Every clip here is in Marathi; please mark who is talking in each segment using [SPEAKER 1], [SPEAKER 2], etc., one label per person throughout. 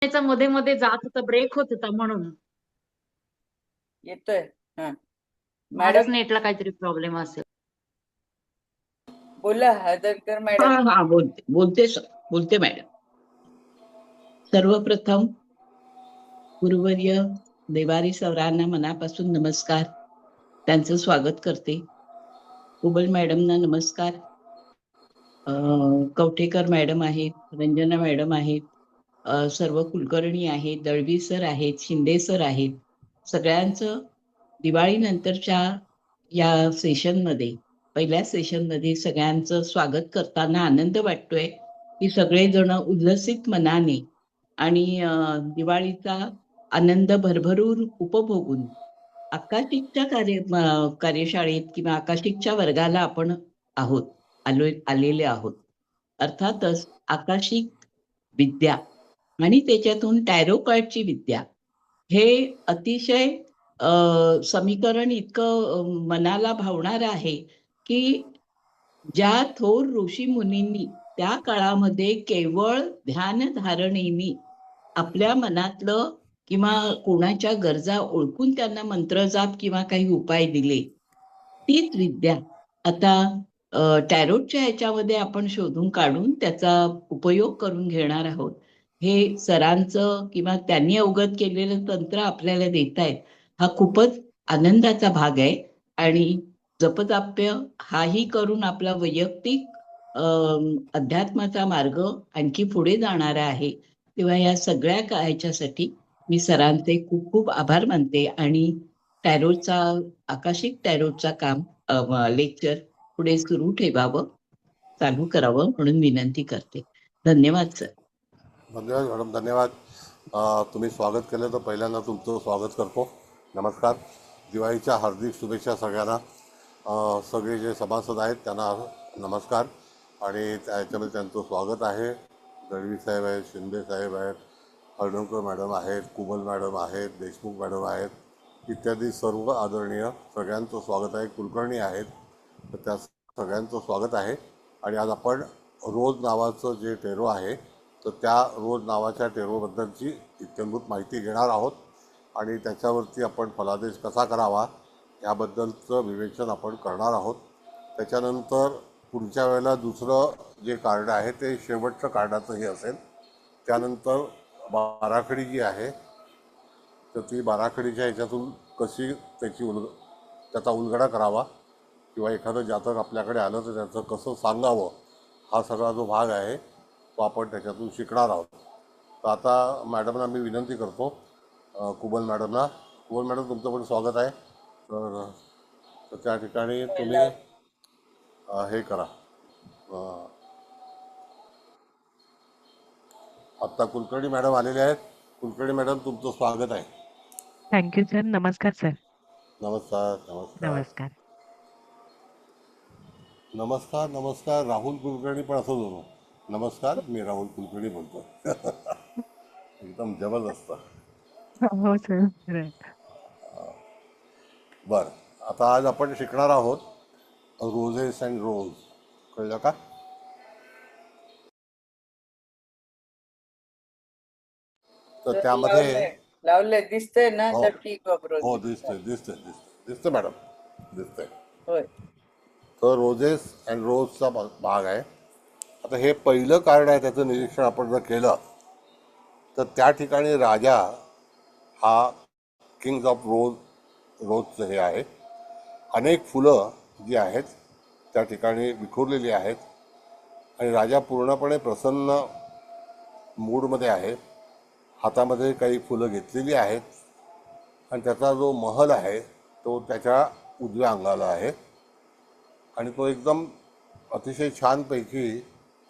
[SPEAKER 1] त्याचा मध्ये मध्ये जात होता, ब्रेक होत होता म्हणून.
[SPEAKER 2] येतोय. हा
[SPEAKER 1] माझ्याच
[SPEAKER 2] मॅडम
[SPEAKER 1] नेटला काहीतरी प्रॉब्लेम असेल.
[SPEAKER 2] बोला, हळदणकर
[SPEAKER 3] हा
[SPEAKER 2] मॅडम.
[SPEAKER 3] हा बोलते मॅडम. सर्वप्रथम गुरुवर्य देवारी सरांना मनापासून नमस्कार, त्यांचं स्वागत करते. कुबल मॅडमना नमस्कार. कवठेकर मॅडम आहेत, रंजना मॅडम आहेत, सर्व कुलकर्णी आहेत, दळवी सर आहेत, शिंदे सर आहेत. सगळ्यांचं दिवाळीनंतरच्या या सेशनमध्ये, पहिल्या सेशनमध्ये सगळ्यांचं स्वागत करताना आनंद वाटतोय की सगळेजण उल्हसित मनाने आणि दिवाळीचा आनंद भरभरून उपभोगून आकाशिकच्या कार्यशाळेत किंवा आकाशिकच्या वर्गाला आपण आलेले आहोत. अर्थातच आकाशिक विद्या आणि त्याच्यातून टॅरो कार्डची विद्या हे अतिशय समीकरण इतकं मनाला भावणार आहे की ज्या थोर ऋषी मुनींनी त्या काळामध्ये केवळ ध्यान धारणेनी आपल्या मनातलं किंवा कोणाच्या गरजा ओळखून त्यांना मंत्रजाप किंवा काही उपाय दिले, तीच विद्या आता टॅरोटच्या ह्याच्यामध्ये आपण शोधून काढून त्याचा उपयोग करून घेणार आहोत. हे सरांचं किंवा त्यांनी अवगत केलेलं तंत्र आपल्याला देतायत, हा खूपच आनंदाचा भाग आहे. आणि जपताप्य हाही करून आपला वैयक्तिक अध्यात्माचा मार्ग आणखी पुढे जाणारा आहे. तेव्हा या सगळ्या ह्याच्यासाठी मी सरांचे खूप खूप आभार मानते आणि टॅरोचा आकाशिक टॅरोचा काम लेक्चर पुढे सुरू ठेवावं, चालू करावं म्हणून विनंती करते. धन्यवाद सर.
[SPEAKER 4] धन्यवाद मॅडम, धन्यवाद. तुम्ही स्वागत केलं तर पहिल्यांदा तुमचं स्वागत करतो. नमस्कार. दिवाळीच्या हार्दिक शुभेच्छा सगळ्यांना. सगळे जे सभासद आहेत त्यांना नमस्कार आणि त्याच्यामध्ये त्यांचं स्वागत आहे. दळवी साहेब आहेत, शिंदे साहेब आहेत, हळदणकर मॅडम आहेत, कुबल मॅडम आहेत, देशमुख मॅडम आहेत, इत्यादी सर्व आदरणीय सगळ्यांचं स्वागत आहे. कुलकर्णी आहेत, तर त्या सगळ्यांचं स्वागत आहे. आणि आज आपण रोज नावाचं जे टेरो आहे तर त्या रोज नावाच्या टेरोबद्दलची इत्यंभूत माहिती घेणार आहोत आणि त्याच्यावरती आपण फलादेश कसा करावा याबद्दलचं विवेचन आपण करणार आहोत. त्याच्यानंतर पुढच्या वेळेला दुसरं जे कार्ड आहे ते शेवटचं कार्डाचंही असेल. त्यानंतर बाराखडी जी आहे तर ती बाराखडीच्या ह्याच्यातून कशी त्याचा उलगडा करावा किंवा एखादं जातक आपल्याकडे आलं तर त्याचं कसं सांगावं, हा सगळा जो भाग आहे तो आपण त्याच्यातून शिकणार आहोत. तर आता मॅडमना मी विनंती करतो, कुबल मॅडमना. कुबल मॅडम, तुमचं पण स्वागत आहे. तर त्या ठिकाणी तुम्ही हे करा. आत्ता कुलकर्णी मॅडम आलेले आहेत. कुलकर्णी मॅडम, तुमचं स्वागत आहे.
[SPEAKER 5] Thank you sir. नमस्कार सर.
[SPEAKER 4] नमस्कार. नमस्कार.
[SPEAKER 5] नमस्कार.
[SPEAKER 4] नमस्कार. नमस्कार. राहुल कुलकर्णी पण असं होतो. नमस्कार, मी राहुल कुलकर्णी बोलतो. एकदम जबरदस्त.
[SPEAKER 5] हो सर.
[SPEAKER 4] बरं, आता आज आपण शिकणार आहोत रोजेस अँड रोज. कळलं का? तर त्यामध्ये
[SPEAKER 2] लावलंय दिसतंय ना,
[SPEAKER 4] हो
[SPEAKER 2] तर ठीक वापरून.
[SPEAKER 4] हो, दिसतंय मॅडम, दिसतंय.
[SPEAKER 2] होय.
[SPEAKER 4] तर रोजेस अँड रोजचा भाग आहे. आता हे पहिलं कार्ड आहे, त्याचं निरीक्षण आपण जर केलं तर त्या ठिकाणी राजा हा किंग्स ऑफ रोजचं हे आहे. अनेक फुलं जी आहेत त्या ठिकाणी विखुरलेली आहेत आणि राजा पूर्णपणे प्रसन्न मूडमध्ये आहे. हातामध्ये काही फुलं घेतलेली आहेत आणि त्याचा जो महल आहे तो त्याच्या उजव्या अंगाला आहे आणि तो एकदम अतिशय छानपैकी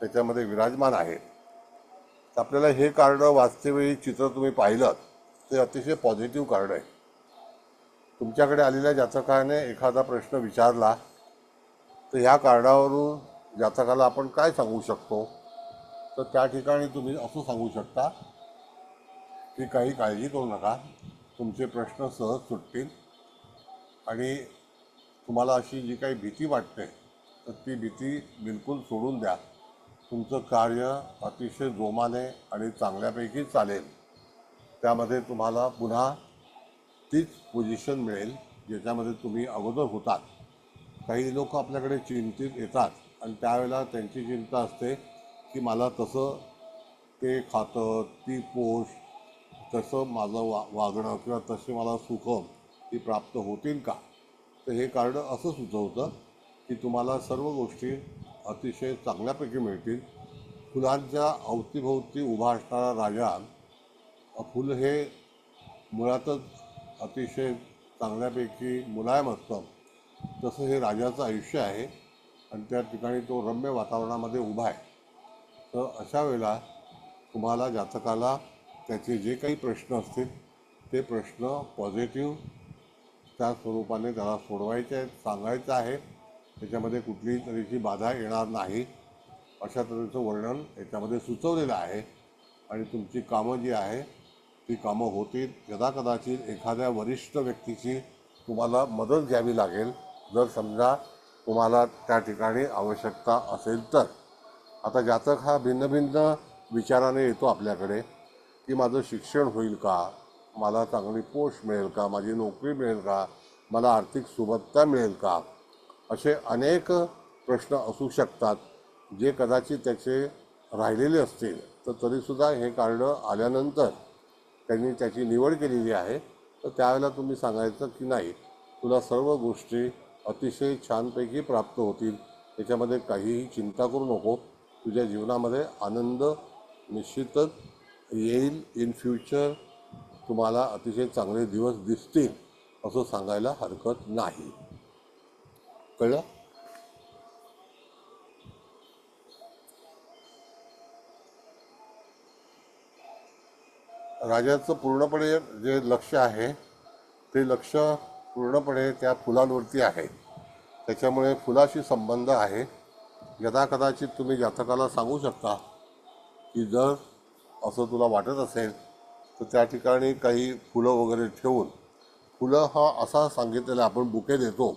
[SPEAKER 4] त्याच्यामध्ये विराजमान आहे. तर आपल्याला हे कार्ड वाचतेवेळी चित्र तुम्ही पाहिलं ते अतिशय पॉझिटिव्ह कार्ड आहे. तुमच्याकडे आलेल्या जातकाने एखादा प्रश्न विचारला तर ह्या कार्डावरून जातकाला आपण काय सांगू शकतो, तर त्या ठिकाणी तुम्ही असं सांगू शकता की काही काळजी करू नका, तुमचे प्रश्न सहज सुटतील आणि तुम्हाला अशी जी काही भीती वाटते तर ती भीती बिलकुल सोडून द्या. तुमचं कार्य अतिशय जोमाने आणि चांगल्यापैकी चालेल. त्यामध्ये तुम्हाला पुन्हा तीच पोझिशन मिळेल ज्याच्यामध्ये तुम्ही अगोदर होतात. काही लोक आपल्याकडे चिंतित येतात आणि त्यावेळेला त्यांची चिंता असते की मला तसं ते खातं, ती पोस्ट, तसं माझं वागणं किंवा तसे मला सुखं ती प्राप्त होतील का. तर हे कार्ड असं सुचवतं की तुम्हाला सर्व गोष्टी अतिशय चांगल्यापैकी मिळतील. फुलांच्या अवतीभोवती उभा असणारा राजा, फुल हे मुळातच अतिशय चांगल्यापैकी मुलायम असतं. तसं हे राजाचं आयुष्य आहे आणि त्या ठिकाणी तो रम्य वातावरणामध्ये उभा आहे. तर अशा वेळेला तुम्हाला जातकाला त्याचे जे काही प्रश्न असतील ते प्रश्न पॉझिटिव्ह त्या स्वरूपाने त्याला सोडवायचे आहेत, सांगायचं आहे. त्याच्यामध्ये कुठलीही तऱ्हेची बाधा येणार नाही अशा तऱ्हेचं वर्णन याच्यामध्ये सुचवलेलं आहे. आणि तुमची कामं जी आहे ती कामं होतील. कदाचित एखाद्या वरिष्ठ व्यक्तीची तुम्हाला मदत घ्यावी लागेल जर समजा तुम्हाला त्या ठिकाणी आवश्यकता असेल तर. आता जातक हा भिन्न भिन्न विचाराने येतो आपल्याकडे की माझं शिक्षण होईल का, मला चांगली पोस्ट मिळेल का, माझी नोकरी मिळेल का, मला आर्थिक सुबत्ता मिळेल का, असे अनेक प्रश्न असू शकतात जे कदाचित त्याचे राहिलेले असतील. तर तरीसुद्धा हे कार्ड आल्यानंतर त्यांनी त्याची निवड केलेली आहे. तर त्यावेळेला तुम्ही सांगायचं की नाही, तुला सर्व गोष्टी अतिशय छानपैकी प्राप्त होतील, त्याच्यामध्ये काहीही चिंता करू नको. तुझ्या जीवनामध्ये आनंद निश्चितच येईल. इन फ्युचर तुम्हाला अतिशय चांगले दिवस दिसतील असं सांगायला हरकत नाही. कळलं? राजाचं पूर्णपणे जे लक्ष आहे ते लक्ष पूर्णपणे त्या फुलांवरती आहे. त्याच्यामुळे फुलाशी संबंध आहे. कदाचित तुम्ही जातकाला सांगू शकता की जर असं तुला वाटत असेल तर त्या ठिकाणी काही फुलं वगैरे ठेवून, फुलं हा असा सांगितलेला आपण बुके देतो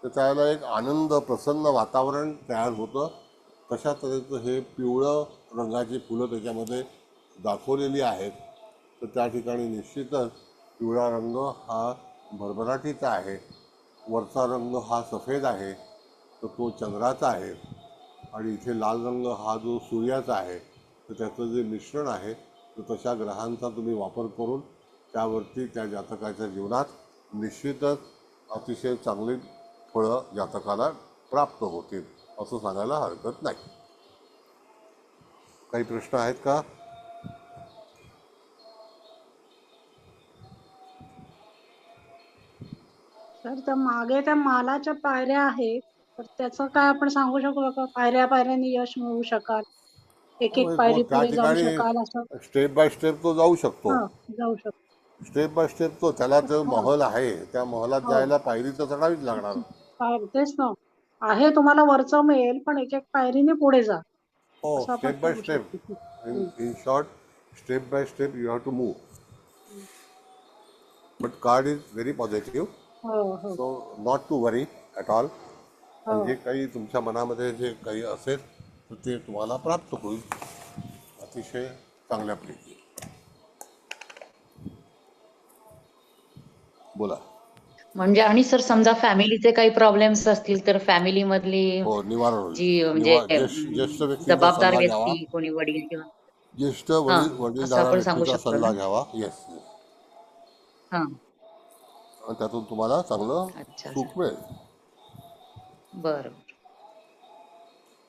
[SPEAKER 4] तर त्याला एक आनंद प्रसन्न वातावरण तयार होतं. तशा तऱ्हेचं हे पिवळं रंगाची फुलं त्याच्यामध्ये दाखवलेली आहेत. तर त्या ठिकाणी निश्चितच पिवळा रंग हा भरभराटीचा आहे. वरचा रंग हा सफेद आहे तर तो चंद्राचा आहे. आणि इथे लाल रंग हा जो सूर्याचा आहे. तर त्याचं जे मिश्रण आहे तर तशा ग्रहांचा तुम्ही वापर करून त्यावरती त्या जातकाच्या जीवनात निश्चितच अतिशय चांगली फळं जातकाला प्राप्त होतील असं सांगायला हरकत नाही. काही प्रश्न आहेत का?
[SPEAKER 6] सर त्या मागे त्या मालाच्या पायऱ्या आहेत, तर त्याचं काय आपण सांगू शकतो का? पायऱ्या पायऱ्याने यश मिळवू शकाल, एक एक
[SPEAKER 4] तो
[SPEAKER 6] पायरी
[SPEAKER 4] त्या
[SPEAKER 6] पुढे जाऊ
[SPEAKER 4] ठिकाणी
[SPEAKER 6] शकाल असं?
[SPEAKER 4] स्टेप बाय स्टेप तो जाऊ शकतो.
[SPEAKER 6] हा, जाऊ शकतो.
[SPEAKER 4] स्टेप बाय स्टेप तो, त्याला जो
[SPEAKER 6] हो
[SPEAKER 4] महल आहे त्या महलात
[SPEAKER 6] हो,
[SPEAKER 4] जायला पायरी तर चढावीच लागणार.
[SPEAKER 6] पायरी तेच ना आहे. तुम्हाला वरचं मिळेल पण एक एक पायरीने पुढे जा,
[SPEAKER 4] हो,
[SPEAKER 6] असं आपण
[SPEAKER 4] स्टेप बाय
[SPEAKER 6] सांगू
[SPEAKER 4] स्टेप.
[SPEAKER 6] शकतो.
[SPEAKER 4] In short, step by step you have to move. But card is very positive.
[SPEAKER 6] हो हो
[SPEAKER 4] so not to worry at all. आणि
[SPEAKER 6] हो
[SPEAKER 4] जे काही तुमच्या मनामध्ये जे काही असेल तर ते तुम्हाला प्राप्त होईल अतिशय चांगल्यापैकी. बोला.
[SPEAKER 1] म्हणजे आणि सर समजा फॅमिलीचे काही प्रॉब्लेम्स असतील तर फॅमिली मधली
[SPEAKER 4] हो, निवारण होईल.
[SPEAKER 1] जी म्हणजे
[SPEAKER 4] ज्येष्ठ व्यक्तीचा
[SPEAKER 1] जबाबदार
[SPEAKER 4] सल्ला घ्यावा.
[SPEAKER 1] व्यक्ती कोणी वडील किंवा
[SPEAKER 4] ज्येष्ठ
[SPEAKER 1] हा असं
[SPEAKER 4] वडीलधाऱ्या
[SPEAKER 1] आपण सांगू
[SPEAKER 4] व्यक्तीचा
[SPEAKER 1] शकतो
[SPEAKER 4] सल्ला
[SPEAKER 1] ना.
[SPEAKER 4] घ्यावा. येस.
[SPEAKER 1] हा,
[SPEAKER 4] आणि त्यातून तुम्हाला चांगलं
[SPEAKER 1] अच्छा
[SPEAKER 4] सुख मिळेल
[SPEAKER 1] बरं.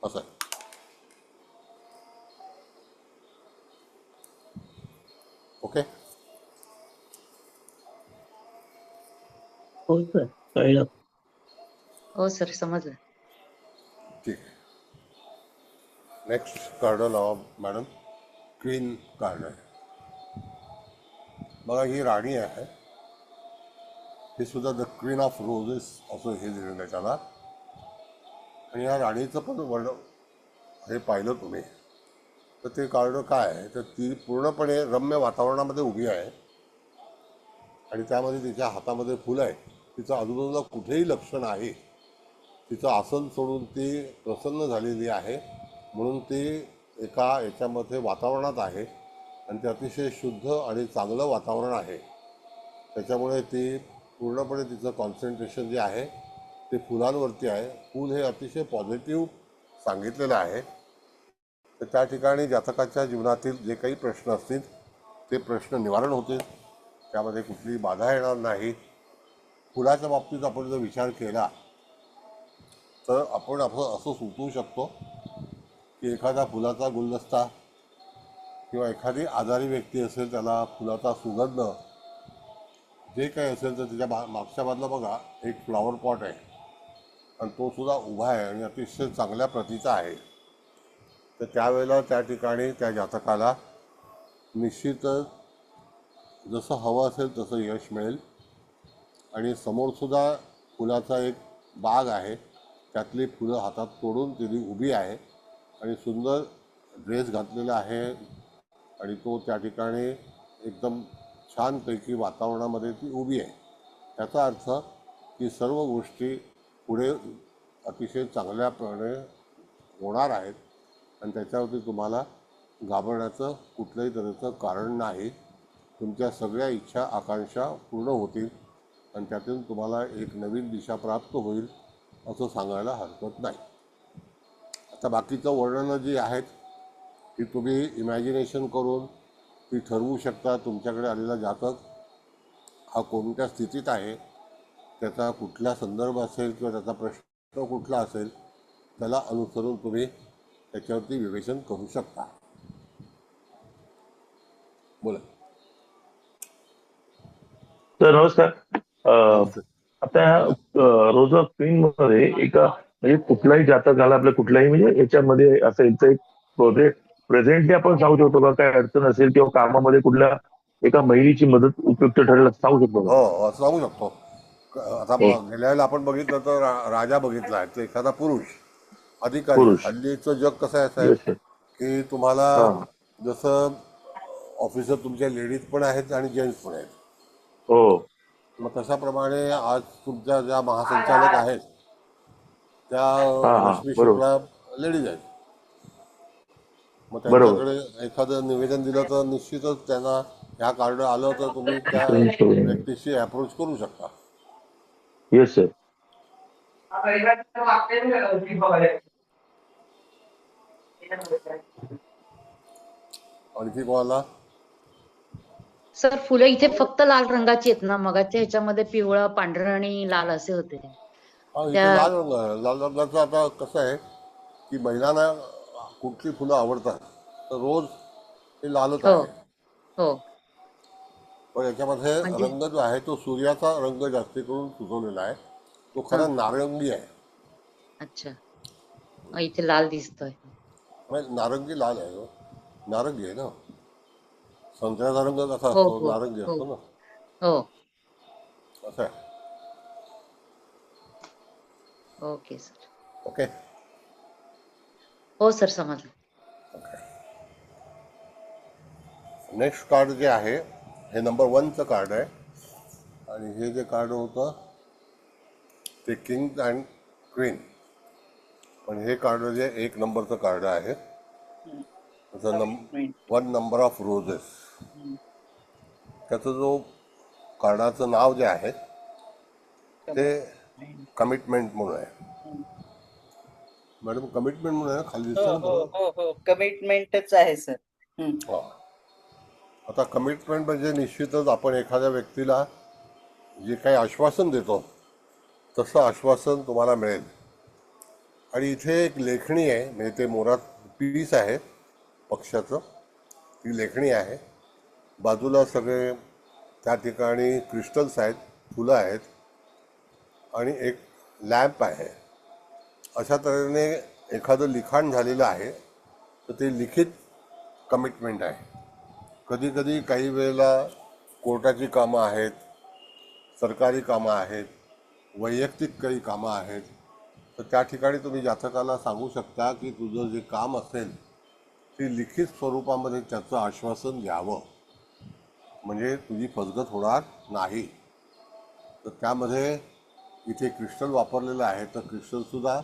[SPEAKER 4] असं आहे. ओके.
[SPEAKER 3] हो सर, कळलं.
[SPEAKER 1] हो सर, समजलं.
[SPEAKER 4] ठीक आहे. नेक्स्ट कार्ड लावा मॅडम. क्वीन कार्ड आहे. बघा, ही राणी आहे. हे सुद्धा द क्वीन ऑफ रोजेस असं हे दिलेलं आहे त्याला. आणि या राणीचं पण वर्ण हे पाहिलं तुम्ही तर ते कार्ड काय आहे तर ती पूर्णपणे रम्य वातावरणामध्ये उभी आहे आणि त्यामध्ये तिच्या हातामध्ये फुलं आहे. तिचं आजूबाजूला कुठेही लक्ष नाही. तिचं आसन सोडून ती प्रसन्न झालेली आहे म्हणून ती एका याच्यामध्ये वातावरणात आहे आणि ते अतिशय शुद्ध आणि चांगलं वातावरण आहे. त्याच्यामुळे ती पूर्णपणे तिचं कॉन्सन्ट्रेशन जे आहे ते फुलांवरती आहे. फूल हे अतिशय पॉझिटिव्ह सांगितलेलं आहे. तर त्या ठिकाणी जातकाच्या जीवनातील जे काही प्रश्न असतील ते प्रश्न निवारण होतील. त्यामध्ये कुठलीही बाधा येणार नाही. फुलाच्या बाबतीत आपण जर विचार केला तर आपण असं सुचवू शकतो की एखादा फुलाचा गुलदस्ता किंवा एखादी आजारी व्यक्ती असेल त्याला फुलाचा सुगंध जे काही असेल तर त्याच्या मागच्या बाजूला बघा एक फ्लॉवर पॉट आहे आणि तो सुद्धा उभा आहे आणि अतिशय चांगल्या प्रतीचा आहे. तर त्यावेळेला त्या ठिकाणी त्या जातकाला निश्चितच जसं हवं असेल तसं यश मिळेल. आणि समोरसुद्धा फुलाचा एक बाग आहे, त्यातली फुलं हातात तोडून तिने उभी आहे आणि सुंदर ड्रेस घातलेला आहे आणि तो त्या ठिकाणी एकदम छानपैकी वातावरणामध्ये ती उभी आहे. त्याचा अर्थ की सर्व गोष्टी पुढे अतिशय चांगल्याप्रमाणे होणार आहेत आणि त्याच्यावरती तुम्हाला घाबरण्याचं कुठल्याही तऱ्हेचं कारण नाही. तुमच्या सगळ्या इच्छा आकांक्षा पूर्ण होतील आणि त्यातून तुम्हाला एक नवीन दिशा प्राप्त होईल असं सांगायला हरकत नाही. आता बाकीचं वर्णनं जी आहेत ती तुम्ही इमॅजिनेशन करून ती ठरवू शकता. तुमच्याकडे आलेला जातक हा कोणत्या स्थितीत आहे, त्याचा कुठला संदर्भ असेल किंवा त्याचा प्रश्न कुठला असेल त्याला अनुसरून तुम्ही त्याच्यावरती विवेचन करू शकता. बोला.
[SPEAKER 7] तर नमस्कार.
[SPEAKER 4] नमस्ते.
[SPEAKER 7] आता रोज ऑफ क्वीन मध्ये एका म्हणजे कुठलाही जातकाला आपल्या कुठल्याही म्हणजे याच्यामध्ये असेल तर एक प्रोजेक्ट प्रेझेंटली आपण सांगू शकतो का काय अडचण असेल किंवा कामामध्ये कुठल्या एका महिलेची मदत उपयुक्त ठरेल असं सांगू शकतो का?
[SPEAKER 4] हो, सांगू शकतो. आता गेल्या वेळेला आपण बघितलं तर राजा बघितला आहे, तो एखादा पुरुष अधिकारी.
[SPEAKER 7] पुरुष.
[SPEAKER 4] हल्लीचं जग कसं आहे
[SPEAKER 7] Yes,
[SPEAKER 4] साहेब
[SPEAKER 7] sir.
[SPEAKER 4] की तुम्हाला
[SPEAKER 7] हा.
[SPEAKER 4] जसं ऑफिसर तुमच्या लेडीज पण आहेत आणि जेंट्स पण आहेत.
[SPEAKER 7] हो.
[SPEAKER 4] मग तशाप्रमाणे आज तुमच्या ज्या महासंचालक आहेत त्या
[SPEAKER 7] हा,
[SPEAKER 4] रश्मी
[SPEAKER 7] बरोबर.
[SPEAKER 4] शुक्ला लेडीज आहेत. मग
[SPEAKER 7] बरोबर.
[SPEAKER 4] त्यांच्याकडे एखादं निवेदन दिलं तर निश्चितच त्यांना ह्या कार्ड आलं तर तुम्ही त्या
[SPEAKER 7] Yes,
[SPEAKER 4] व्यक्तीशी अप्रोच करू शकता.
[SPEAKER 7] सर.
[SPEAKER 4] आणखी कोणाला?
[SPEAKER 1] सर फुलं इथे फक्त लाल रंगाची आहेत ना, मगाच्या ह्याच्यामध्ये पिवळं पांढरं आणि लाल असे होते.
[SPEAKER 4] इथे
[SPEAKER 1] त्या
[SPEAKER 4] लाल रंग आहे. लाल रंगाचं आता कसं आहे की महिलांना कुठली फुलं आवडतात तर रोज हे लालच
[SPEAKER 1] हो
[SPEAKER 4] आहे.
[SPEAKER 1] हो
[SPEAKER 4] पण याच्यामध्ये
[SPEAKER 1] म्हणजे
[SPEAKER 4] रंग जो आहे तो सूर्याचा रंग जास्ती करून सुचवलेला आहे. तो खरा नारंगी आहे.
[SPEAKER 1] अच्छा. इथे लाल दिसतोय.
[SPEAKER 4] म्हणजे नारंगी लाल आहे हो. नारंगी आहे ना. संत्र्याचा रंग कसा
[SPEAKER 1] हो
[SPEAKER 4] असतो,
[SPEAKER 1] हो
[SPEAKER 4] नारंगी
[SPEAKER 1] हो
[SPEAKER 4] असतो ना.
[SPEAKER 1] हो.
[SPEAKER 4] असं आहे.
[SPEAKER 1] Okay sir.
[SPEAKER 4] ओके.
[SPEAKER 1] हो सर, समजलं.
[SPEAKER 4] नेक्स्ट कार्ड जे आहे हे नंबर 1चं कार्ड आहे आणि हे जे कार्ड होतं ते किंग अँड क्वीन. पण हे कार्ड जे 1 नंबरचं कार्ड आहे वन नंबर ऑफ रोजेस. त्याचं जो कार्डाचं नाव जे आहे ते कमिटमेंट म्हणून आहे. मॅडम कमिटमेंट म्हणून आहे, खाली
[SPEAKER 2] हो
[SPEAKER 4] दिसतं ना
[SPEAKER 2] हो
[SPEAKER 4] बरोबर.
[SPEAKER 2] हो हो कमिटमेंटच आहे सर.
[SPEAKER 4] हा. आता कमिटमेंट म्हणजे निश्चितच आपण एखाद्या व्यक्तीला जे काही आश्वासन देतो तसं आश्वासन तुम्हाला मिळेल. आणि इथे एक लेखणी आहे, म्हणजे ते मोरात पीस आहे पक्षाचं, ती लेखणी आहे. बाजूला सगळे त्या ठिकाणी क्रिस्टल्स आहेत, फुलं आहेत आणि एक लॅम्प आहे. अशा तऱ्हेने एखादं लिखाण झालेलं आहे तर ते लिखित कमिटमेंट आहे. कधी कधी काही वेळेला कोर्टाची कामं आहेत, सरकारी कामं आहेत, वैयक्तिक काही कामं आहेत. तर त्या ठिकाणी तुम्ही जातकाला सांगू शकता की तुझं जे काम असेल ते लिखित स्वरूपामध्ये त्याचं आश्वासन घ्यावं, म्हणजे तुझी फसगत होणार नाही. तर त्यामध्ये इथे क्रिस्टल वापरलेलं आहे. तर क्रिस्टलसुद्धा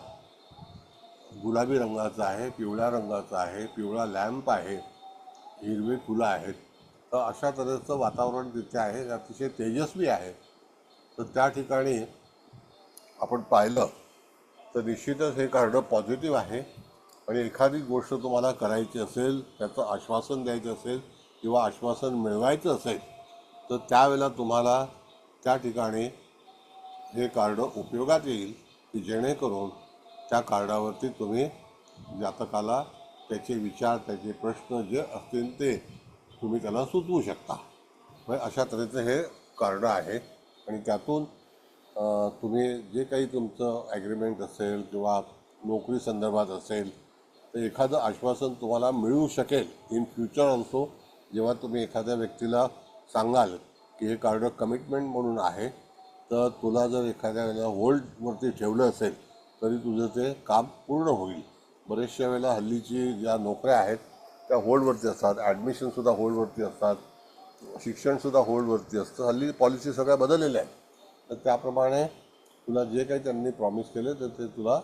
[SPEAKER 4] गुलाबी रंगाचं आहे, पिवळ्या रंगाचं आहे, पिवळा लॅम्प आहे हिरवी फुलं आहेत. तर अशा तऱ्हेचं वातावरण तिथे आहे, ते अतिशय तेजस्वी आहे. तर त्या ठिकाणी आपण पाहिलं तर निश्चितच हे कार्ड पॉझिटिव्ह आहे. आणि एखादी गोष्ट तुम्हाला करायची असेल, त्याचं आश्वासन द्यायचं असेल किंवा आश्वासन मिळवायचं असेल, तर त्यावेळेला तुम्हाला त्या ठिकाणी हे कार्ड उपयोगात येईल, की जेणेकरून त्या कार्डावरती तुम्ही जातकाला त्याचे विचार, त्याचे प्रश्न जे असतील ते तुम्ही त्याला सुचवू शकता. म्हणजे अशा तऱ्हेचं हे कार्ड आहे. आणि त्यातून तुम्ही जे काही तुमचं ॲग्रीमेंट असेल किंवा नोकरी संदर्भात असेल, तर एखादं आश्वासन तुम्हाला मिळू शकेल इन फ्युचर ऑल्सो. जेव्हा तुम्ही एखाद्या व्यक्तीला सांगाल की हे कार्ड कमिटमेंट म्हणून आहे, तर तुला जर एखाद्या वेळेला होल्डवरती ठेवलं असेल तरी तुझं ते काम पूर्ण होईल. बरेचशा वेळेला हल्लीची ज्या नोकऱ्या आहेत त्या होल्डवरती असतात, ॲडमिशनसुद्धा होल्डवरती असतात, शिक्षणसुद्धा होल्डवरती असतं. हल्ली पॉलिसी सगळ्या बदललेल्या आहेत. तर त्याप्रमाणे तुला जे काही त्यांनी प्रॉमिस केले तर ते तुला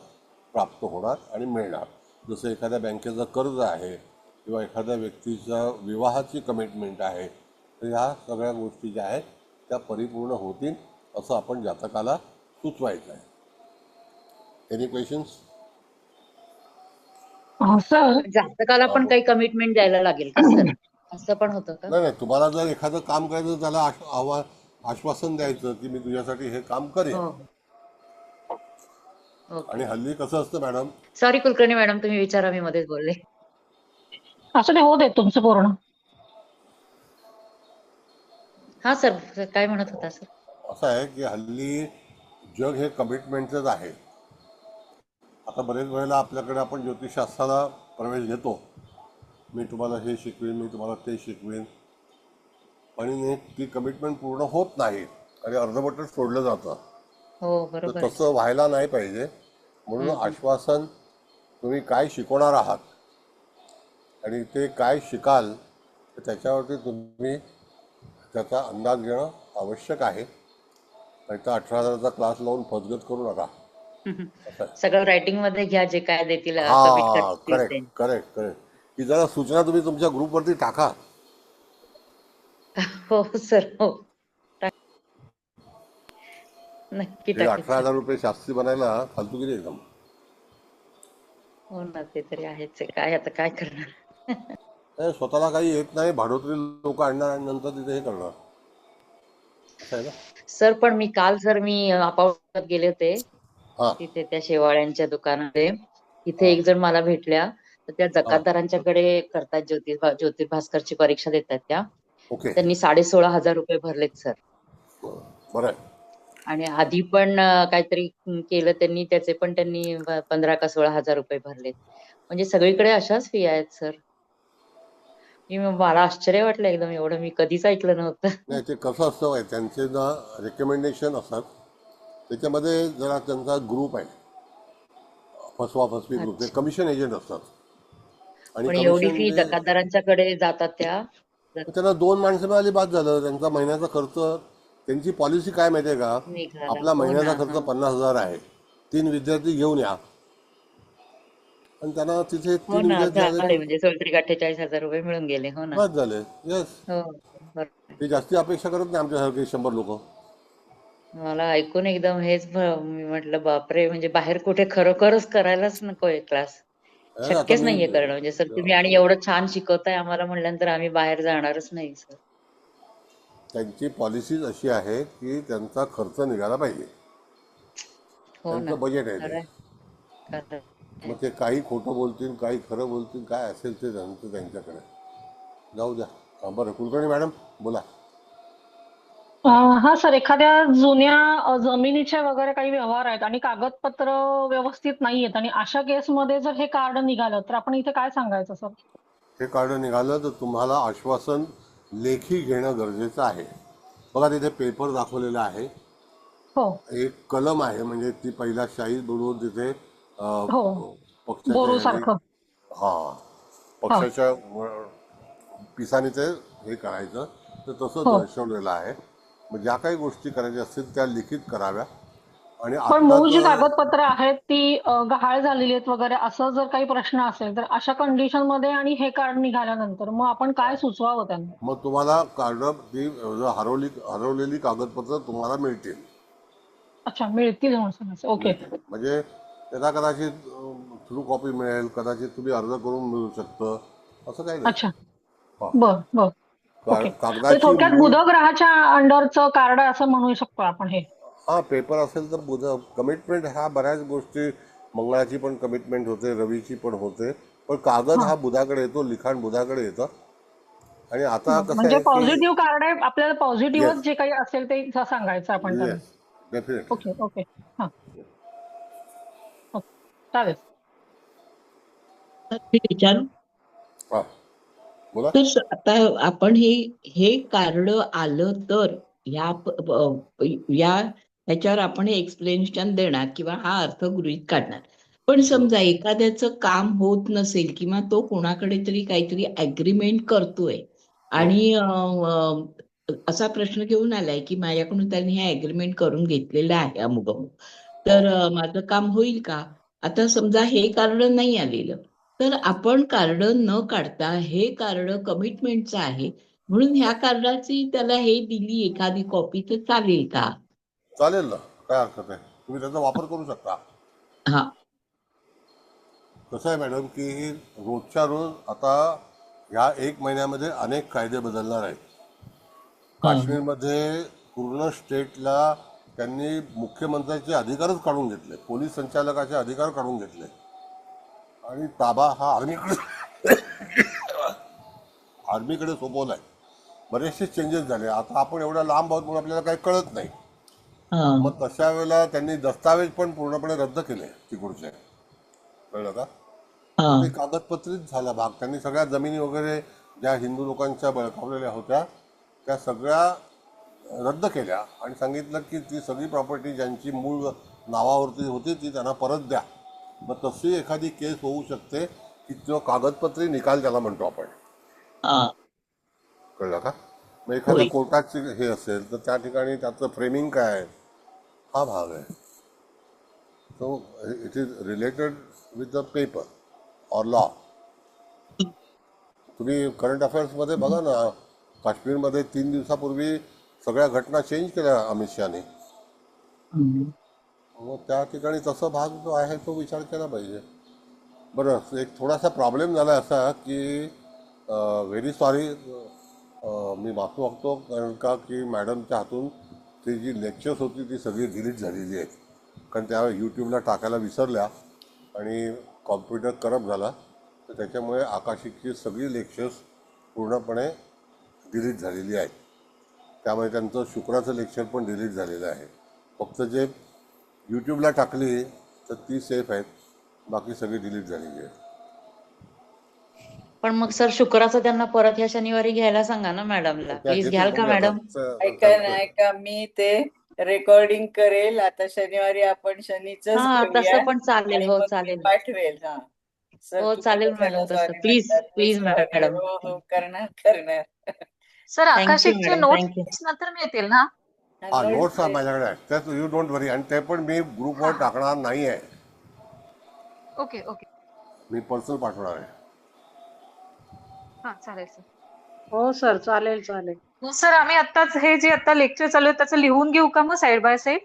[SPEAKER 4] प्राप्त होणार आणि मिळणार. जसं एखाद्या बँकेचं कर्ज आहे किंवा एखाद्या व्यक्तीच्या विवाहाची कमिटमेंट आहे, तर ह्या सगळ्या गोष्टी ज्या आहेत त्या परिपूर्ण होतील असं आपण जातकाला सुचवायचं आहे. Any questions?
[SPEAKER 5] सर
[SPEAKER 1] जातकाला पण काही कमिटमेंट द्यायला लागेल का सर? असं पण होतं का?
[SPEAKER 4] नाही नाही, तुम्हाला जर एखादं काम करायचं त्याला आश्वासन द्यायचं की मी तुझ्यासाठी हे काम करेन.
[SPEAKER 1] हो ओके.
[SPEAKER 4] आणि हल्ली कसं असतं मॅडम,
[SPEAKER 1] सॉरी कुलकर्णी मॅडम, तुम्ही विचारा, मी मध्येच बोलले.
[SPEAKER 5] असं नाही होत आहे तुमचं पूर्ण.
[SPEAKER 1] हा सर, काय म्हणत होता सर?
[SPEAKER 4] असं आहे की हल्ली जग हे कमिटमेंटचंच आहे. आता बरेच वेळेला आपल्याकडे आपण ज्योतिषशास्त्राला प्रवेश घेतो, मी तुम्हाला हे शिकवीन, मी तुम्हाला ते शिकवीन, आणि ती कमिटमेंट पूर्ण होत नाही आणि अर्धवटच सोडलं जातं.
[SPEAKER 1] हो
[SPEAKER 4] तर
[SPEAKER 1] बरोबर आहे.
[SPEAKER 4] तसं व्हायला नाही पाहिजे. म्हणून आश्वासन तुम्ही काय शिकवणार आहात आणि ते काय शिकाल तर त्याच्यावरती तुम्ही त्याचा अंदाज घेणं आवश्यक आहे. नाहीतर 18,000चा क्लास लावून फसगत करू नका. असं आहे.
[SPEAKER 1] सगळं रायटिंग मध्ये घ्या, जे काय देतील कमिट
[SPEAKER 4] हा,
[SPEAKER 1] करतील
[SPEAKER 4] करेक्ट
[SPEAKER 1] ते.
[SPEAKER 4] Correct correct. ही जरा सूचना तुम्ही तुमच्या ग्रुपवरती टाका.
[SPEAKER 1] हो सर, हो नक्की
[SPEAKER 4] हे
[SPEAKER 1] टाकेल सर.
[SPEAKER 4] 18,000 रुपये शास्त्री बनायला फालतू गेली एकदम.
[SPEAKER 1] हो ना, ते तरी आहेच आहे. काय आता काय करणार?
[SPEAKER 4] स्वतःला काही येत नाही, भाडोत्री लोक आणणार आणि नंतर तिथे हे करणार. असं आहे ना.
[SPEAKER 1] सर पण मी काल अपाउट गेले होते
[SPEAKER 4] हां
[SPEAKER 1] तिथे त्या शेवाळ्यांच्या दुकानामध्ये. तिथे
[SPEAKER 4] हां
[SPEAKER 1] एक जण मला भेटल्या, तर त्या
[SPEAKER 4] हां
[SPEAKER 1] जकातदारांच्याकडे करतात, ज्योतिर्भास्करची परीक्षा देतात त्या.
[SPEAKER 4] ओके,
[SPEAKER 1] त्यांनी 16,500 रुपये भरलेत सर.
[SPEAKER 4] बरं आहे.
[SPEAKER 1] आणि आधी पण काहीतरी केलं त्यांनी, त्याचे पण त्यांनी 15 का 16,000 रुपये भरलेत. म्हणजे सगळीकडे अशाच फी आहेत सर. मला आश्चर्य वाटलं एकदम, एवढं मी कधीच ऐकलं नव्हतं.
[SPEAKER 4] नाही, ते कसं असतं माहिती, त्यांचे ना रेकमेंडेशन असतात, त्याच्यामध्ये जरा त्यांचा ग्रुप आहे, फसवी ग्रुप, ते
[SPEAKER 1] अच्छा.
[SPEAKER 4] कमिशन एजंट असतात. आणि
[SPEAKER 1] पण एवढी
[SPEAKER 4] कमिशन
[SPEAKER 1] फी जकातदारांच्याकडे जातात त्या.
[SPEAKER 4] त्यांना 2 माणसं मिळाली बाद झालं. त्यांचा महिन्याचा खर्च, त्यांची पॉलिसी काय माहिती आहे का,
[SPEAKER 1] निघाला.
[SPEAKER 4] आपला
[SPEAKER 1] हो ना.
[SPEAKER 4] महिन्याचा खर्च 50,000 आहे, 3 विद्यार्थी घेऊन या, आणि त्यांना तिथे
[SPEAKER 1] हो
[SPEAKER 4] 3
[SPEAKER 1] ना,
[SPEAKER 4] विद्यार्थी आले
[SPEAKER 1] झाले
[SPEAKER 4] तर
[SPEAKER 1] म्हणजे सोलत्रिक 48,000 रुपये मिळून गेले. हो ना.
[SPEAKER 4] बाद झाले. येस,
[SPEAKER 1] हो बरोबर.
[SPEAKER 4] ते जास्ती अपेक्षा करत नाही आमच्यासारखे 100 लोक.
[SPEAKER 1] मला ऐकून एकदम मी म्हटलं बापरे, म्हणजे बाहेर कुठे खरोखरच करायलाच नकोय क्लास.
[SPEAKER 4] आता
[SPEAKER 1] शक्यच
[SPEAKER 4] मी
[SPEAKER 1] नाहीये करणं. म्हणजे सर तुम्ही आणि एवढं छान शिकवताय आम्हाला म्हटल्यानंतर आम्ही बाहेर जाणारच नाही सर.
[SPEAKER 4] त्यांची पॉलिसीज अशी आहे की त्यांचा खर्च निघाला पाहिजे,
[SPEAKER 1] हो ना,
[SPEAKER 4] त्यांचं बजेट आहे ते.
[SPEAKER 1] खरंय खरंय.
[SPEAKER 4] मग ते काही खोटं बोलतील, काही खरं बोलतील, काय असेल ते त्यांचं त्यांच्याकडे. जाऊ द्या. बरं, कुलकर्णी मॅडम बोला.
[SPEAKER 5] हा सर, एखाद्या जुन्या जमिनीचे वगैरे काही व्यवहार आहेत आणि कागदपत्र व्यवस्थित नाहीयेत आणि अशा केसमध्ये जर हे कार्ड निघालं तर आपण इथे काय सांगायचं सर?
[SPEAKER 4] हे कार्ड निघालं तर तुम्हाला आश्वासन लेखी घेणं गरजेचं आहे. बघा, तिथे पेपर दाखवलेला आहे,
[SPEAKER 5] हो
[SPEAKER 4] एक कलम आहे, म्हणजे ती पहिला शाही बुडवून तिथे
[SPEAKER 5] हो,
[SPEAKER 4] पक्षाच्या
[SPEAKER 5] बोरू
[SPEAKER 4] ह्याने,
[SPEAKER 5] सारखं.
[SPEAKER 4] हां,
[SPEAKER 5] हा
[SPEAKER 4] पक्षाच्या पिसाने ते हे करायचं. तर तसं
[SPEAKER 5] हो
[SPEAKER 4] दर्शवलेलं आहे. मग ज्या काही गोष्टी करायच्या असतील त्या लिखित कराव्या. आणि
[SPEAKER 5] पण मूळ जी
[SPEAKER 4] आत्ताच
[SPEAKER 5] कागदपत्र आहेत ती गहाळ झालेली आहेत वगैरे असं जर काही प्रश्न असेल तर अशा कंडिशन मध्ये आणि हे कार्ड निघाल्यानंतर मग आपण काय सुचवावं त्यांना?
[SPEAKER 4] मग तुम्हाला कार्ड ती हरवलेली कागदपत्र तुम्हाला मिळतील.
[SPEAKER 5] अच्छा, मिळतील म्हणून सांगायचं. ओके.
[SPEAKER 4] मिळतील म्हणजे त्याला कदाचित थ्रू कॉपी मिळेल, कदाचित तुम्ही अर्ज करून मिळू शकतं, असं काही नाही.
[SPEAKER 5] अच्छा.
[SPEAKER 4] हा
[SPEAKER 5] बर बर. ओके. म्हणजे
[SPEAKER 4] कागदाची
[SPEAKER 5] थोडक्यात
[SPEAKER 4] मूळ
[SPEAKER 5] बुधग्रहाच्या अंडरचं कार्ड असं म्हणू शकतो आपण हे.
[SPEAKER 4] हा पेपर असेल तर कमिटमेंट ह्या बऱ्याच गोष्टी, मंगळाची पण कमिटमेंट होते, रवीची पण होते, पण कागद
[SPEAKER 5] हा.
[SPEAKER 4] हा बुधाकडे येतो, लिखाण बुधाकडे येतं. आणि आता कसं
[SPEAKER 5] म्हणजे
[SPEAKER 4] आहे की
[SPEAKER 5] पॉझिटिव्ह कार्ड आहे, आपल्याला
[SPEAKER 4] येस
[SPEAKER 5] पॉझिटिव्हच जे काही असेल ते सांगायचं आपण त्यांना.
[SPEAKER 4] Yes definitely.
[SPEAKER 5] Okay okay. हा. ओके. चालेल.
[SPEAKER 3] तर मी विचारू
[SPEAKER 4] हा बोला.
[SPEAKER 3] तर आता आपण हे कार्ड आलं तर ह्याच्यावर आपण एक्सप्लेनेशन देणार किंवा हा अर्थ गृहीत काढणार. पण समजा एखाद्याचं काम होत नसेल किंवा तो कोणाकडे तरी काहीतरी अग्रीमेंट करतोय आणि असा प्रश्न घेऊन आलाय की माझ्याकडून त्यांनी हे अग्रीमेंट करून घेतलेलं आहे अमुक अमुक, तर माझं काम होईल का? आता समजा हे कार्ड नाही आलेलं, तर आपण कार्ड न काढता हे कार्ड कमिटमेंटचं आहे म्हणून ह्या कार्डाची त्याला हे दिली एखादी कॉपी तर चालेल का?
[SPEAKER 4] चालेल ना, काय हरकत आहे, तुम्ही त्याचा वापर करू शकता.
[SPEAKER 3] हा.
[SPEAKER 4] कसं आहे मॅडम की रोजच्या रोज आता ह्या 1 महिन्यामध्ये अनेक कायदे बदलणार आहेत. काश्मीरमध्ये पूर्ण स्टेटला त्यांनी मुख्यमंत्र्यांचे अधिकारच काढून घेतले, पोलीस संचालकाचे अधिकार काढून घेतले आणि ताबा हा आर्मीकडे सोपवलाय. बरेचसे चेंजेस झाले. आता आपण एवढ्या लांब आहोत म्हणून आपल्याला काही कळत नाही. मग तशा वेळेला त्यांनी दस्तावेज पण पूर्णपणे रद्द केले तिकडचे, कळलं का? तर ते कागदपत्रित झाला भाग. त्यांनी सगळ्या जमिनी वगैरे ज्या हिंदू लोकांच्या बळकावलेल्या होत्या त्या सगळ्या रद्द केल्या आणि सांगितलं की ती सगळी प्रॉपर्टी ज्यांची मूळ नावावरती होती ती त्यांना परत द्या. मग तशी एखादी केस होऊ शकते की जो कागदपत्री निकाल त्याला म्हणतो आपण, कळलं का? मग एखादं कोर्टाचे हे असेल तर त्या ठिकाणी त्याचं फ्रेमिंग काय आहे हा भाग आहे. So it is related with the paper or law. तुम्ही करंट अफेअर्समध्ये बघा ना, काश्मीरमध्ये 3 दिवसापूर्वी सगळ्या घटना चेंज केल्या अमित शहाने. मग त्या ठिकाणी तसा भाग जो आहे तो विचार केला पाहिजे. बरं, एक थोडासा प्रॉब्लेम झाला असा की व्हेरी सॉरी, मी माफी मागतो, कारण का की मॅडमच्या हातून ती जी लेक्चर्स होती ती सगळी डिलीट झालेली आहेत, कारण त्या यूट्यूबला टाकायला विसरल्या आणि कॉम्प्युटर करप्ट झाला, तर त्याच्यामुळे आकाशिकची सगळी लेक्चर्स पूर्णपणे डिलीट झालेली आहेत. त्यामुळे त्यांचं शुक्राचं लेक्चर पण डिलीट झालेलं आहे. फक्त जे यूट्यूबला टाकली तर ती सेफ आहेत, बाकी सगळी डिलीट झालेली आहे.
[SPEAKER 1] पण मग सर शुक्राचं त्यांना परत ह्या शनिवारी घ्यायला सांगा ना मॅडमला,
[SPEAKER 4] त्या
[SPEAKER 1] प्लीज
[SPEAKER 4] घेतील,
[SPEAKER 1] घ्याल का
[SPEAKER 4] बघूया
[SPEAKER 1] मॅडम?
[SPEAKER 2] ऐका ना, ऐका, मी ते रेकॉर्डिंग करेल आता. शनिवारी आपण शनीचंच
[SPEAKER 1] हा
[SPEAKER 2] घेऊया
[SPEAKER 1] तसं पण चालेल.
[SPEAKER 2] आणि
[SPEAKER 1] हो
[SPEAKER 2] मग मी
[SPEAKER 1] चालेल.
[SPEAKER 2] पाठवेल. हा सर,
[SPEAKER 1] हो
[SPEAKER 2] तुम्ही
[SPEAKER 1] चालेल
[SPEAKER 2] कशाला
[SPEAKER 1] मॅडम, तसं
[SPEAKER 2] सॉरी
[SPEAKER 1] प्लीज
[SPEAKER 2] म्हणतात? मी
[SPEAKER 1] प्लीज
[SPEAKER 2] सॉरी,
[SPEAKER 1] मॅडम.
[SPEAKER 2] हो हो, करणार करणार.
[SPEAKER 5] सर,
[SPEAKER 1] थँक्यू
[SPEAKER 5] आकाशिकचे
[SPEAKER 1] मॅडम,
[SPEAKER 5] नोट्स
[SPEAKER 1] थँक्यू.
[SPEAKER 5] नंतर मिळतील ना?
[SPEAKER 4] हा नोट्स माझ्याकडे आहेत, त्यात यू डोंट वरी. आणि ते पण मी ग्रुपवर टाकणार नाही आहे,
[SPEAKER 5] ओके ओके.
[SPEAKER 4] मी पर्सनल पाठवणार आहे.
[SPEAKER 5] हा चालेल सर.
[SPEAKER 6] हो सर, चालेल चालेल.
[SPEAKER 5] मग सर आम्ही आत्ताच हे जे आता लेक्चर चालू आहे त्याचं लिहून घेऊ का मग साईड बाय साईड?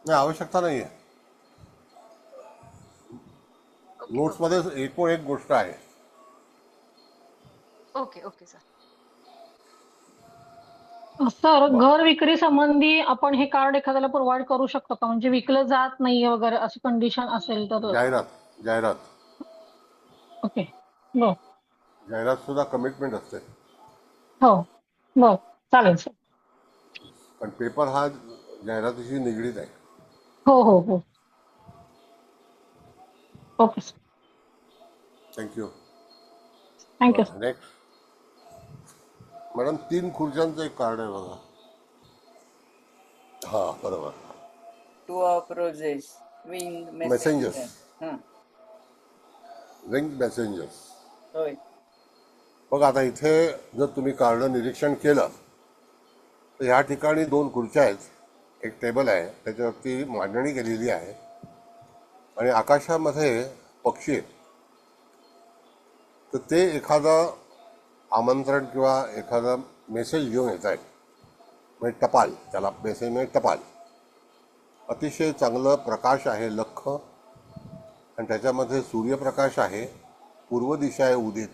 [SPEAKER 4] नाही, आवश्यकता नाही आहे. नोट्समध्ये एकूण एक गोष्ट आहे.
[SPEAKER 5] Okay okay sir. सर, घर विक्री संबंधी आपण हे कार्ड एखाद्याला प्रोव्हाइड करू शकतो का? म्हणजे विकलं जात नाहीये वगैरे अशी कंडिशन असेल तर?
[SPEAKER 4] जाहिरात
[SPEAKER 5] ओके. बर.
[SPEAKER 4] जाहिरात सुद्धा कमिटमेंट असते,
[SPEAKER 5] हो. बर. चालेल सर.
[SPEAKER 4] पण पेपर हा जाहिरातीशी निगडीत आहे.
[SPEAKER 5] हो हो हो. Okay sir.
[SPEAKER 4] Thank you.
[SPEAKER 5] Thank you.
[SPEAKER 4] Next madam, 3 खुर्च्यांचं एक कार्ड आहे बघा. हा बरोबर.
[SPEAKER 2] 2 ऑफ रोजेस, विंग
[SPEAKER 4] मेसेंजर्स.
[SPEAKER 2] हा,
[SPEAKER 4] विंग मेसेंजर्स.
[SPEAKER 2] होय.
[SPEAKER 4] बघा, आता इथे जर तुम्ही कार्ड निरीक्षण केलं तर ह्या ठिकाणी 2 खुर्च्या आहेत. एक टेबल आहे, त्याच्यावरती मांडणी केलेली आहे आणि आकाशामध्ये पक्षी आहेत. तर ते एखादं आमंत्रण किंवा एखादा मेसेज घेऊन येत आहेत, म्हणजे टपाल, त्याला मेसेज म्हणजे टपाल. अतिशय चांगलं प्रकाश आहे, लख्ख, आणि त्याच्यामध्ये सूर्यप्रकाश आहे, पूर्व दिशा आहे उदित,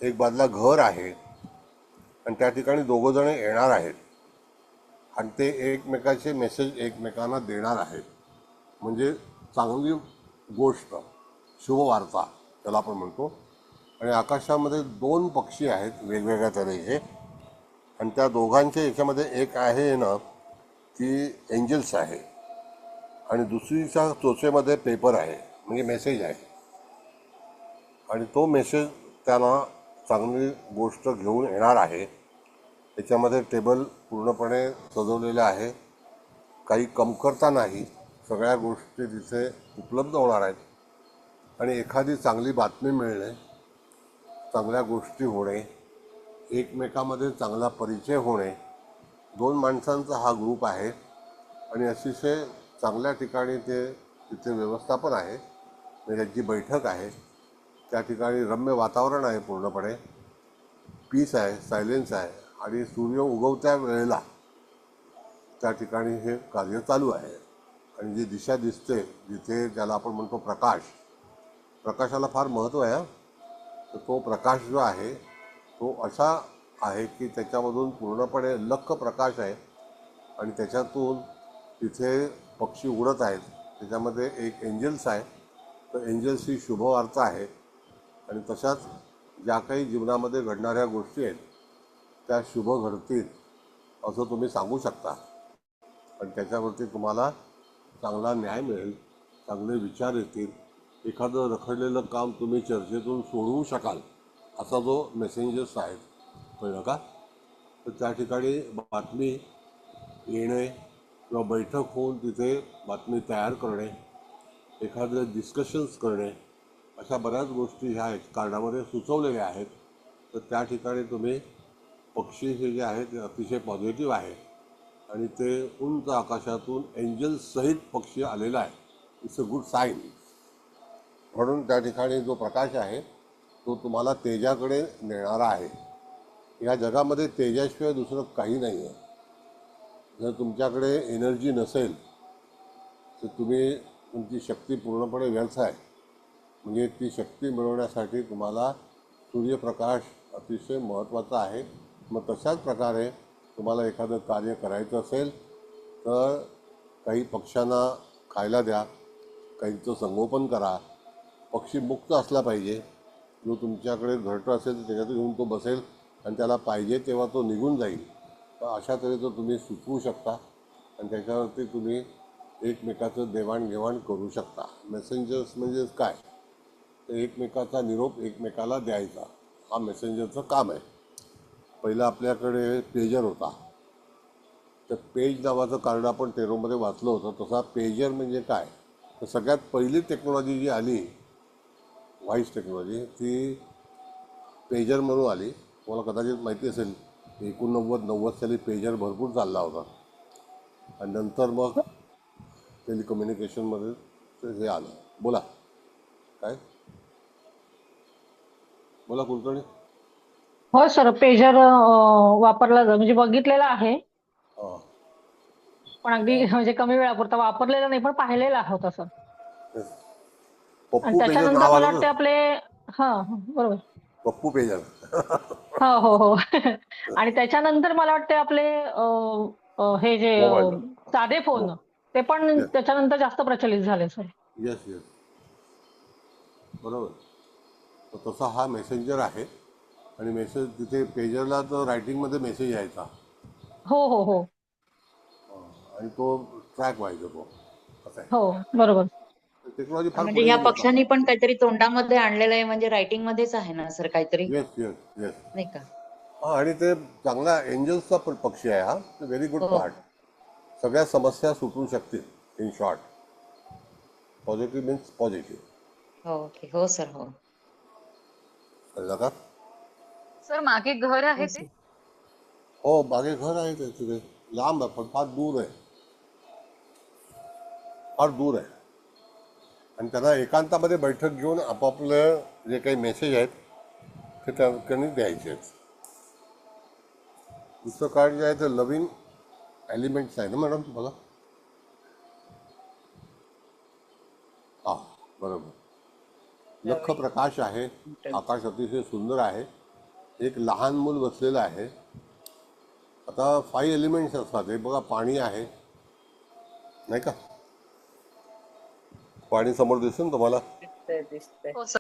[SPEAKER 4] एक बाजूला घर आहे आणि त्या ठिकाणी दोघं जण येणार आहेत आणि ते एकमेकाचे मेसेज एकमेकांना देणार आहेत. म्हणजे चांगली गोष्ट, शुभवार्ता त्याला आपण म्हणतो. आणि आकाशामध्ये 2 पक्षी आहेत वेगवेगळ्या तऱ्हेचे, आणि त्या दोघांच्या याच्यामध्ये एक आहे ना ती एंजल्स आहे आणि दुसरीच्या चोचेमध्ये पेपर आहे, म्हणजे मेसेज आहे. आणि तो मेसेज त्यांना चांगली गोष्ट घेऊन येणार आहे. त्याच्यामध्ये टेबल पूर्णपणे सजवलेलं आहे, काही कमतरता नाही, सगळ्या गोष्टी तिथे उपलब्ध होणार आहेत. आणि एखादी चांगली बातमी मिळणे, चांगल्या गोष्टी होणे, एकमेकामध्ये चांगला परिचय होणे. 2 माणसांचा हा ग्रुप आहे आणि अतिशय चांगल्या ठिकाणी ते तिथे व्यवस्थापन आहे, म्हणजे त्यांची बैठक आहे. त्या ठिकाणी रम्य वातावरण आहे, पूर्णपणे पीस आहे, सायलेन्स आहे आणि सूर्य उगवत्या वेळेला त्या ठिकाणी हे कार्य चालू आहे. आणि जी दिशा दिसते जिथे, ज्याला आपण म्हणतो प्रकाश, प्रकाशाला फार महत्त्व आहे. तर तो प्रकाश जो आहे तो असा आहे की त्याच्यामधून पूर्णपणे लख्ख प्रकाश आहे आणि त्याच्यातून तिथे पक्षी उडत आहेत. त्याच्यामध्ये एक एंजल्स आहे, तर एंजल्स ही शुभवार्ता आहे. आणि तशाच ज्या काही जीवनामध्ये घडणाऱ्या गोष्टी आहेत त्या शुभ घडतील असं तुम्ही सांगू शकता आणि त्याच्यावरती तुम्हाला चांगला न्याय मिळेल, चांगले विचार येतील, एखादं रखडलेलं काम तुम्ही चर्चेतून सोडवू शकाल, असा जो मेसेंजर्स आहेत, कळलं का? तर त्या ठिकाणी बातमी येणे किंवा बैठक होऊन तिथे बातमी तयार करणे, एखादं डिस्कशन्स करणे, अशा बऱ्याच गोष्टी ह्या कार्डामध्ये सुचवलेल्या आहेत. तर त्या ठिकाणी तुम्ही पक्षी हे जे आहेत ते अतिशय पॉझिटिव्ह आहे आणि ते उंच आकाशातून एंजल्स सहित पक्षी आलेला आहे. It's a good sign. म्हणून त्या ठिकाणी जो प्रकाश आहे तो तुम्हाला तेजाकडे नेणारा आहे. या जगामध्ये तेजाशिवाय दुसरं काही नाही आहे. जर तुमच्याकडे एनर्जी नसेल तर तुमची शक्ती पूर्णपणे व्यर्थ आहे. म्हणजे ती शक्ती मिळवण्यासाठी तुम्हाला सूर्यप्रकाश अतिशय महत्त्वाचा आहे. मग तशाच प्रकारे तुम्हाला एखादं कार्य करायचं असेल तर काही पक्ष्यांना खायला द्या, काहींचं संगोपन करा. पक्षी मुक्त असला पाहिजे. जो तुमच्याकडे घरटं असेल तर त्याच्यात येऊन तो बसेल आणि त्याला पाहिजे तेव्हा तो निघून जाईल. तर अशा तऱ्हेचं तुम्ही सुचवू शकता आणि त्याच्यावरती तुम्ही एकमेकाचं देवाणघेवाण करू शकता. मेसेंजर्स म्हणजे काय, तर एकमेकाचा निरोप एकमेकाला द्यायचा, हा मेसेंजरचं काम आहे. पहिलं आपल्याकडे पेजर होता, तर पेज नावाचं कार्ड आपण टेरोमध्ये वाचलं होतं. तसा पेजर म्हणजे काय, तर सगळ्यात पहिली टेक्नॉलॉजी जी आली, व्हॉईस टेक्नॉलॉजी, ती पेजर म्हणून आली. तुम्हाला कदाचित माहिती असेल 89-90 साली पेजर भरपूर चालला होता आणि नंतर मग टेलिकम्युनिकेशनमध्ये हे आलं. बोला काय, बोला कुलकर्णी.
[SPEAKER 5] हो सर, पेजर वापरला म्हणजे बघितलेला आहे,
[SPEAKER 4] हां,
[SPEAKER 5] पण अगदी म्हणजे कमी वेळापुरता वापरलेला नाही, पण पाहिलेला होता सर. आणि
[SPEAKER 4] पप्पू पेजर
[SPEAKER 5] त्याच्यानंतर
[SPEAKER 4] नाव
[SPEAKER 5] मला
[SPEAKER 4] आलं
[SPEAKER 5] वाटते
[SPEAKER 4] ना,
[SPEAKER 5] आपले बरोबर.
[SPEAKER 4] पप्पू पेजर.
[SPEAKER 5] हो हो हो. आणि त्याच्यानंतर मला वाटते आपले हे जे
[SPEAKER 4] मोबाईल.
[SPEAKER 5] साधे फोन, ते पण
[SPEAKER 4] येस
[SPEAKER 5] त्याच्यानंतर जास्त प्रचलित झाले सर.
[SPEAKER 4] येस येस, बरोबर. तर तसा हा मेसेंजर आहे आणि मेसेज तिथे पेजरला तर रायटिंगमध्ये मेसेज यायचा
[SPEAKER 5] हो हो हो
[SPEAKER 4] आणि तो ट्रॅक व्हायचा तो, असं आहे.
[SPEAKER 5] हो बरोबर.
[SPEAKER 4] टेक्नॉलॉजी फार
[SPEAKER 1] म्हणजे
[SPEAKER 4] पुढे
[SPEAKER 1] ह्या
[SPEAKER 4] गेली आता.
[SPEAKER 1] पक्ष्यांनी पण काहीतरी तोंडामध्ये आणलेलं आहे, म्हणजे रायटिंग मध्येच आहे ना सर काहीतरी,
[SPEAKER 4] येस येस येस.
[SPEAKER 1] नाही का?
[SPEAKER 4] हां, आणि ते चांगला एंजल्सचा पण पक्षी आहे हा. व्हेरी गुड
[SPEAKER 1] हो
[SPEAKER 4] पार्ट. सगळ्या समस्या सुटू शकतील. In short, positive means positive.
[SPEAKER 1] हो, ओके, हो सर, हो.
[SPEAKER 4] कळलं का?
[SPEAKER 8] सर मागे घर आहे
[SPEAKER 1] हो
[SPEAKER 8] ते?
[SPEAKER 1] सर.
[SPEAKER 4] हो, मागे घर आहे ते तिथे, लांब आहे पण फार दूर आहे. फार दूर आहे आणि त्यांना एकांतामध्ये बैठक घेऊन आपापले जे काही मेसेज आहेत ते त्यांनी द्यायचे आहेत. दुसरं कार्ड जे आहे ते लव्हिंग एलिमेंट्स आहे ना मॅडम, बघा. हा, बरोबर. लख प्रकाश आहे, आकाश अतिशय सुंदर आहे, एक लहान मूल बसलेलं आहे. आता 5 एलिमेंट्स असतात, हे बघा पाणी आहे नाही का, पाणी समोर दिसतं ना तुम्हाला.
[SPEAKER 2] दिसतंय.
[SPEAKER 8] हो सर.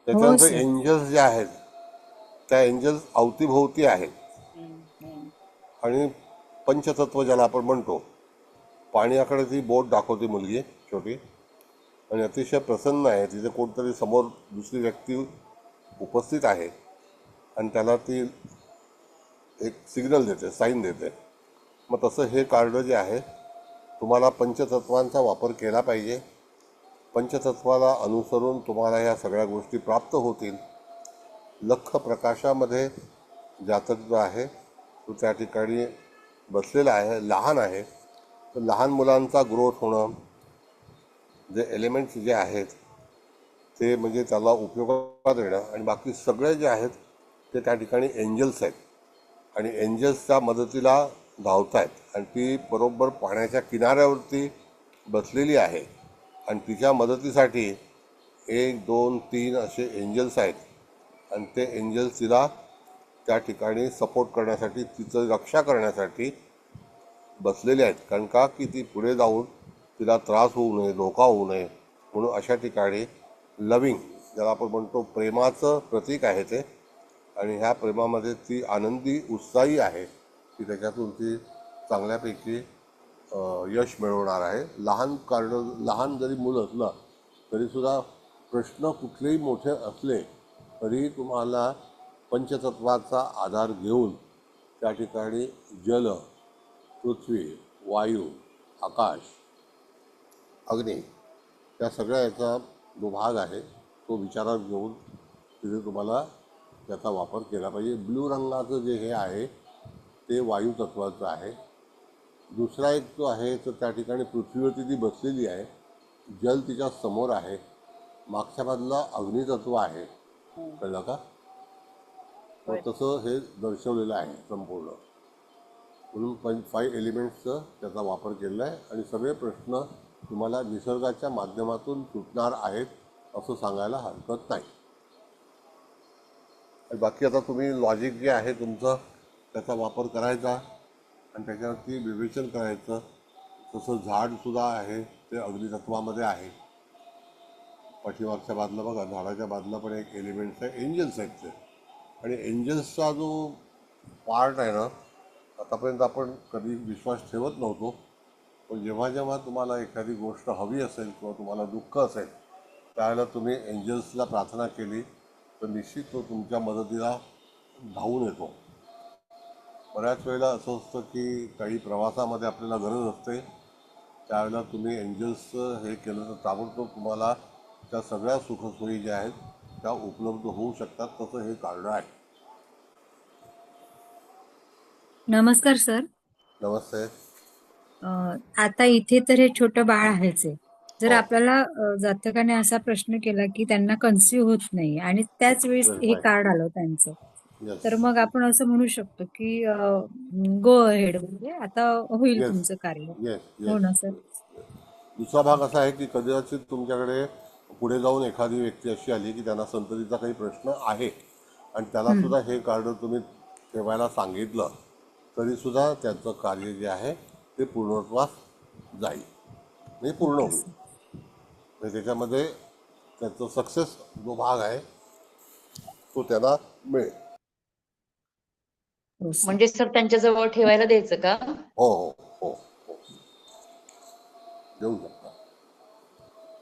[SPEAKER 4] त्याच्यानंतर एंजल्स जे आहेत त्या एंजल्स अवतीभोवती आहेत आणि पंचतत्व ज्याला आपण म्हणतो, पाण्याकडे ती बोट दाखवते मुलगी छोटी आणि अतिशय प्रसन्न आहे. तिथे कोणतरी समोर दुसरी व्यक्ती उपस्थित आहे आणि त्याला ती एक सिग्नल देते, साईन देते. मग तसं हे कार्ड जे आहे, तुम्हाला पंचतत्वांचा वापर केला पाहिजे. पंचतत्वाला अनुसरून तुम्हाला ह्या सगळ्या गोष्टी प्राप्त होतील. लख प्रकाशामध्ये जातक जो आहे तो त्या ठिकाणी बसलेला आहे, लहान आहे. तर लहान मुलांचा ग्रोथ होणं, जे एलिमेंट्स जे आहेत ते म्हणजे त्याला उपयोगात येणं आणि बाकी सगळे जे आहेत ते त्या ठिकाणी एंजल्स आहेत आणि एंजल्सच्या मदतीला धावत आहेत आणि ती बरोबर पाण्याच्या किनाऱ्यावरती बसलेली आहे आणि तिच्या मदतीसाठी 1, 2, 3 असे एंजल्स आहेत आणि ते एंजल्स तिला त्या ठिकाणी सपोर्ट करण्यासाठी, तिचं रक्षा करण्यासाठी बसलेले आहेत. कारण का की ती पुढे जाऊन तिला त्रास होऊ नये, धोका होऊ नये म्हणून अशा ठिकाणी लविंग ज्याला आपण म्हणतो प्रेमाचं प्रतीक आहे ते, आणि ह्या प्रेमामध्ये ती आनंदी उत्साही आहे की त्याच्यातून ती चांगल्यापैकी यश मिळवणार आहे. लहान जरी मुलं असलं तरीसुद्धा प्रश्न कुठलेही मोठे असले तरी तुम्हाला पंचतत्वाचा आधार घेऊन त्या ठिकाणी जल, पृथ्वी, वायू, आकाश, अग्नी या सगळ्या याचा जो भाग आहे तो विचारात घेऊन तिथे तुम्हाला त्याचा वापर केला पाहिजे. ब्लू रंगाचं जे हे आहे ते वायू तत्वाचं आहे. दुसरा एक जो आहे तर त्या ठिकाणी पृथ्वीवरती ती बसलेली आहे, जल तिच्या समोर आहे, मागच्या बाजूला अग्नितत्व आहे. कळलं का? मग तसं हे दर्शवलेलं आहे संपूर्ण. म्हणून 5 एलिमेंट्सचं त्याचा वापर केलेला आहे आणि सगळे प्रश्न तुम्हाला निसर्गाच्या माध्यमातून सुटणार आहेत असं सांगायला हरकत नाही. आणि बाकी आता तुम्ही लॉजिक जे आहे तुमचं त्याचा वापर करायचा आणि त्याच्यावरती विवेचन करायचं. तसं झाडसुद्धा आहे ते अग्नितत्वामध्ये आहे. पाठीमागच्या बाजूला बघा, झाडाच्या बाजूला पण एक एलिमेंट्स आहे, एंजल्स आहेत ते. आणि एंजल्सचा जो पार्ट आहे ना, आतापर्यंत आपण कधी विश्वास ठेवत नव्हतो, पण जेव्हा जेव्हा तुम्हाला एखादी गोष्ट हवी असेल किंवा तुम्हाला दुःख असेल त्यावेळेला तुम्ही एंजल्सला प्रार्थना केली तर निश्चित तो तुमच्या मदतीला धावून येतो. बऱ्याच वेळेला असं असतं की काही प्रवासामध्ये आपल्याला गरज असते, त्यावेळेला तुम्ही एंजल्सचं हे केलं तर ताबडतोब तुम्हाला त्या सगळ्या सुखसोयी ज्या आहेत त्या उपलब्ध होऊ शकतात. तसं हे कार्ड आहे.
[SPEAKER 9] नमस्कार सर.
[SPEAKER 4] नमस्ते.
[SPEAKER 9] आता इथे तर हे छोटं बाळ आहेच आहे. जर
[SPEAKER 4] हो.
[SPEAKER 9] आपल्याला जातकाने असा प्रश्न केला की त्यांना कन्सीव्ह होत नाही आणि त्याच वेळेस हे
[SPEAKER 4] Verify.
[SPEAKER 9] कार्ड आलं त्यांचं,
[SPEAKER 4] Yes.
[SPEAKER 9] तर मग आपण असं म्हणू शकतो की गो अहेड, म्हणजे आता होईल
[SPEAKER 4] Yes.
[SPEAKER 9] तुमचं कार्य.
[SPEAKER 4] येस
[SPEAKER 9] हो
[SPEAKER 4] येस.
[SPEAKER 9] ना सर?
[SPEAKER 4] दुसरा भाग असा आहे की कदाचित तुमच्याकडे पुढे जाऊन एखादी व्यक्ती अशी आली की त्यांना संततीचा काही प्रश्न आहे आणि त्याला सुद्धा हे कार्ड तुम्ही ठेवायला सांगितलं तरीसुद्धा त्याचं कार्य जे आहे ते पूर्णत्वास जाईल, म्हणजे पूर्ण होईल. म्हणजे त्याच्यामध्ये त्याचं सक्सेस जो भाग आहे तो त्याला मिळेल.
[SPEAKER 9] हो सर.
[SPEAKER 1] म्हणजे सर त्यांच्याजवळ ठेवायला द्यायचं का?
[SPEAKER 4] हो हो हो हो, देऊ शकता.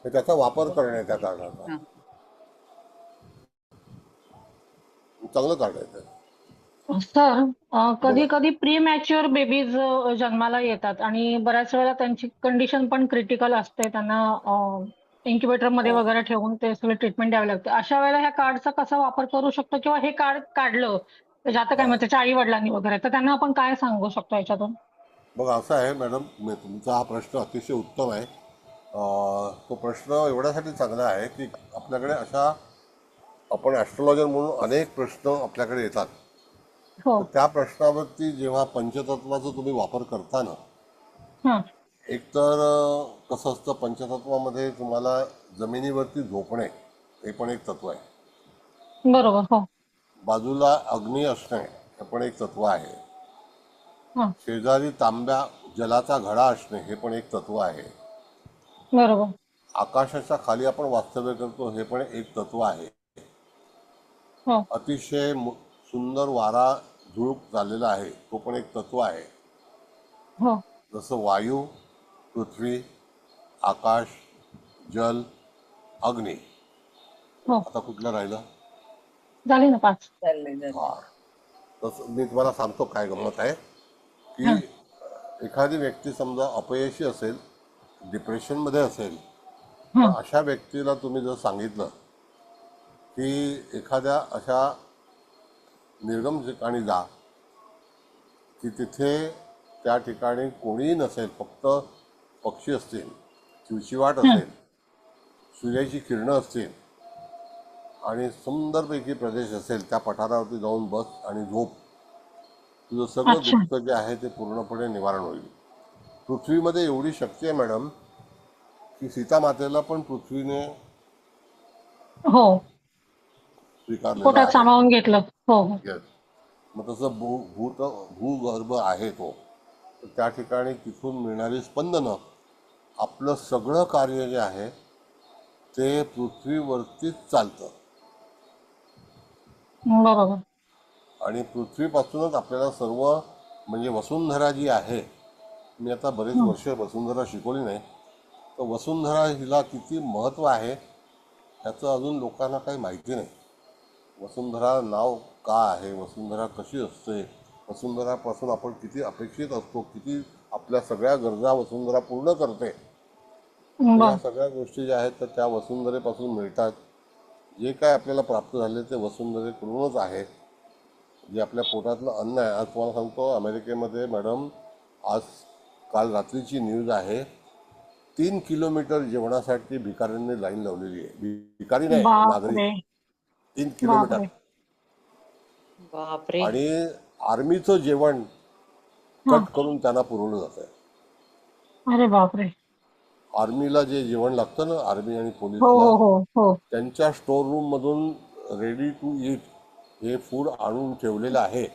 [SPEAKER 4] हे त्याचा वापर करणे त्या कार्डाचा
[SPEAKER 1] हा.
[SPEAKER 4] चांगलं कार्ड आहे ते.
[SPEAKER 5] सर, कधी
[SPEAKER 4] बोला.
[SPEAKER 5] कधी प्री मॅच्युअर बेबीज जन्माला येतात आणि बऱ्याच वेळेला त्यांची कंडिशन पण क्रिटिकल असते. त्यांना इन्क्युबेटर मध्ये
[SPEAKER 4] हो.
[SPEAKER 5] वगैरे ठेवून ते सगळे ट्रीटमेंट द्यावी लागते. अशा वेळेला ह्या कार्डचा कसा वापर करू शकतो किंवा हे कार्ड काढलं जातं काय मग त्याच्या आई वडिलांनी वगैरे, तर त्यांना आपण काय सांगू शकतो याच्यातून?
[SPEAKER 4] बघा असं आहे मॅडम, तुमचा हा प्रश्न अतिशय उत्तम आहे. तो प्रश्न एवढ्यासाठी चांगला आहे की आपल्याकडे अशा आपण ॲस्ट्रॉलॉजर म्हणून अनेक प्रश्न आपल्याकडे येतात.
[SPEAKER 5] हो.
[SPEAKER 4] तर त्या प्रश्नावरती जेव्हा पंचतत्वाचा तुम्ही वापर करता ना,
[SPEAKER 5] हं.
[SPEAKER 4] एकतर कसं असतं पंचतत्वामध्ये तुम्हाला जमिनीवरती झोपणे हे पण एक तत्व आहे.
[SPEAKER 5] बरोबर. हो.
[SPEAKER 4] बाजूला अग्नी असणे हे पण एक तत्व आहे.
[SPEAKER 5] हं.
[SPEAKER 4] शेजारी तांब्या जलाचा घडा असणे हे पण एक तत्व आहे.
[SPEAKER 5] बरोबर.
[SPEAKER 4] आकाशाच्या खाली आपण वास्तव्य करतो हे पण एक तत्व आहे.
[SPEAKER 5] हो.
[SPEAKER 4] अतिशय सुंदर वारा झुळूक चाललेला आहे तो पण एक तत्व आहे.
[SPEAKER 5] हो.
[SPEAKER 4] जसं वायू, पृथ्वी, आकाश, जल, अग्नी.
[SPEAKER 5] हो.
[SPEAKER 4] आता कुठलं राहिलं?
[SPEAKER 5] झाली ना 5.
[SPEAKER 2] चाललंय.
[SPEAKER 4] हा. तसं मी तुम्हाला सांगतो काय गंमत आहे की
[SPEAKER 5] हं.
[SPEAKER 4] एखादी व्यक्ती समजा अपयशी असेल, डिप्रेशनमध्ये असेल, तर
[SPEAKER 5] हं.
[SPEAKER 4] अशा व्यक्तीला तुम्ही जर सांगितलं की एखाद्या अशा निर्गम ठिकाणी जा की तिथे त्या ठिकाणी कोणीही नसेल, फक्त पक्षी असतील, चिवचिवाट
[SPEAKER 5] हं.
[SPEAKER 4] असेल, सूर्याची किरणं असतील आणि सुंदरपैकी प्रदेश असेल, त्या पठारावरती जाऊन बस आणि झोप. तुझं सगळं
[SPEAKER 5] अच्छा.
[SPEAKER 4] दुःख जे आहे ते पूर्णपणे निवारण होईल. पृथ्वीमध्ये एवढी शक्ती आहे मॅडम की सीतामातेला पण पृथ्वीने
[SPEAKER 5] हो.
[SPEAKER 4] स्वीकारलेलं
[SPEAKER 5] पोटात
[SPEAKER 4] आहे.
[SPEAKER 5] सामावून घेतलं. हो. हो.
[SPEAKER 4] Yes. मग तसं भूगर्भ आहे तो. तर त्या ठिकाणी तिथून मिळणारी स्पंदनं आपलं सगळं कार्य जे आहे ते पृथ्वीवरतीच चालतं
[SPEAKER 5] बरोबर.
[SPEAKER 4] आणि पृथ्वीपासूनच आपल्याला सर्व म्हणजे वसुंधरा जी आहे, मी आता बरेच
[SPEAKER 5] हं.
[SPEAKER 4] वर्ष वसुंधरा शिकवली नाही, तर वसुंधरा हिला किती महत्त्व आहे ह्याचं अजून लोकांना काही माहिती नाही. वसुंधरा नाव का आहे, वसुंधरा कशी असते, वसुंधरापासून आपण किती अपेक्षित असतो, किती आपल्या सगळ्या गरजा वसुंधरा पूर्ण करते. तर या
[SPEAKER 5] बरं.
[SPEAKER 4] सगळ्या गोष्टी ज्या आहेत तर त्या वसुंधरेपासून मिळतात. जे काय आपल्याला प्राप्त झाले ते वसुंधरेकडूनच आहे. जे आपल्या पोटातलं अन्न आहे, आज तुम्हाला सांगतो अमेरिकेमध्ये मॅडम, आज काल रात्रीची न्यूज आहे, 3 किलोमीटर जेवणासाठी भिकाऱ्यांनी लाईन लावलेली आहे. भिकारी नाही, नागरिक.
[SPEAKER 5] बापरे.
[SPEAKER 4] 3 किलोमीटर.
[SPEAKER 5] बापरे.
[SPEAKER 1] बापरे.
[SPEAKER 4] आणि आर्मीचं जेवण
[SPEAKER 5] हं.
[SPEAKER 4] कट करून त्यांना पुरवलं जातं.
[SPEAKER 5] अरे बापरे.
[SPEAKER 4] आर्मीला जे जेवण लागतं ना, आर्मी आणि
[SPEAKER 5] हो.
[SPEAKER 4] पोलीसला,
[SPEAKER 5] हो. हो. हो.
[SPEAKER 4] त्यांच्या स्टोर रूममधून रेडी टू ईट हे फूड आणून ठेवलेलं आहे.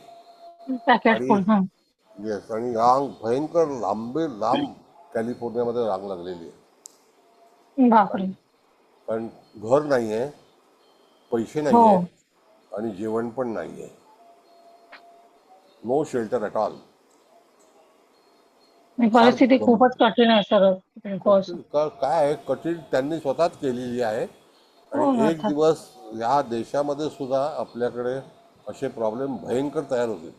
[SPEAKER 5] पॅकेट
[SPEAKER 4] आणि
[SPEAKER 5] फूड. हं.
[SPEAKER 4] येस, आणि रांग भयंकर लांब कॅलिफोर्नियामध्ये रांग लागलेली आहे.
[SPEAKER 5] बापरे.
[SPEAKER 4] कारण घर नाही आहे, पैसे नाही
[SPEAKER 5] हो.
[SPEAKER 4] आहेत आणि जेवण पण नाही आहे. No shelter at all. फार
[SPEAKER 5] परिस्थिती खूपच कठीण आहे सर.
[SPEAKER 4] काय आहे, कठीण त्यांनी स्वतःच केलेली आहे.
[SPEAKER 5] हो,
[SPEAKER 4] आणि एक
[SPEAKER 5] अर्थात.
[SPEAKER 4] दिवस या देशामध्ये सुद्धा आपल्याकडे असे प्रॉब्लेम भयंकर तयार होतील.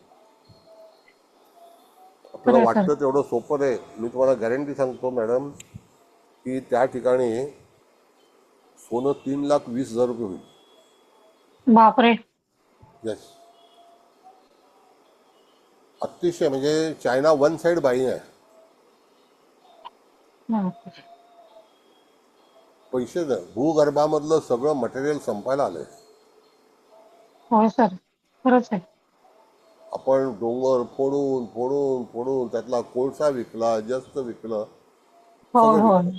[SPEAKER 4] आपल्याला
[SPEAKER 5] खरं सर.
[SPEAKER 4] वाटतं तेवढं सोपं नाही. मी तुम्हाला गॅरंटी सांगतो मॅडम की त्या ठिकाणी सोनं 3,20,000 रुपये होईल.
[SPEAKER 5] बापरे.
[SPEAKER 4] येस. अतिशय म्हणजे चायना वन साईड बाईंग आहे.
[SPEAKER 5] बापरे.
[SPEAKER 4] पैसे भूगर्भामधलं सगळं मटेरियल संपायला आलंय.
[SPEAKER 5] होय सर. खरंच आहे.
[SPEAKER 4] आपण डोंगर फोडून फोडून फोडून त्यातला कोळसा विकला, जस्त विकलं,
[SPEAKER 5] होय.
[SPEAKER 4] सगळं
[SPEAKER 5] होय.
[SPEAKER 4] विकलं,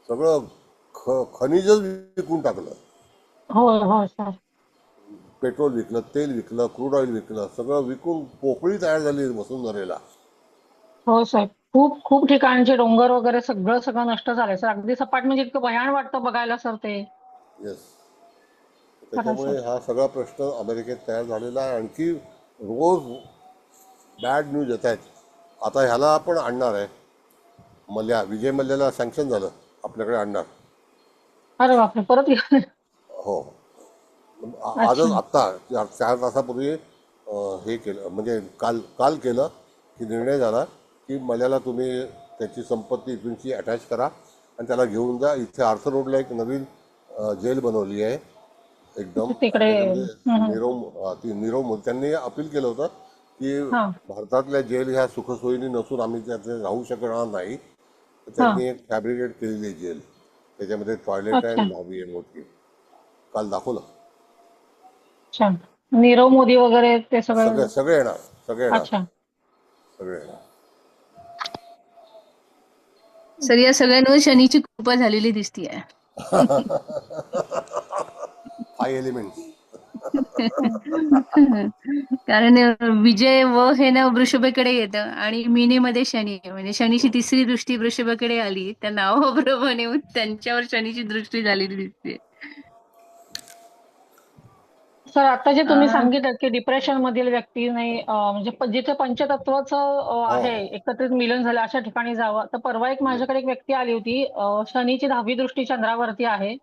[SPEAKER 4] सगळं खनिजच विकून टाकलं.
[SPEAKER 5] होय. होय सर.
[SPEAKER 4] पेट्रोल विकलं, तेल विकलं, क्रूड ऑइल विकलं, सगळं विकून पोकळी तयार झाली वसुंधरेला.
[SPEAKER 5] हो सर. खूप खूप ठिकाणचे डोंगर वगैरे सगळं नष्ट झालंय सर. अगदी सपाट म्हणजे इतकं भयान वाटतं बघायला सर ते.
[SPEAKER 4] येस.
[SPEAKER 5] खरं सर.
[SPEAKER 4] त्याच्यामुळे हा सगळा प्रश्न अमेरिकेत तयार झालेला आहे. आणखी रोज बॅड न्यूज येत आहेत. आता ह्याला आपण आणणार आहे, विजय मल्ल्याला सँक्शन झालं, आपल्याकडे आणणार.
[SPEAKER 5] अरे बापरे. परत
[SPEAKER 4] हो.
[SPEAKER 5] अच्छा.
[SPEAKER 4] आत्ता 4 तासापूर्वी हे केलं, म्हणजे काल केलं की निर्णय झाला की मल्याला तुम्ही त्याची संपत्ती तुमची अटॅच करा आणि त्याला घेऊन जा. इथे आर्थर रोडला एक नवीन जेल बनवली आहे एकदम.
[SPEAKER 5] तिकडे.
[SPEAKER 4] नीरव मोदी त्यांनी अपील केलं होतं की
[SPEAKER 5] हा.
[SPEAKER 4] भारतातल्या जेल ह्या सुखसोयीने नसून आम्ही त्याचे राहू शकणार नाही, तर
[SPEAKER 5] हा
[SPEAKER 4] त्यांनी एक फॅब्रिकेट केलेली आहे जेल, त्याच्यामध्ये टॉयलेट आहे
[SPEAKER 5] अच्छा
[SPEAKER 4] आणि लॉबी आहे मोठी. काल दाखवलं.
[SPEAKER 5] अच्छा नीरव मोदी वगैरे ते सगळं.
[SPEAKER 4] सगळे सगळे येणार, सगळे येणार,
[SPEAKER 5] अच्छा
[SPEAKER 4] सगळे येणार.
[SPEAKER 10] सर या सगळ्यांवर शनीची कृपा झालेली दिसतीये.
[SPEAKER 4] 5 एलिमेंट्स.
[SPEAKER 10] कारण विजय व हे ना वृषभेकडे येतं आणि मीनेमध्ये शनी आहे. म्हणजे शनीची तिसरी दृष्टी वृषभाकडे आली त्या नावाप्रमाणे त्यांच्यावर शनीची दृष्टी झालेली दिसते.
[SPEAKER 5] सर आता जे तुम्ही
[SPEAKER 10] अं,
[SPEAKER 5] सांगितलं की डिप्रेशन मधील व्यक्ती नाही म्हणजे जिथे पंचतत्वाचं
[SPEAKER 4] हो
[SPEAKER 5] आहे
[SPEAKER 4] हो
[SPEAKER 5] एकत्रित मिलन झालं अशा ठिकाणी जावं. तर परवा एक
[SPEAKER 4] येस.
[SPEAKER 5] माझ्याकडे एक व्यक्ती आली होती शनीची 10वी दृष्टी चंद्रावरती आहे.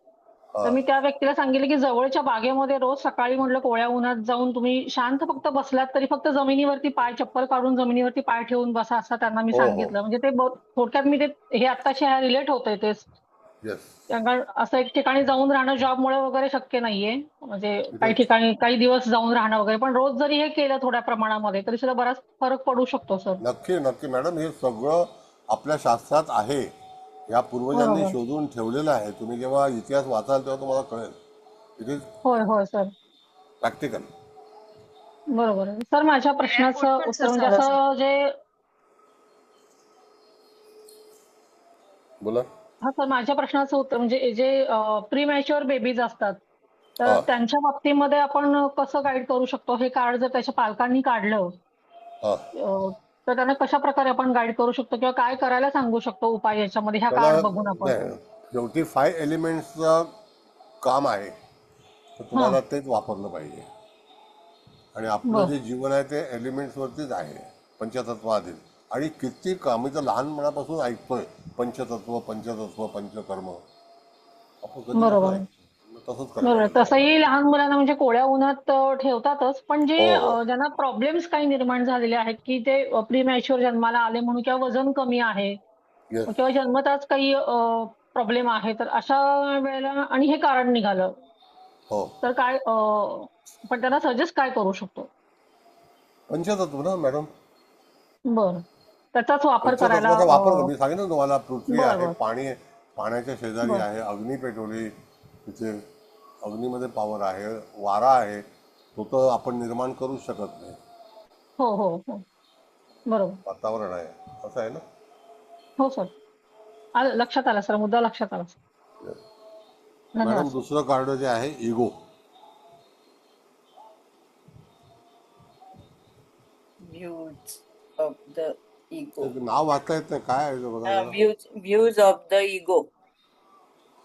[SPEAKER 5] तर
[SPEAKER 4] हा
[SPEAKER 5] मी त्या व्यक्तीला सांगितलं की जवळच्या बागेमध्ये रोज सकाळी म्हटलं कोवळ्या उन्हात जाऊन तुम्ही शांत फक्त बसलात तरी फक्त जमिनीवरती पाय चप्पल काढून जमिनीवरती पाय ठेवून बसा असं त्यांना मी
[SPEAKER 4] हो हो
[SPEAKER 5] सांगितलं. म्हणजे ते थोडक्यात मी ते हे आत्ताशी रिलेट होतंय ते.
[SPEAKER 4] येस.
[SPEAKER 5] कारण असं एक ठिकाणी जाऊन राहणं जॉबमुळे वगैरे शक्य नाहीये. म्हणजे
[SPEAKER 4] इट
[SPEAKER 5] काही
[SPEAKER 4] इज.
[SPEAKER 5] ठिकाणी काही दिवस जाऊन राहणं वगैरे पण रोज जरी हे केलं थोड्या प्रमाणामध्ये तरी सुद्धा बराच फरक पडू शकतो सर.
[SPEAKER 4] नक्की नक्की मॅडम, हे सगळं आपल्या शास्त्रात आहे. या पूर्वजांनी
[SPEAKER 5] बरोबर.
[SPEAKER 4] शोधून ठेवलेलं आहे. तुम्ही जेव्हा इतिहास वाचाल तेव्हा तुम्हाला कळेल. इट इज
[SPEAKER 5] होय होय सर.
[SPEAKER 4] प्रॅक्टिकल.
[SPEAKER 5] बरोबर आहे. सर माझ्या प्रश्नाचं
[SPEAKER 8] पटकन सर
[SPEAKER 5] उत्तर म्हणजे
[SPEAKER 8] सांगा सर.
[SPEAKER 5] असं जे
[SPEAKER 4] बोला.
[SPEAKER 5] हा सर माझ्या प्रश्नाचं उत्तर म्हणजे जे प्री मॅच्युअर बेबीज असतात तर
[SPEAKER 4] हा
[SPEAKER 5] त्यांच्या बाबतीमध्ये आपण कसं गाईड करू शकतो हे कार्ड जर त्याच्या पालकांनी काढलं
[SPEAKER 4] हा
[SPEAKER 5] तर त्यांना कशा प्रकारे आपण गाईड करू शकतो किंवा काय करायला सांगू शकतो उपाय याच्यामध्ये ह्या
[SPEAKER 4] त्याला
[SPEAKER 5] कार्ड बघून आपण.
[SPEAKER 4] नाही, शेवटी 5 एलिमेंट्सचं काम आहे, तर
[SPEAKER 5] हा
[SPEAKER 4] तुम्हाला तेच वापरलं पाहिजे. आणि आपलं
[SPEAKER 5] बर
[SPEAKER 4] जे जीवन आहे ते एलिमेंट्सवरतीच आहे, पंचतत्वाधीन. आणि कित्येक आम्ही तर लहानपणापासून ऐकतोय पंचतत्व पंचतत्व पंचकर्म. आपण कधी कसं
[SPEAKER 5] बरोबर आहे.
[SPEAKER 4] ऐकतो, मग तसंच करायला
[SPEAKER 5] बरोबर आहे.
[SPEAKER 4] पाहिजे तुम्हाला.
[SPEAKER 5] तसंही लहान मुलांना म्हणजे कोवळ्या उन्हात ठेवतातच पण जे
[SPEAKER 4] हो हो
[SPEAKER 5] ज्यांना प्रॉब्लेम्स काही निर्माण झालेले आहेत की ते प्री मॅच्युअर जन्माला आले म्हणून किंवा वजन कमी आहे
[SPEAKER 4] येस.
[SPEAKER 5] किंवा जन्मताच काही प्रॉब्लेम आहे तर अशा वेळेला आणि हे कारण निघालं
[SPEAKER 4] हो
[SPEAKER 5] तर काय पण त्यांना सजेस्ट काय करू शकतो.
[SPEAKER 4] पंचतत्व ना मॅडम.
[SPEAKER 5] बरं त्याचाच वापर करायला
[SPEAKER 4] पंचतत्वाचा वापर मी सांगितलं ना तुम्हाला. पृथ्वी
[SPEAKER 5] बर
[SPEAKER 4] आहे,
[SPEAKER 5] बर
[SPEAKER 4] पाणी आहे, पाण्याच्या शेजारी
[SPEAKER 5] बर
[SPEAKER 4] आहे, अग्नी पेटवली तिथे, अग्नीमध्ये पॉवर आहे, वारा आहे, तो तर आपण निर्माण करू शकत नाही.
[SPEAKER 5] हो हो हो बरोबर.
[SPEAKER 4] वातावरण आहे, असं आहे ना.
[SPEAKER 5] हो सर लक्षात आलं सर मुद्दा लक्षात आला सर. धन्यवाद
[SPEAKER 4] मॅडम
[SPEAKER 5] सर.
[SPEAKER 4] दुसरं कार्ड जे आहे ego.
[SPEAKER 2] Views of the ego.
[SPEAKER 4] नाव वाचता येत नाही, काय आहे ते बघा जरा.
[SPEAKER 2] Views of the ego.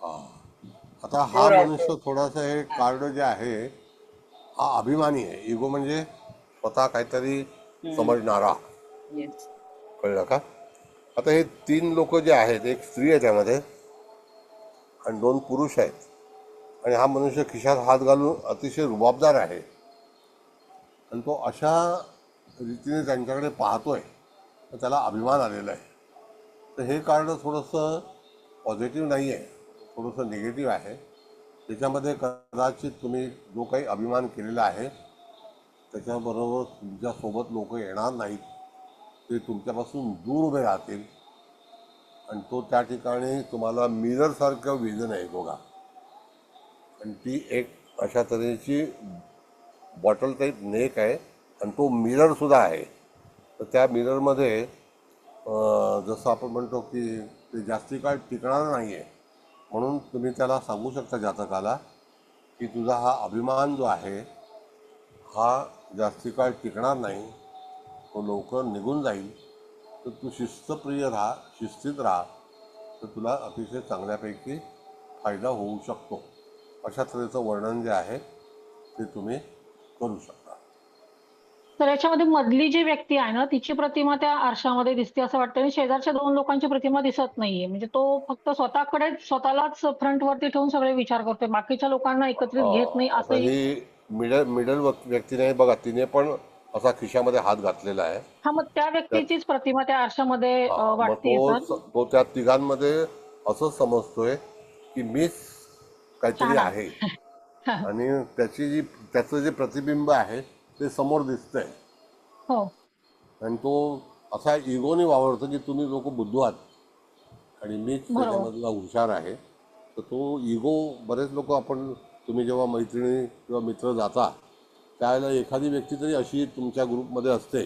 [SPEAKER 4] हा. आता हा
[SPEAKER 2] 4
[SPEAKER 4] मनुष्य थोडासा, हे कार्ड जे आहे हा अभिमानी आहे. इगो म्हणजे स्वतः काहीतरी समजणारा.
[SPEAKER 2] येस.
[SPEAKER 4] कळलं का. आता हे 3 लोक जे आहेत, एक स्त्री आहे त्यामध्ये आणि 2 पुरुष आहेत. आणि हा मनुष्य खिशात हात घालून अतिशय रुबाबदार आहे आणि तो अशा रीतीने त्यांच्याकडे पाहतोय तर त्याला अभिमान आलेला आहे. तर हे कार्ड थोडंसं पॉझिटिव्ह नाही आहे, थोडंसं निगेटिव्ह आहे. त्याच्यामध्ये कदाचित तुम्ही जो काही अभिमान केलेला आहे त्याच्याबरोबर तुमच्यासोबत लोक येणार नाहीत, ते तुमच्यापासून दूर उभे राहतील. आणि तो त्या ठिकाणी तुम्हाला मिररसारखं विजन आहे बघा. आणि ती एक अशा तऱ्हेची बॉटल टाईप नेक आहे आणि तो मिररसुद्धा आहे. तर त्या मिररमध्ये जसं आपण म्हणतो की ते जास्ती काळ टिकणार नाही आहे, म्हणून तुम्ही त्याला सांगू शकता जातकाला की तुझा हा अभिमान जो आहे हा जास्ती काळ टिकणार नाही, तो लवकर निघून जाईल. तर तू शिस्तप्रिय राहा, शिस्तीत राहा, तर तुला अतिशय चांगल्यापैकी फायदा होऊ शकतो. अशा तऱ्हेचं वर्णन जे आहे ते तुम्ही करू शकता.
[SPEAKER 5] तर याच्यामध्ये मधली जी व्यक्ती आहे ना तिची प्रतिमा त्या आरशामध्ये दिसते असं वाटतं आणि शेजारच्या 2 लोकांची प्रतिमा दिसत नाहीये. म्हणजे तो फक्त स्वतःलाच फ्रंटवरती ठेवून सगळे विचार करतोय बाकीच्या लोकांना एकत्रित घेत नाही
[SPEAKER 4] आता
[SPEAKER 5] असंही.
[SPEAKER 4] ही मिडल व्यक्ती नाही बघा, तिने पण असा खिशामध्ये हात घातलेला आहे.
[SPEAKER 5] हा मग त्या
[SPEAKER 4] त्यात
[SPEAKER 5] व्यक्तीचीच प्रतिमा त्या आरशामध्ये
[SPEAKER 4] मग
[SPEAKER 5] वाटतेय सर.
[SPEAKER 4] तो त्या तिघांमध्ये असं समजतोय की मीच काहीतरी
[SPEAKER 5] शहाणा.
[SPEAKER 4] आहे. आणि त्याचं जे प्रतिबिंब आहे ते समोर दिसतंय.
[SPEAKER 5] हो
[SPEAKER 4] आणि तो असा इगोने वावरतो की तुम्ही लोक बुद्धू आहात, आणि मीच
[SPEAKER 5] बरोबर.
[SPEAKER 4] त्याच्यामधला हुशार आहे. तर तो इगो बरेच लोक तुम्ही जेव्हा मैत्रिणी किंवा मित्र जाता त्यावेळेला एखादी व्यक्ती तरी अशी तुमच्या ग्रुपमध्ये असते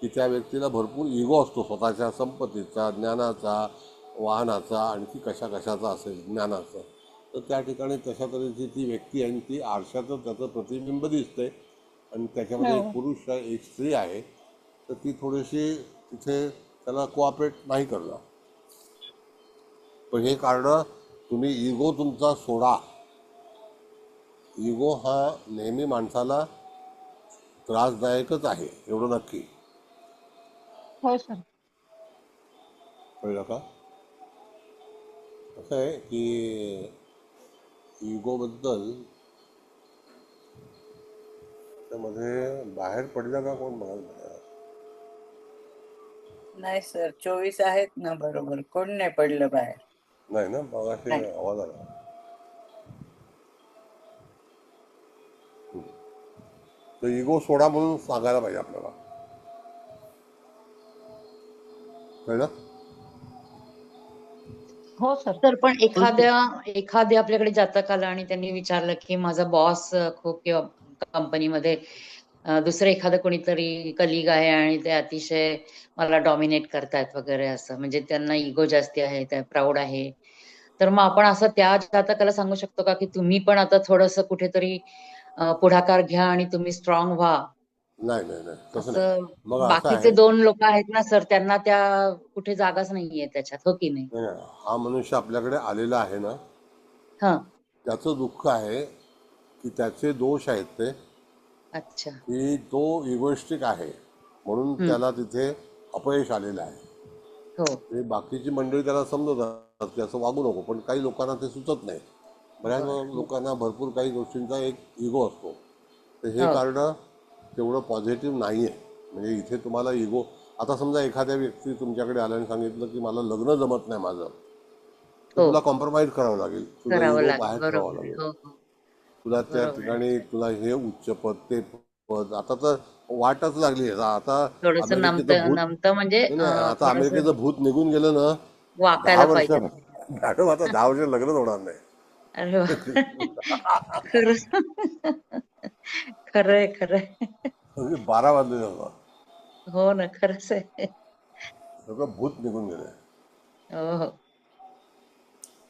[SPEAKER 4] की त्या व्यक्तीला भरपूर इगो असतो स्वतःच्या संपत्तीचा, ज्ञानाचा, वाहनाचा, आणखी कशा कशाचा असेल ज्ञानाचा. तर त्या ठिकाणी तशा तऱ्हेची ती व्यक्ती आहे आणि ती आरशाचं त्याचं प्रतिबिंब दिसते आणि त्याच्यामध्ये एक पुरुष आहे एक स्त्री आहे. तर ती थोडीशी तिथे त्याला कोऑपरेट नाही करणार. पण हे कारण तुम्ही इगो तुमचा सोडा. इगो हा नेहमी माणसाला त्रासदायकच आहे एवढं नक्की.
[SPEAKER 5] हो सर.
[SPEAKER 4] कळलं का? असं आहे की इगोबद्दल त्यामध्ये बाहेर पडलं का कोण बघायला?
[SPEAKER 2] नाही सर, 24 आहेत ना बरोबर, कोण नाही पडलं बाहेर.
[SPEAKER 4] नाही ना, मगाशी
[SPEAKER 2] नाही.
[SPEAKER 4] आवाज आला. तर इगो सोडा म्हणून सांगायला पाहिजे आपल्याला. कळलं?
[SPEAKER 5] हो सर.
[SPEAKER 1] सर पण एखाद्या आपल्याकडे जातक आलं आणि त्यांनी विचारलं की माझा बॉस खूप किंवा कंपनीमध्ये दुसरं एखादं कोणीतरी कलिग आहे आणि ते अतिशय मला डॉमिनेट करतायत वगैरे असं, म्हणजे त्यांना इगो जास्ती आहे, त्या प्राऊड आहे. तर मग आपण असं त्या जातकाला सांगू शकतो का की तुम्ही पण आता थोडंसं कुठेतरी पुढाकार घ्या आणि तुम्ही स्ट्रॉंग व्हा,
[SPEAKER 4] नाही नाही नाही, तसं नाही.
[SPEAKER 1] असं?
[SPEAKER 4] मग असं
[SPEAKER 1] बाकीचे
[SPEAKER 4] आहे,
[SPEAKER 1] 2 लोक आहेत ना सर, त्यांना त्या कुठे जागाच नाहीये त्याच्यात, हो की नाही?
[SPEAKER 4] नाही, नाही, हा मनुष्य आपल्याकडे आलेला आहे ना,
[SPEAKER 1] हा.
[SPEAKER 4] त्याचं दुःख आहे की त्याचे दोष आहेत ते
[SPEAKER 1] अच्छा.
[SPEAKER 4] की तो इगोइस्टिक आहे म्हणून त्याला तिथे अपयश आलेलं आहे.
[SPEAKER 1] हो.
[SPEAKER 4] ते बाकीची मंडळी त्याला समजतात की असं वागू नको, पण काही लोकांना ते सुचत नाही. बऱ्याच लोकांना भरपूर काही गोष्टींचा एक इगो असतो. तर हे कारण तेवढं पॉझिटिव्ह नाही आहे. म्हणजे इथे तुम्हाला इगो, आता समजा एखाद्या व्यक्ती तुमच्याकडे आल्याने सांगितलं की मला लग्न जमत नाही माझं, तर तुला कॉम्प्रोमाइज करावं लागेल, तुझा
[SPEAKER 1] करावं
[SPEAKER 4] इगो
[SPEAKER 1] लागेल.
[SPEAKER 4] बाहेर ठेवावा
[SPEAKER 1] बरोबर.
[SPEAKER 4] लागेल.
[SPEAKER 1] हो हो.
[SPEAKER 4] तुला त्या
[SPEAKER 1] बरोबर.
[SPEAKER 4] ठिकाणी तुला हे उच्च पद ते पद, आता तर वाटच लागली आहे. आता
[SPEAKER 1] थोडस
[SPEAKER 4] अमेरिकेचं भूत,
[SPEAKER 1] नमतं म्हणजे
[SPEAKER 4] नाही नाही, आता
[SPEAKER 1] थोडस
[SPEAKER 4] अमेरिकेचं भूत निघून गेलं ना, 10
[SPEAKER 1] वाकायला
[SPEAKER 4] वर्ष
[SPEAKER 1] पाहिजे.
[SPEAKER 4] मॅडम, आता 10 वर्ष लग्नच होणार नाही.
[SPEAKER 1] अरे वा. खरंच. खरंय खरंय.
[SPEAKER 4] 12 वाजले जातात,
[SPEAKER 1] हो ना, खरंच आहे.
[SPEAKER 4] सगळं भूत निघून गेलंय.
[SPEAKER 1] हो हो.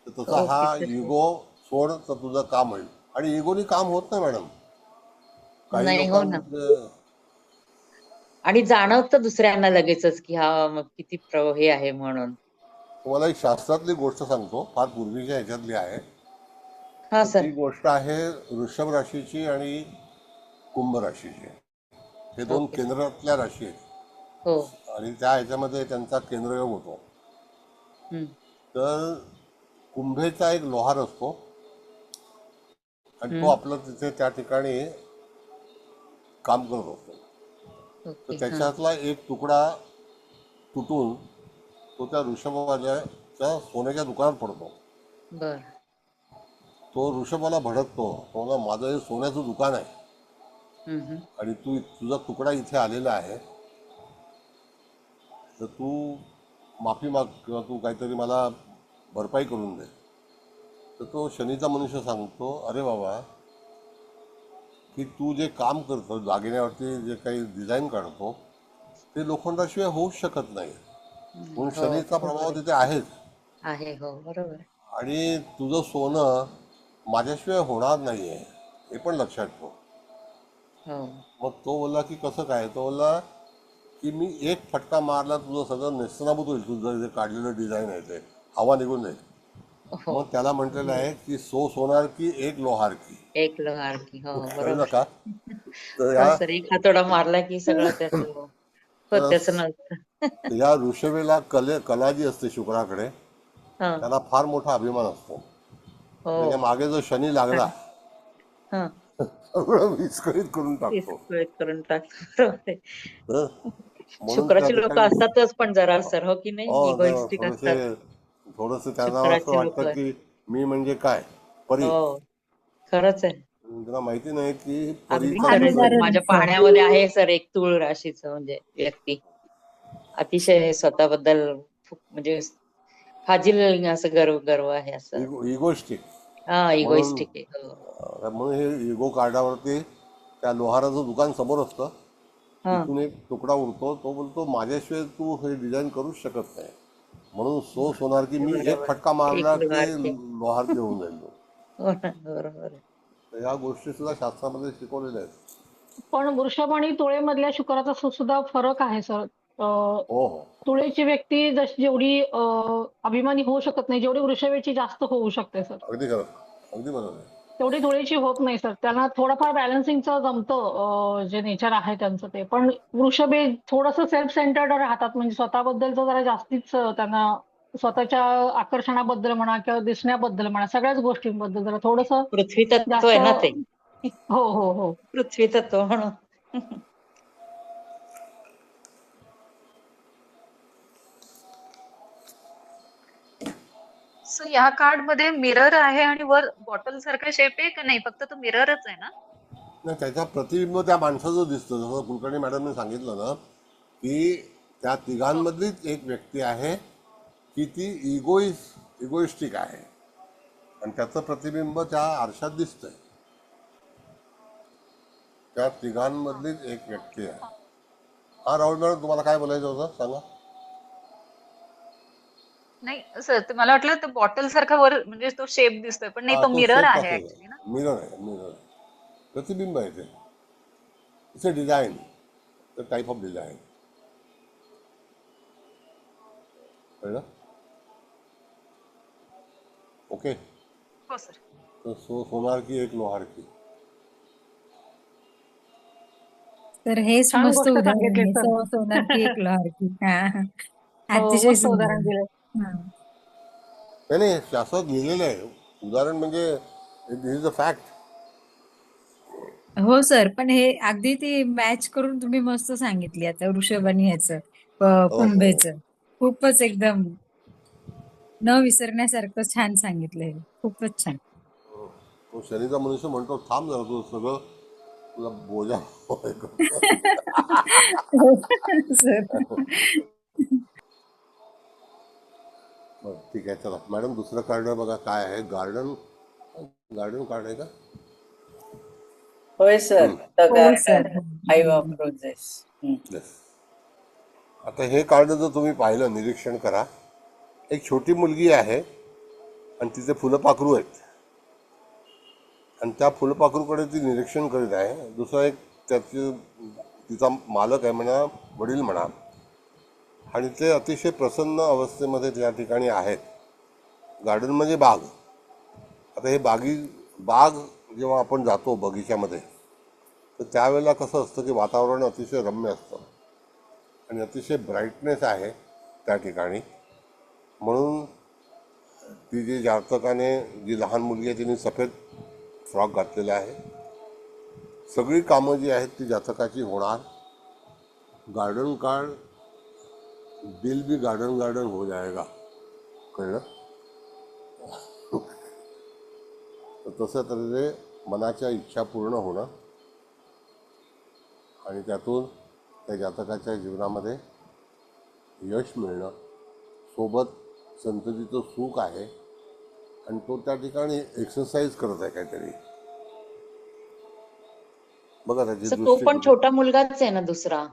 [SPEAKER 4] तर तसा हा
[SPEAKER 1] ओके सर.
[SPEAKER 4] इगो सोड तर तुझं काम होईल. आणि इगोनी काम होत नाही मॅडम. काही
[SPEAKER 1] नाही, हो ना.
[SPEAKER 4] लोकांचं
[SPEAKER 1] आणि जाणवतं दुसऱ्यांना लगेचच की हा मग किती हे आहे म्हणून.
[SPEAKER 4] तुम्हाला एक शास्त्रातली गोष्ट सांगतो, फार पूर्वीच्या ह्याच्यातली आहे.
[SPEAKER 1] हा
[SPEAKER 4] तर
[SPEAKER 1] सर.
[SPEAKER 4] ती गोष्ट आहे वृषभ राशीची आणि कुंभ राशीची. हे 2
[SPEAKER 1] ओके.
[SPEAKER 4] केंद्रातल्या राशी आहेत
[SPEAKER 1] हो.
[SPEAKER 4] आणि त्या ह्याच्यामध्ये त्यांचा केंद्रयोग होतो.
[SPEAKER 1] हम्म.
[SPEAKER 4] तर कुंभेचा एक लोहार असतो आणि तो आपलं तिथे त्या ठिकाणी काम करत असतो. तर
[SPEAKER 1] ओके. हा.
[SPEAKER 4] त्याच्यातला एक तुकडा तुटून तो त्या ऋषभाच्या सोन्याच्या दुकानात पडतो.
[SPEAKER 1] बर.
[SPEAKER 4] तो ऋषभाला भडकतो, तो म्हणतो, माझं हे सोन्याचं दुकान आहे
[SPEAKER 1] हम्म.
[SPEAKER 4] आणि तुझा तुकडा इथे आलेला आहे, तर तू माफी माग किंवा तू काहीतरी मला भरपाई करून दे. तर तो शनीचा मनुष्य सांगतो, अरे बाबा, की तू जे काम करतो दागिन्यावरती जे काही डिझाईन काढतो ते लोखंडाशिवाय होऊच शकत नाही. म्हणून शनीचा प्रभाव तिथे आहेच.
[SPEAKER 1] आहे. हो बरोबर.
[SPEAKER 4] आणि तुझं सोनं माझ्याशिवाय होणार नाही आहे, हे पण लक्षात ठेव.
[SPEAKER 1] हो.
[SPEAKER 4] मग तो बोलला की कसं काय? तो बोलला की मी एक फटका मारला तुझं सगळं नेस्तनाबूत होईल, तुझं जे काढलेलं डिझाईन आहे ते हवा निघून जाईल.
[SPEAKER 1] हो.
[SPEAKER 4] मग त्याला म्हटलेलं आहे की सो सोनार की एक लोहार की.
[SPEAKER 1] एक लोहार की. हो
[SPEAKER 4] कळलं
[SPEAKER 1] बरोबर.
[SPEAKER 4] का? तर
[SPEAKER 1] हो सर, एक हातोडा मारला की सगळं त्याचं होत्याच नसतं.
[SPEAKER 4] या ऋषभेला कला जी असते शुक्राकडे,
[SPEAKER 1] हा.
[SPEAKER 4] त्याला फार मोठा अभिमान असतो. त्याच्या
[SPEAKER 1] हो.
[SPEAKER 4] मागे जो शनी लागला
[SPEAKER 1] हा.
[SPEAKER 4] सगळं विस्कळीत करून टाकतो.
[SPEAKER 1] विस्कळीत करून टाकतो. बरोबर आहे.
[SPEAKER 4] हं? म्हणून त्या
[SPEAKER 1] शुक्राची लोक
[SPEAKER 4] ठिकाणी
[SPEAKER 1] असतातच पण जरा सर, हो की नाही, इगोइस्टिक असतात
[SPEAKER 4] थोडस त्यांना असं
[SPEAKER 1] शुक्राची लोक.
[SPEAKER 4] वाटतं की मी म्हणजे काय, परी.
[SPEAKER 1] हो खरंच आहे.
[SPEAKER 4] तुला माहिती नाही की
[SPEAKER 1] अगदी
[SPEAKER 4] परीचा
[SPEAKER 1] खरंय सर.
[SPEAKER 9] भागीदार
[SPEAKER 1] माझ्या
[SPEAKER 9] नसतात.
[SPEAKER 1] पाहण्यामध्ये आहे सर एक तूळ राशीचं म्हणजे व्यक्ती, अतिशय स्वतःबद्दल खूप म्हणजे फाजील असं गर्व गर्व आहे असं.
[SPEAKER 4] इगोस्टिक
[SPEAKER 1] हा
[SPEAKER 4] म्हणून
[SPEAKER 1] इगोइस्टिक आहे. हो.
[SPEAKER 4] म्हणून हे इगो कार्डावरती त्या लोहाराचं दुकान समोर असतं,
[SPEAKER 1] हा
[SPEAKER 4] तिथून एक तुकडा उडतो, तो बोलतो माझ्याशिवाय तू हे डिझाईन करूच शकत नाही, म्हणून सो सोनार की मी एक
[SPEAKER 1] बरोबर.
[SPEAKER 4] फटका
[SPEAKER 1] एक
[SPEAKER 4] मारला की
[SPEAKER 1] लोहारचे.
[SPEAKER 4] लोहार घेऊन जाईल तो.
[SPEAKER 1] हो ना बरोबर आहे.
[SPEAKER 4] तर या गोष्टी सुद्धा शास्त्रामध्ये शिकवलेल्या आहेत.
[SPEAKER 5] पण वृषभ आणि तुळेमधल्या शुक्राचा सुद्धा फरक आहे सर.
[SPEAKER 4] हो हो
[SPEAKER 5] तुळेची व्यक्ती जेवढी अभिमानी होऊ शकत नाही, जेवढी वृषभेची जास्त होऊ शकते सर,
[SPEAKER 4] अगदी खरं, अगदी बरोबर आहे.
[SPEAKER 5] तेवढी तुळेची होत नाही सर. त्यांना थोडंफार बॅलन्सिंगचं जमतं, जे नेचर आहे त्यांचं ते. पण वृषभे थोडंसं सेल्फ सेंटर्ड राहतात, म्हणजे स्वतःबद्दलचं जरा जास्तीच त्यांना स्वतःच्या आकर्षणाबद्दल म्हणा किंवा दिसण्याबद्दल म्हणा, सगळ्याच गोष्टींबद्दल जरा थोडंसं
[SPEAKER 1] पृथ्वी तत्व
[SPEAKER 5] जास्त.
[SPEAKER 1] आहे ना ते.
[SPEAKER 5] हो हो हो.
[SPEAKER 1] पृथ्वी तत्व म्हणून.
[SPEAKER 8] सो या कार्ड मध्ये मिरर आहे आणि वर बॉटल सारखा शेप आहे का नाही, फक्त तो मिररच आहे ना?
[SPEAKER 4] नाही, त्याचा प्रतिबिंब त्या माणसाचं दिसतं. जसं कुलकर्णी मॅडमने सांगितलं ना, की त्या तिघांमधलीच एक व्यक्ती आहे की ती इगोइस्टिक आहे, आणि त्याचं प्रतिबिंब त्या आरशात दिसतंय. त्या तिघांमधलीच एक व्यक्ती आहे. हा राहुल मॅडम, तुम्हाला काय बोलायचं होतं सांगा.
[SPEAKER 8] नाही सर, ते मला वाटलं तो बॉटल सारखा वर म्हणजे तो शेप दिसतोय, पण नाही,
[SPEAKER 4] हा,
[SPEAKER 8] तो
[SPEAKER 4] तो
[SPEAKER 8] मिरर
[SPEAKER 4] शेप
[SPEAKER 8] आहे
[SPEAKER 4] तसाच
[SPEAKER 8] ऍक्च्युली ना.
[SPEAKER 4] आहे, मिरर आहे, मिरर आहे, प्रतिबिंब आहे ते. It's a design, the type of design. कळलं? ओके.
[SPEAKER 8] हो सर.
[SPEAKER 4] तर सोनार की एक लोहार की.
[SPEAKER 9] तर हेच
[SPEAKER 5] छान
[SPEAKER 9] मस्त
[SPEAKER 5] गोष्ट
[SPEAKER 9] उदाहरण
[SPEAKER 5] सांगितली
[SPEAKER 9] आहे.
[SPEAKER 5] सर.
[SPEAKER 9] सोनार की एक लोहार की. हा.
[SPEAKER 5] हो,
[SPEAKER 9] अतिशय
[SPEAKER 5] मस्त उदाहरण
[SPEAKER 9] सुंदर.
[SPEAKER 5] दिलं.
[SPEAKER 9] हा.
[SPEAKER 4] नाही नाही, शास्त्रात लिहिलेलं आहे. उदाहरण म्हणजे दिस इज अ फॅक्ट.
[SPEAKER 9] हो सर, पण हे अगदी ती मॅच करून तुम्ही मस्त सांगितली आता वृषभ आणि ह्याचं
[SPEAKER 4] हो हो
[SPEAKER 9] कुंभेचं. खूपच एकदम न विसरण्यासारखं छान सांगितलंय. खूपच छान.
[SPEAKER 4] तो शनीचा मनुष्य म्हणतो, थांब जरा, तू सगळं तुला बोजा होय करतो.
[SPEAKER 9] सर.
[SPEAKER 4] बरं, ठीक आहे, चला मॅडम, दुसरं कार्ड बघा काय आहे. गार्डन गार्डन कार्ड आहे का?
[SPEAKER 2] होय सर, द
[SPEAKER 9] हो sir.
[SPEAKER 2] Garden, 5 of roses.
[SPEAKER 4] Yes. आता हे कार्ड जर तुम्ही पाहिलं, निरीक्षण करा. एक छोटी मुलगी आहे आणि तिचे फुलपाखरू आहेत, आणि त्या फुलपाखरूकडे ती निरीक्षण करीत आहे. दुसरा एक तिचा मालक आहे म्हणा, वडील म्हणा, आणि ते अतिशय प्रसन्न अवस्थेमध्ये त्या ठिकाणी आहेत. गार्डन म्हणजे बाग. आता हे बाग जेव्हा आपण जातो बगीच्यामध्ये, तर त्यावेळेला कसं असतं की वातावरण अतिशय रम्य असतं आणि अतिशय ब्राईटनेस आहे त्या ठिकाणी. म्हणून ती जी जातकाने, जी लहान मुलगी आहे, तिने सफेद फ्रॉक घातलेला आहे. सगळी कामं जी आहेत ती जातकाची होणार. गार्डन कार्ड, दिल भी गार्डन गार्डन हो जाएगा. कळलं? तर तसं तऱ्हेने मनाच्या इच्छा पूर्ण होणं आणि त्यातून त्या जातकाच्या जीवनामध्ये यश मिळणं, सोबत संततीचं सुख आहे, आणि तो त्या ठिकाणी एक्सरसाइज करत आहे काहीतरी. बघा त्याची
[SPEAKER 1] सर तो
[SPEAKER 4] दृष्टी
[SPEAKER 1] पण
[SPEAKER 4] कुठे.
[SPEAKER 1] छोटा मुलगाच आहे ना दुसरा.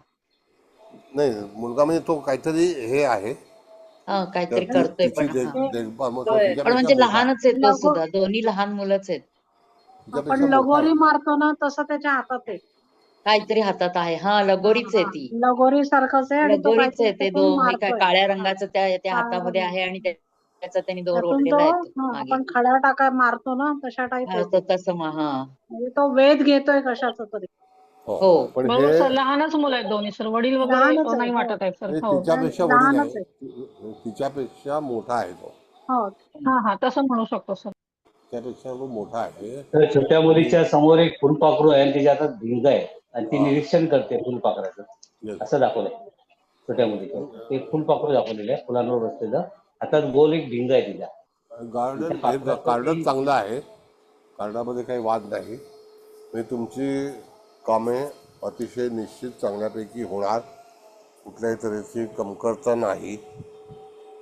[SPEAKER 4] नाही, मुलगा म्हणजे तो काहीतरी हे आहे,
[SPEAKER 1] हा काहीतरी
[SPEAKER 4] त्याची
[SPEAKER 1] करतोय
[SPEAKER 4] तिची
[SPEAKER 1] पण हा.
[SPEAKER 4] देखभाल, मग तो
[SPEAKER 2] होय.
[SPEAKER 1] पण
[SPEAKER 4] तिच्यापेक्षा
[SPEAKER 1] म्हणजे
[SPEAKER 4] मोठा आहे.
[SPEAKER 1] लहानच आहे तो
[SPEAKER 6] लगो
[SPEAKER 1] सुद्धा. दोन्ही लहान मुलंच आहेत.
[SPEAKER 6] आपण
[SPEAKER 4] तिच्यापेक्षा मोठा आहे.
[SPEAKER 6] लगोरी मारतो ना, तसं त्याच्या हातात आहे.
[SPEAKER 1] काहीतरी हातात आहे. हा
[SPEAKER 6] हा
[SPEAKER 1] लगोरीच आहे
[SPEAKER 6] हा,
[SPEAKER 1] ती.
[SPEAKER 6] लगोरी सारखंच आहे, आणि तो
[SPEAKER 1] लगोरीच
[SPEAKER 6] काहीतरी
[SPEAKER 1] आहे ते.
[SPEAKER 6] त्यातून
[SPEAKER 1] हे काय
[SPEAKER 6] मारतोय.
[SPEAKER 1] काळ्या
[SPEAKER 6] हा,
[SPEAKER 1] रंगाचं त्या
[SPEAKER 6] काळ्या
[SPEAKER 1] हातामध्ये आहे,
[SPEAKER 6] रंगाचं.
[SPEAKER 1] आणि त्याचा त्यांनी दोर
[SPEAKER 6] त्यातून तो,
[SPEAKER 1] ओढलेला आहे तो
[SPEAKER 6] हा,
[SPEAKER 1] मागे.
[SPEAKER 6] आपण खड्या टाका मारतो ना, तशा टाईप
[SPEAKER 1] हा
[SPEAKER 6] आहे
[SPEAKER 1] तो
[SPEAKER 6] ते.
[SPEAKER 1] तसं हा.
[SPEAKER 6] म्हणजे तो वेध घेतोय कशाचा तरी.
[SPEAKER 4] हो,
[SPEAKER 1] हो
[SPEAKER 4] पण हे
[SPEAKER 5] बरोबर सर, लहानच मुलं आहेत दोन्ही सर. वडील वगैरे
[SPEAKER 6] लहानच आहे.
[SPEAKER 5] नाही
[SPEAKER 6] हो,
[SPEAKER 5] वाटत आहेत सर.
[SPEAKER 4] हे
[SPEAKER 5] हो.
[SPEAKER 4] तिच्यापेक्षा वडील
[SPEAKER 6] लहानच आहे.
[SPEAKER 4] आहे, तिच्यापेक्षा मोठा आहे तो.
[SPEAKER 6] हो.
[SPEAKER 5] हा हा, तसं म्हणू शकतो सर.
[SPEAKER 4] त्यापेक्षा तो मोठा आहे.
[SPEAKER 11] तर छोट्या
[SPEAKER 4] आणि
[SPEAKER 11] मुलीच्या समोर एक फुलपाखरू आहे आणि तिच्या हातात भिंग आहे आणि ती
[SPEAKER 4] हा,
[SPEAKER 11] निरीक्षण करते फुलपाखराचं.
[SPEAKER 4] येस.
[SPEAKER 11] असं दाखवलंय छोट्या मुलीचं. ते फुलपाखरू दाखवलेलं आहे फुलांवर बसलेलं. हातात गोल एक भिंग आहे तिच्या.
[SPEAKER 4] गार्डन
[SPEAKER 11] त्या
[SPEAKER 4] हे
[SPEAKER 11] पाखराचं
[SPEAKER 4] कार्डच
[SPEAKER 11] ती-
[SPEAKER 4] चांगलं आहे. कार्डामध्ये काही वाद नाही. म्हणजे तुमची कामे अतिशय निश्चित चांगल्यापैकी होणार, कुठल्याही तऱ्हेची कमतरता नाही.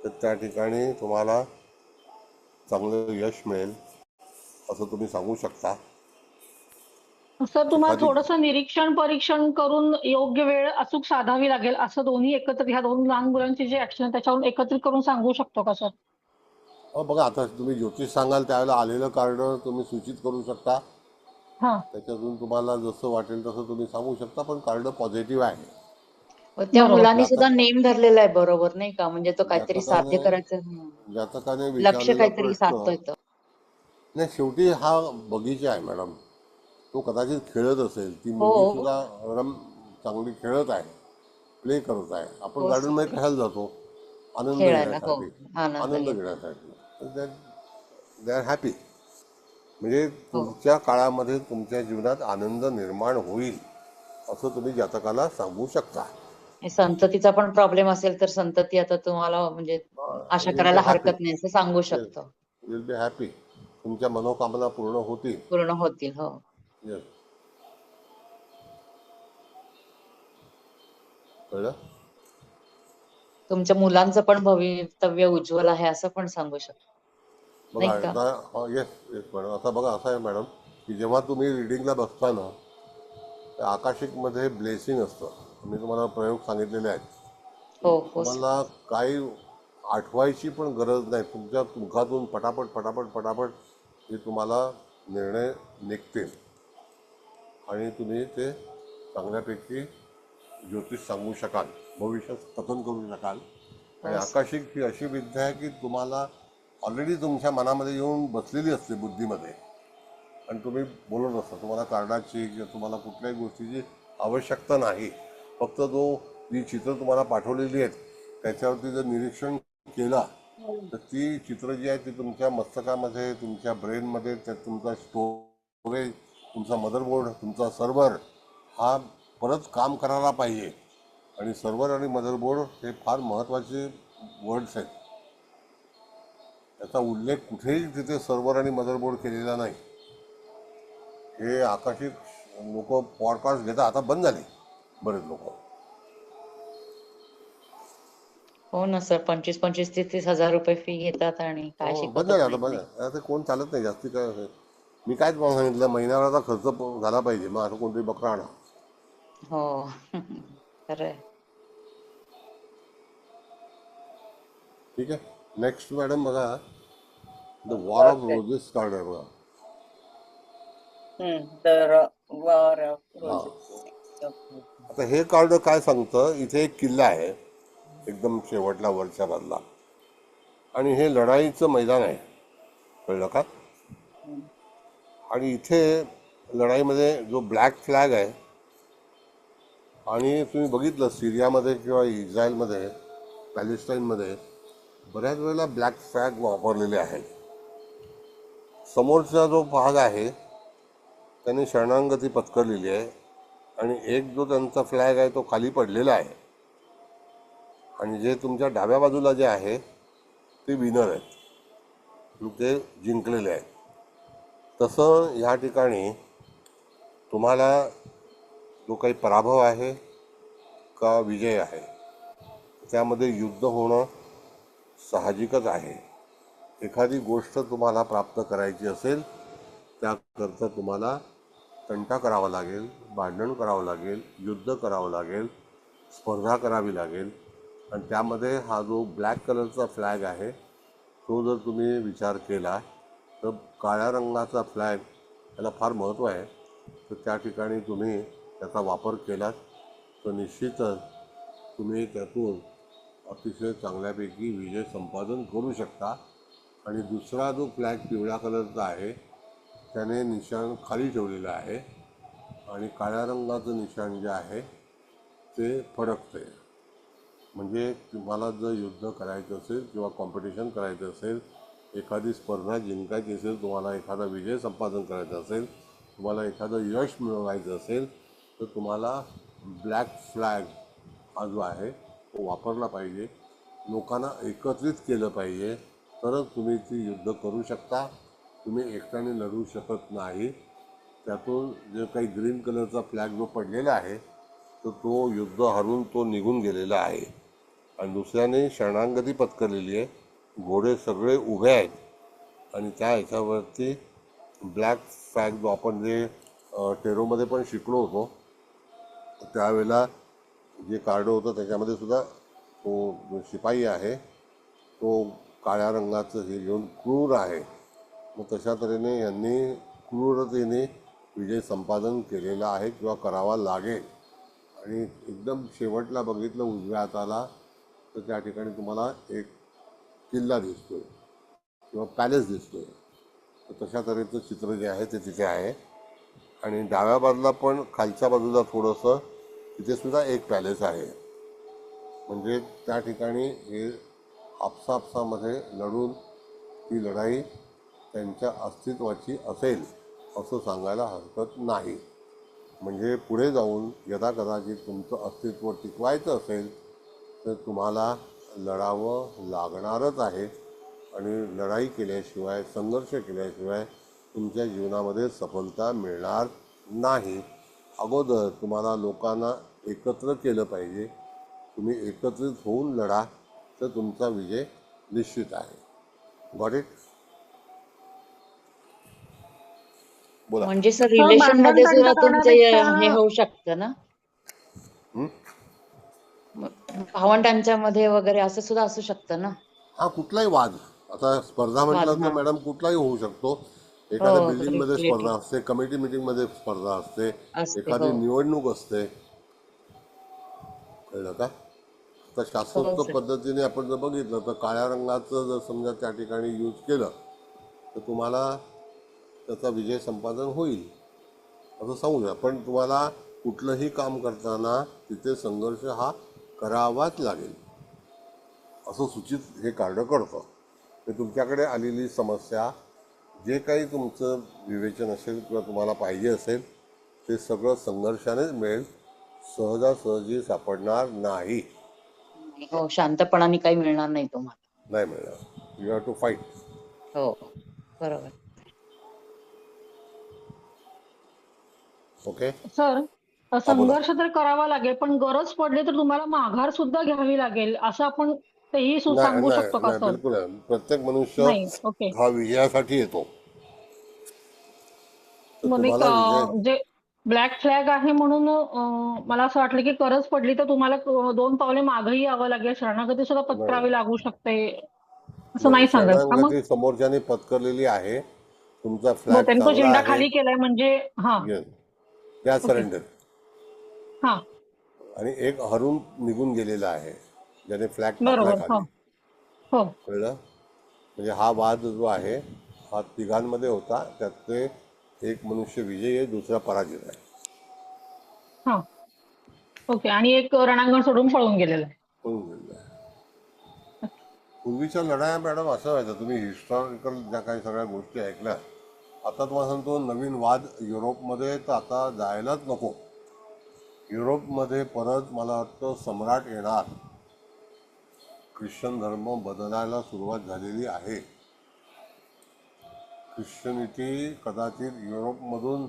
[SPEAKER 4] तर त्या ठिकाणी तुम्हाला चांगलं यश मिळेल असं तुम्ही सांगू शकता.
[SPEAKER 5] सर तुम्हाला
[SPEAKER 4] एखादी
[SPEAKER 5] थोडंसं निरीक्षण परीक्षण करून योग्य वेळ अचूक साधावी लागेल, असं दोन्ही एकत्र ह्या दोन लहान मुलांची जी ऍक्शन आहे त्याच्यावरून एकत्रित करून सांगू शकतो का सर?
[SPEAKER 4] बघा, आता तुम्ही ज्योतिष सांगाल त्यावेळेला आलेलं कार्ड तुम्ही सूचित करू शकता.
[SPEAKER 5] हा.
[SPEAKER 4] त्याच्यातून तुम्हाला जसं वाटेल तसं तुम्ही सांगू शकता, पण कार्ड पॉझिटिव्ह आहे.
[SPEAKER 1] त्या
[SPEAKER 5] बरोबर.
[SPEAKER 1] मुलांनी सुद्धा नेम धरलेला आहे, बरोबर नाही का? म्हणजे तो काहीतरी साध्य
[SPEAKER 4] जातकाने
[SPEAKER 1] करायचं
[SPEAKER 4] जातकाने
[SPEAKER 1] लक्ष
[SPEAKER 4] विचारलेला
[SPEAKER 1] काहीतरी
[SPEAKER 4] प्रश्न
[SPEAKER 1] साधतोय तो.
[SPEAKER 4] नाही, शेवटी हा बगीचा आहे मॅडम. तो कदाचित खेळत असेल, ती मुलगी
[SPEAKER 1] हो
[SPEAKER 4] सुद्धा चांगली खेळत आहे, प्ले करत आहे. आपण
[SPEAKER 1] हो
[SPEAKER 4] गार्डनमध्ये कशाला जातो? आनंद
[SPEAKER 1] खेळायला. हो,
[SPEAKER 4] घेण्यासाठी,
[SPEAKER 1] आनंद
[SPEAKER 4] आनंद
[SPEAKER 1] घेतो.
[SPEAKER 4] घेण्यासाठी. They are happy. म्हणजे
[SPEAKER 1] हो.
[SPEAKER 4] पुढच्या काळामध्ये तुमच्या जीवनात आनंद निर्माण होईल असं तुम्ही जातकाला सांगू शकता.
[SPEAKER 1] हे संततीचा पण प्रॉब्लेम असेल तर संतती आता तुम्हाला म्हणजे आशा
[SPEAKER 4] विल बी
[SPEAKER 1] करायला
[SPEAKER 4] हॅपी.
[SPEAKER 1] हरकत नाही असं सांगू शकतो.
[SPEAKER 4] Will be happy. तुमच्या मनोकामना पूर्ण होतील.
[SPEAKER 1] पूर्ण होतील. हो.
[SPEAKER 4] येस. कळलं?
[SPEAKER 1] तुमच्या मुलांचं पण भवितव्य उज्ज्वल आहे असं पण सांगू शकतो,
[SPEAKER 4] बघा
[SPEAKER 1] नाही का?
[SPEAKER 4] आता येस येस मॅडम. आता बघा असं आहे मॅडम की जेव्हा तुम्ही रिडिंगला बसता ना, त्या आकाशिकमध्ये ब्लेसिंग असतं. मी तुम्हाला प्रयोग सांगितलेले आहेत.
[SPEAKER 1] हो हो सर.
[SPEAKER 4] तुम्हाला काही आठवायची पण गरज नाही. तुमच्या मुखातून पटापट पटापट पटापट हे तुम्हाला निर्णय निघतील आणि तुम्ही ते चांगल्यापैकी ज्योतिष सांगू शकाल, भविष्यात कथन करू शकाल. आणि
[SPEAKER 1] हो.
[SPEAKER 4] आकाशिक ही अशी विद्या आहे की तुम्हाला ऑलरेडी तुमच्या मनामध्ये येऊन बसलेली असते, बुद्धीमध्ये, आणि तुम्ही बोलत असता. तुम्हाला कार्डाची किंवा तुम्हाला कुठल्याही गोष्टीची आवश्यकता नाही. फक्त जी चित्र तुम्हाला पाठवलेली आहेत त्याच्यावरती जर निरीक्षण केला तर ती चित्र जी आहे ती तुमच्या मस्तकामध्ये, तुमच्या ब्रेनमध्ये, त्यात तुमचा स्टोरेज, तुमचा मदरबोर्ड, तुमचा सर्व्हर हा परत काम करायला पाहिजे. आणि सर्व्हर आणि मदरबोर्ड हे फार महत्त्वाचे वर्ड्स आहेत. त्याचा उल्लेख कुठेही तिथे सर्व्हर आणि मदरबोर्ड केलेला नाही. हे आकाशिक लोक पॉडकास्ट घेतात, आता बंद झाले बरेच लोक.
[SPEAKER 1] हो ना सर, 25-25, 30-30 हजार रुपये फी घेतात आणि काय
[SPEAKER 4] बंद
[SPEAKER 1] शिकवतात
[SPEAKER 4] झाले आता,
[SPEAKER 1] माहित
[SPEAKER 4] बंद
[SPEAKER 1] नाही.
[SPEAKER 4] झाले. आता कोण चालत नाही जास्ती. काय आहे? मी काय तुम्हाला सांगितलं, महिन्याला खर्च झाला पाहिजे, मग असं कोणतरी बकरा आणा.
[SPEAKER 1] हो. खरंय.
[SPEAKER 4] ठीक आहे. नेक्स्ट मॅडम बघा, the war of roses card आहे बघा.
[SPEAKER 2] वॉर ऑफ
[SPEAKER 4] हा.
[SPEAKER 2] रोजेस.
[SPEAKER 4] आता हे कार्ड काय सांगतं, इथे एक किल्ला आहे एकदम शेवटला वरच्या बाजूला, आणि हे लढाईचं मैदान आहे. कळलं का? आणि इथे लढाईमध्ये जो ब्लॅक फ्लॅग आहे, आणि तुम्ही बघितलं सिरियामध्ये किंवा इस्रायलमध्ये, पॅलेस्टाईनमध्ये बऱ्याच वेळेला ब्लॅक फ्लॅग वापरलेले आहेत. समोरचा जो भाग आहे त्याने शरणागती पत्करलेली आहे, आणि एक जो त्यांचा फ्लॅग आहे तो खाली पडलेला आहे. आणि जे तुमच्या डाव्या बाजूला जे आहे ते विनर आहेत, ते जिंकलेले आहेत. तसं ह्या ठिकाणी तुम्हाला जो काही पराभव आहे का विजय आहे त्यामध्ये युद्ध होणं साहजिकच आहे. एखादी गोष्ट तुम्हाला प्राप्त करायची असेल त्याकरता तुम्हाला तंटा करावा लागेल, भांडण करावं लागेल, युद्ध करावं लागेल, स्पर्धा करावी लागेल. आणि त्यामध्ये हा जो ब्लॅक कलरचा फ्लॅग आहे तो जर तुम्ही विचार केला तर काळ्या रंगाचा फ्लॅग याला फार महत्त्व आहे. तर त्या ठिकाणी तुम्ही त्याचा वापर केलात तर निश्चितच तुम्ही त्यातून अतिशय चांगल्यापैकी विजय संपादन करू शकता. आणि दुसरा जो फ्लॅग पिवळ्या कलरचा आहे त्याने निशाण खाली ठेवलेलं आहे, आणि काळ्या रंगाचं निशाण जे आहे ते फडकते. म्हणजे तुम्हाला जर युद्ध करायचं असेल किंवा कॉम्पिटिशन करायचं असेल, एखादी स्पर्धा जिंकायची असेल, तुम्हाला एखादा विजय संपादन करायचा असेल, तुम्हाला एखादं यश मिळवायचं असेल तर तुम्हाला ब्लॅक फ्लॅग हा जो आहे तो वापरला पाहिजे. लोकांना एकत्रित केलं पाहिजे, तरच तुम्ही ती युद्ध करू शकता. तुम्ही एकट्याने लढू शकत नाही. त्यातून जे काही ग्रीन कलरचा फ्लॅग जो पडलेला आहे तर तो युद्ध हरून तो निघून गेलेला आहे. आणि दुसऱ्याने शरणागती पत्करलेली आहे. घोडे सगळे उभे आहेत आणि त्या ह्याच्यावरती ब्लॅक फ्लॅग जो आपण जे टेरोमध्ये पण शिकलो होतो त्यावेळेला जे कार्ड होतं त्याच्यामध्ये सुद्धा तो जो शिपाई आहे तो काळ्या रंगाचं हे घेऊन क्रूर आहे. मग तशा तऱ्हेने यांनी क्रूरतेने विजय संपादन केलेला आहे किंवा करावा लागेल. आणि एकदम शेवटला बघितलं उजव्या हाताला तर त्या ठिकाणी तुम्हाला एक किल्ला दिसतोय किंवा पॅलेस दिसतोय. तर तशा तऱ्हेचं चित्र जे आहे ते तिथे आहे. आणि डाव्या बाजूला पण खालच्या बाजूला थोडंसं तिथे सुद्धा एक पॅलेस आहे. म्हणजे त्या ठिकाणी हे आपसापसामध्ये लढून ती लढाई त्यांच्या अस्तित्वाची असेल असं सांगायला हरकत नाही. म्हणजे पुढे जाऊन यदाकदाचित तुमचं अस्तित्व टिकवायचं असेल तर तुम्हाला लढावं लागणारच आहे. आणि लढाई केल्याशिवाय संघर्ष केल्याशिवाय तुमच्या जीवनामध्ये सफलता मिळणार नाही. अगोदर तुम्हाला लोकांना एकत्र केलं पाहिजे. तुम्ही एकत्रित होऊन लढा तर तुमचा विजय निश्चित आहे. Got it? बोला.
[SPEAKER 1] म्हणजे सर
[SPEAKER 6] सर
[SPEAKER 1] रिलेशन मध्ये
[SPEAKER 6] भांडण
[SPEAKER 1] सुद्धा
[SPEAKER 6] तंट
[SPEAKER 1] तुमचं
[SPEAKER 6] करण्यापेक्षा
[SPEAKER 1] हे होऊ शकतं ना,
[SPEAKER 4] हं?
[SPEAKER 1] भावंडांच्या मध्ये वगैरे असं सुद्धा असू शकतं ना
[SPEAKER 4] हा कुठलाही वाद. आता स्पर्धा
[SPEAKER 1] वाद.
[SPEAKER 4] म्हटलं तर
[SPEAKER 1] हा
[SPEAKER 4] मॅडम कुठलाही होऊ शकतो. एखाद्या
[SPEAKER 1] हो
[SPEAKER 4] बिल्डिंगमध्ये
[SPEAKER 1] रिलेटिव्ह
[SPEAKER 4] स्पर्धा असते, कमिटी मिटिंगमध्ये स्पर्धा असते,
[SPEAKER 1] असते.
[SPEAKER 4] एखादी
[SPEAKER 1] हो
[SPEAKER 4] निवडणूक असते. कळलं का? तर
[SPEAKER 1] हो
[SPEAKER 4] शास्त्रोक्त
[SPEAKER 1] सर.
[SPEAKER 4] पद्धतीने आपण जर बघितलं तर काळ्या रंगाचं जर समजा त्या ठिकाणी यूज केलं तर तुम्हाला त्याचा विजय संपादन होईल असं सांगूया. पण तुम्हाला कुठलंही काम करताना तिथे संघर्ष हा करावाच लागेल असं सूचित हे कार्ड करतं. ते तुमच्याकडे आलेली समस्या जे काही तुमचं विवेचन असेल किंवा तुम्हाला पाहिजे असेल ते सगळं संघर्षानेच मिळेल. सहजासहजी सापडणार नाही.
[SPEAKER 1] हो शांतपणाने काही मिळणार नाही तुम्हाला.
[SPEAKER 4] नाही मिळणार. You have to fight.
[SPEAKER 1] हो बरोबर.
[SPEAKER 4] ओके.
[SPEAKER 5] सर
[SPEAKER 4] हा बोला.
[SPEAKER 5] संघर्ष तर करावा लागेल पण गरज पडली तर तुम्हाला माघार सुद्धा घ्यावी लागेल असं आपण तेही
[SPEAKER 4] नाही
[SPEAKER 5] सांगू
[SPEAKER 4] नाही
[SPEAKER 5] शकतो का
[SPEAKER 4] नाही
[SPEAKER 5] सर?
[SPEAKER 4] बिलकुल आहे. प्रत्येक मनुष्य
[SPEAKER 5] नाही. ओके.
[SPEAKER 4] हा विजयासाठी येतो. तर
[SPEAKER 5] मग एक
[SPEAKER 4] तुम्हाला विजय
[SPEAKER 5] जे ब्लॅक फ्लॅग आहे म्हणून मला असं वाटलं की गरज पडली तर तुम्हाला 2 पावले मागेही यावं लागेल, शरणागती सुद्धा
[SPEAKER 4] नाही
[SPEAKER 5] पत्करावी लागू शकते, असं
[SPEAKER 4] नाही
[SPEAKER 5] नाही सांगायचं का मग?
[SPEAKER 4] शरणागती समोरच्याने पत्करलेली आहे. तुमचा
[SPEAKER 5] मग
[SPEAKER 4] फ्लॅग
[SPEAKER 5] त्यांनी तो
[SPEAKER 4] चांगला
[SPEAKER 5] झेंडा
[SPEAKER 4] आहे.
[SPEAKER 5] खाली केलाय म्हणजे हा.
[SPEAKER 4] येस. त्या
[SPEAKER 5] ओके.
[SPEAKER 4] सरेंडर.
[SPEAKER 5] हा
[SPEAKER 4] आणि एक हरून निघून गेलेला आहे ज्याने फ्लॅग टाकला
[SPEAKER 5] बरोबर. हो
[SPEAKER 4] खाली.
[SPEAKER 5] हो
[SPEAKER 4] कळलं? म्हणजे हा वाद जो आहे हा तिघांमध्ये होता. त्यातले एक मनुष्य विजयी आहे, दुसरा पराजित आहे.
[SPEAKER 5] हा ओके. आणि एक रणांगण सोडून पळून गेलेला आहे.
[SPEAKER 4] पळून गेलेला आहे. पूर्वीच्या लढाया मॅडम असं व्हायचं. तुम्ही हिस्टॉरिकल ज्या काही सगळ्या गोष्टी ऐकल्या. आता तुम्हाला सांगतो नवीन वाद युरोपमध्ये तर आता जायलाच नको. युरोपमध्ये परत मला वाटतं सम्राट येणार. ख्रिश्चन धर्म बदलायला सुरुवात झालेली आहे. ख्रिश्चनिटी कदाचित युरोपमधून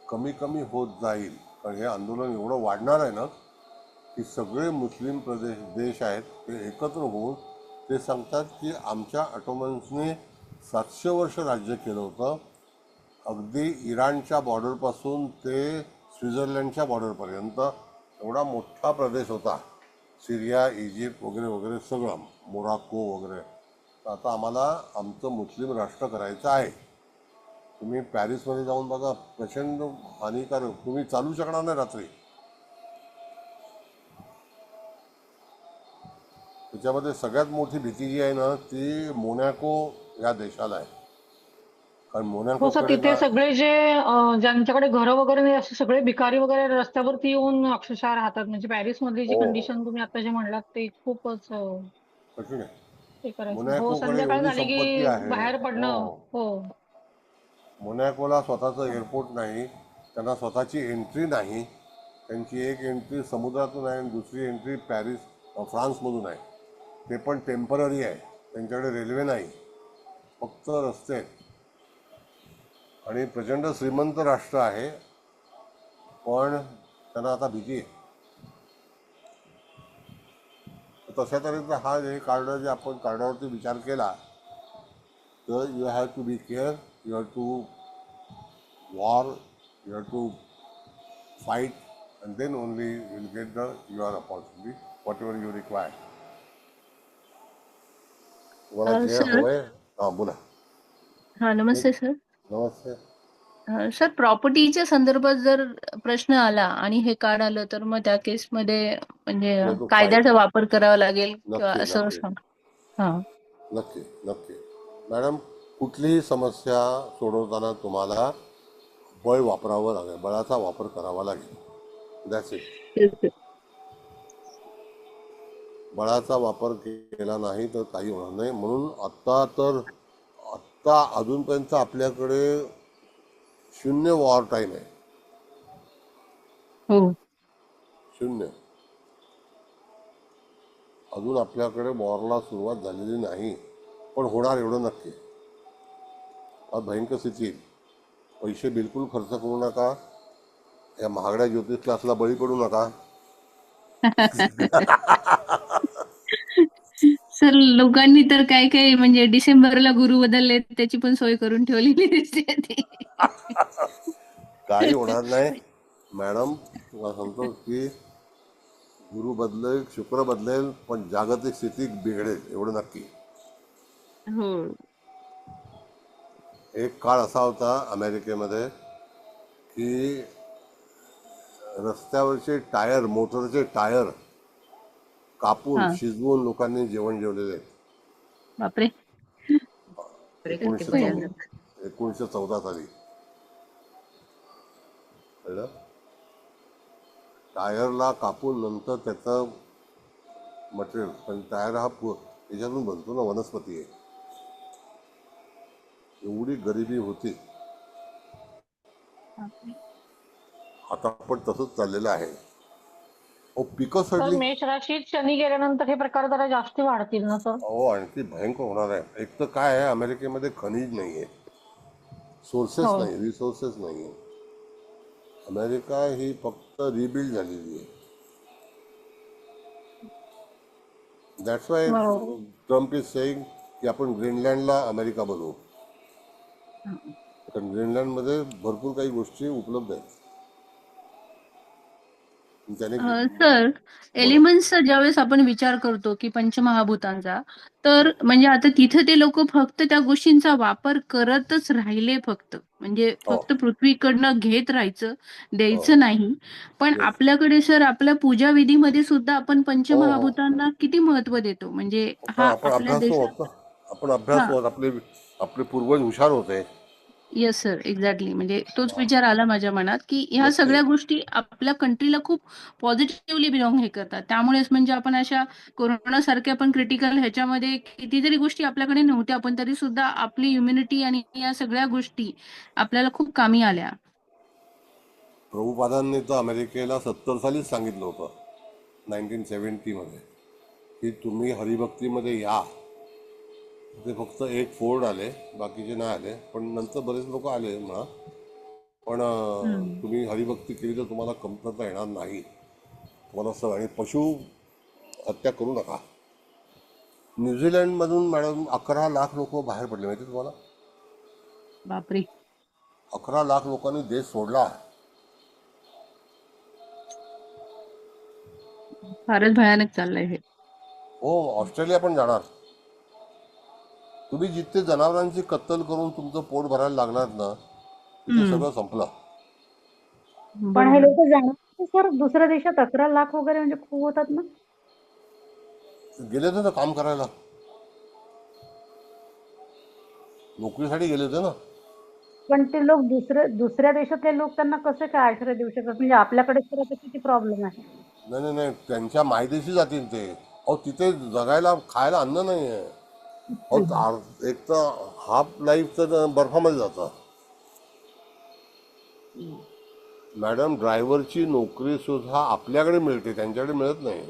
[SPEAKER 4] कमी कमी होत जाईल. कारण हे आंदोलन एवढं वाढणार आहे ना की सगळे मुस्लिम देश आहेत ते एकत्र होऊन ते सांगतात की आमच्या ऑटोमन्सने 700 वर्ष राज्य केलं होतं. अगदी इराणच्या बॉर्डरपासून ते स्वित्झर्लंडच्या बॉर्डरपर्यंत एवढा मोठा प्रदेश होता. सिरिया, इजिप्त वगैरे वगैरे सगळं, मोराक्को वगैरे. तर आता आम्हाला आमचं मुस्लिम राष्ट्र करायचं आहे. तुम्ही पॅरिसमध्ये जाऊन बघा, प्रचंड हानिकारक. तुम्ही चालू शकणार नाही रात्री. त्याच्यामध्ये सगळ्यात मोठी भीती जी आहे ना ती मोनॅको या देशाला आहे. कारण
[SPEAKER 5] हो सर.
[SPEAKER 4] मोनॅकोकडे
[SPEAKER 5] तिथे
[SPEAKER 4] ना
[SPEAKER 5] सगळे जे ज्यांच्याकडे घरं वगैरे नाही असे सगळे भिकारी वगैरे रस्त्यावरती येऊन अक्षरशः राहतात. म्हणजे पॅरिस मधली जी
[SPEAKER 4] हो
[SPEAKER 5] कंडिशन तुम्ही आता जे म्हणलात ते खूपच
[SPEAKER 4] कठीण आहे.
[SPEAKER 5] हे करायचं. हो
[SPEAKER 4] मोनॅकोकडे
[SPEAKER 5] संध्याकाळ
[SPEAKER 4] एवढी
[SPEAKER 5] झाली
[SPEAKER 4] संपत्ती
[SPEAKER 5] की
[SPEAKER 4] आहे.
[SPEAKER 5] बाहेर
[SPEAKER 4] हो.
[SPEAKER 5] पडणं. हो
[SPEAKER 4] मोनॅकोला स्वतःचं एअरपोर्ट नाही. त्यांना स्वतःची एंट्री नाही. त्यांची एक एंट्री समुद्रातून आहे आणि दुसरी एंट्री फ्रान्समधून आहे. ते पण टेम्पररी आहे. त्यांच्याकडे रेल्वे नाही, फक्त रस्ते आहेत. आणि प्रचंड श्रीमंत राष्ट्र आहे पण त्यांना आता भीती आहे. तशा तऱ्हेचा हा जे कार्ड जे आपण कार्डावरती विचार केला तर you have to be care, you have to war, you have to fight, and then only you'll get your opportunity, whatever you require. तुम्हाला जे
[SPEAKER 10] सर
[SPEAKER 4] हवंय बोला.
[SPEAKER 10] हा नमस्ते सर.
[SPEAKER 4] नमस्ते.
[SPEAKER 10] सर प्रॉपर्टीच्या संदर्भात जर प्रश्न आला आणि हे कार्ड आलं तर मग त्या केसमध्ये म्हणजे
[SPEAKER 4] तो
[SPEAKER 10] कायद्याचा वापर करावा लागेल किंवा
[SPEAKER 4] नक्की
[SPEAKER 10] असं
[SPEAKER 4] नक्की
[SPEAKER 10] सांग. हा
[SPEAKER 4] नक्की नक्की मॅडम, कुठलीही समस्या सोडवताना तुम्हाला बळ वापरावं लागेल, बळाचा वापर करावा लागेल. That's it. बळाचा वापर केला नाही तर काही होणार नाही. म्हणून आत्ता अजूनपर्यंत आपल्याकडे 0 वॉर टाईम आहे.
[SPEAKER 10] हो
[SPEAKER 4] 0. अजून आपल्याकडे वॉरला सुरुवात झालेली नाही, पण होणार एवढं नक्की. आज भयंकर स्थिती येईल. पैसे बिलकुल खर्च करू नका, या महागड्या ज्योतिष क्लासला बळी पडू नका.
[SPEAKER 10] सर लोकांनी तर काय काय म्हणजे डिसेंबरला गुरु बदलले त्याची पण सोय करून ठेवलेली दिसते ती.
[SPEAKER 4] काही होणार नाही मॅडम. तुम्हाला सांगतो की गुरु बदलेल, शुक्र बदलेल, पण जागतिक स्थिती बिघडेल एवढं नक्की.
[SPEAKER 10] हो
[SPEAKER 4] एक काळ असा होता अमेरिकेमध्ये की रस्त्यावरचे टायर, मोटरचे टायर कापून
[SPEAKER 10] हा
[SPEAKER 4] शिजवून लोकांनी जेवण जेवलेले.
[SPEAKER 10] बापरे.
[SPEAKER 4] 1914 साली कळलं. टायरला कापून नंतर त्याचं मटेरियल, पण टायर हा याच्यातून बनतो ना, वनस्पती आहे. एवढी गरिबी होती. आता पण तसंच चाललेलं आहे. पिकं
[SPEAKER 5] तर
[SPEAKER 4] सडली.
[SPEAKER 5] मेष राशीत शनी गेल्यानंतर हे प्रकार जरा जास्त वाढतील ना सर?
[SPEAKER 4] आणखी भयंकर होणार आहे. एक तर काय आहे, अमेरिकेमध्ये खनिज नाही आहे, सोर्सेस
[SPEAKER 5] हो
[SPEAKER 4] नाही, रिसोर्सेस नाही आहे. अमेरिका ही फक्त रिबिल्ड झालेली आहे. दॅट्स वाय
[SPEAKER 5] बरोबर.
[SPEAKER 4] ट्रम्प इज सेईंग की आपण ग्रीनलँडला अमेरिका बनवू. कारण ग्रीनलँडमध्ये भरपूर काही गोष्टी उपलब्ध आहेत. त्याने
[SPEAKER 10] सर
[SPEAKER 4] बोला.
[SPEAKER 10] एलिमेंट्सचा ज्यावेळेस आपण विचार करतो की पंचमहाभूतांचा, तर म्हणजे आता तिथे ते लोक फक्त त्या गोष्टींचा वापर करतच राहिले, फक्त म्हणजे
[SPEAKER 4] हो
[SPEAKER 10] फक्त पृथ्वीकडनं घेत राहायचं,
[SPEAKER 4] हो
[SPEAKER 10] द्यायचं नाही. पण
[SPEAKER 4] येस
[SPEAKER 10] आपल्याकडे सर आपल्या पूजा विधीमध्ये सुद्धा आपण
[SPEAKER 4] हो हो
[SPEAKER 10] पंचमहाभूतांना किती महत्व देतो, म्हणजे
[SPEAKER 4] कारण
[SPEAKER 10] हा
[SPEAKER 4] आपण
[SPEAKER 10] आपल्या
[SPEAKER 4] अभ्यासू
[SPEAKER 10] देशात.
[SPEAKER 4] आहोत ना. आपण अभ्यासू
[SPEAKER 10] हा
[SPEAKER 4] आहोत. आपले पूर्वज हुशार होते.
[SPEAKER 10] येस सर एक्झॅक्टली, म्हणजे तोच विचार आला माझ्या मनात की ह्या
[SPEAKER 4] नक्की
[SPEAKER 10] सगळ्या गोष्टी आपल्या कंट्रीला खूप पॉझिटिव्हली बिलॉंग हे करतात. त्यामुळेच म्हणजे आपण अशा कोरोना सारख्या पण क्रिटिकल ह्याच्यामध्ये कितीतरी गोष्टी आपल्याकडे नव्हत्या, पण तरी सुद्धा आपली इम्युनिटी आणि या सगळ्या गोष्टी आपल्याला खूप कामी आल्या.
[SPEAKER 4] प्रभुपादांनी तर अमेरिकेला 70 सालीच सांगितलं होतं, 1970 की तुम्ही हरिभक्तीमध्ये या. ते फक्त एक फोर्ड आले, बाकीचे नाही आले, पण नंतर बरेच लोक आले म्हणा. पण तुम्ही हरिभक्ती केली तर तुम्हाला कमतरता येणार नाही. तुम्हाला आणि पशु हत्या करू नका. न्यूझीलंडमधून मॅडम 11 लाख लोक बाहेर पडले, माहिती तुम्हाला?
[SPEAKER 10] बापरे.
[SPEAKER 4] 11 लाख लोकांनी देश सोडला.
[SPEAKER 10] फारच भयानक चाललंय हे.
[SPEAKER 4] हो, ऑस्ट्रेलिया पण जाणार. तुम्ही जिथे जनावरांची कत्तल करून तुमचं पोट भरायला लागणार ना, तिथे सगळं संपलं.
[SPEAKER 6] पण हे
[SPEAKER 10] बरोबर.
[SPEAKER 6] लोक जाणार सर दुसऱ्या देशात? 11 लाख वगैरे म्हणजे खूप होतात ना.
[SPEAKER 4] गेले होते ना काम करायला, नोकरीसाठी गेले होते ना.
[SPEAKER 6] पण ते लोक दुसऱ्या देशातले लोक त्यांना कसे काय आश्रय देऊ शकतात? म्हणजे आपल्याकडे तर आता किती प्रॉब्लेम आहे.
[SPEAKER 4] नाही, त्यांच्या मायदेशी जातील ते. तिथे जगायला खायला अन्न नाही आहे. एक तर हाफ लाईफ तर बर्फामध्ये जातं. मॅडम, ड्रायव्हरची नोकरी सुद्धा आपल्याकडे मिळते, त्यांच्याकडे मिळत नाही.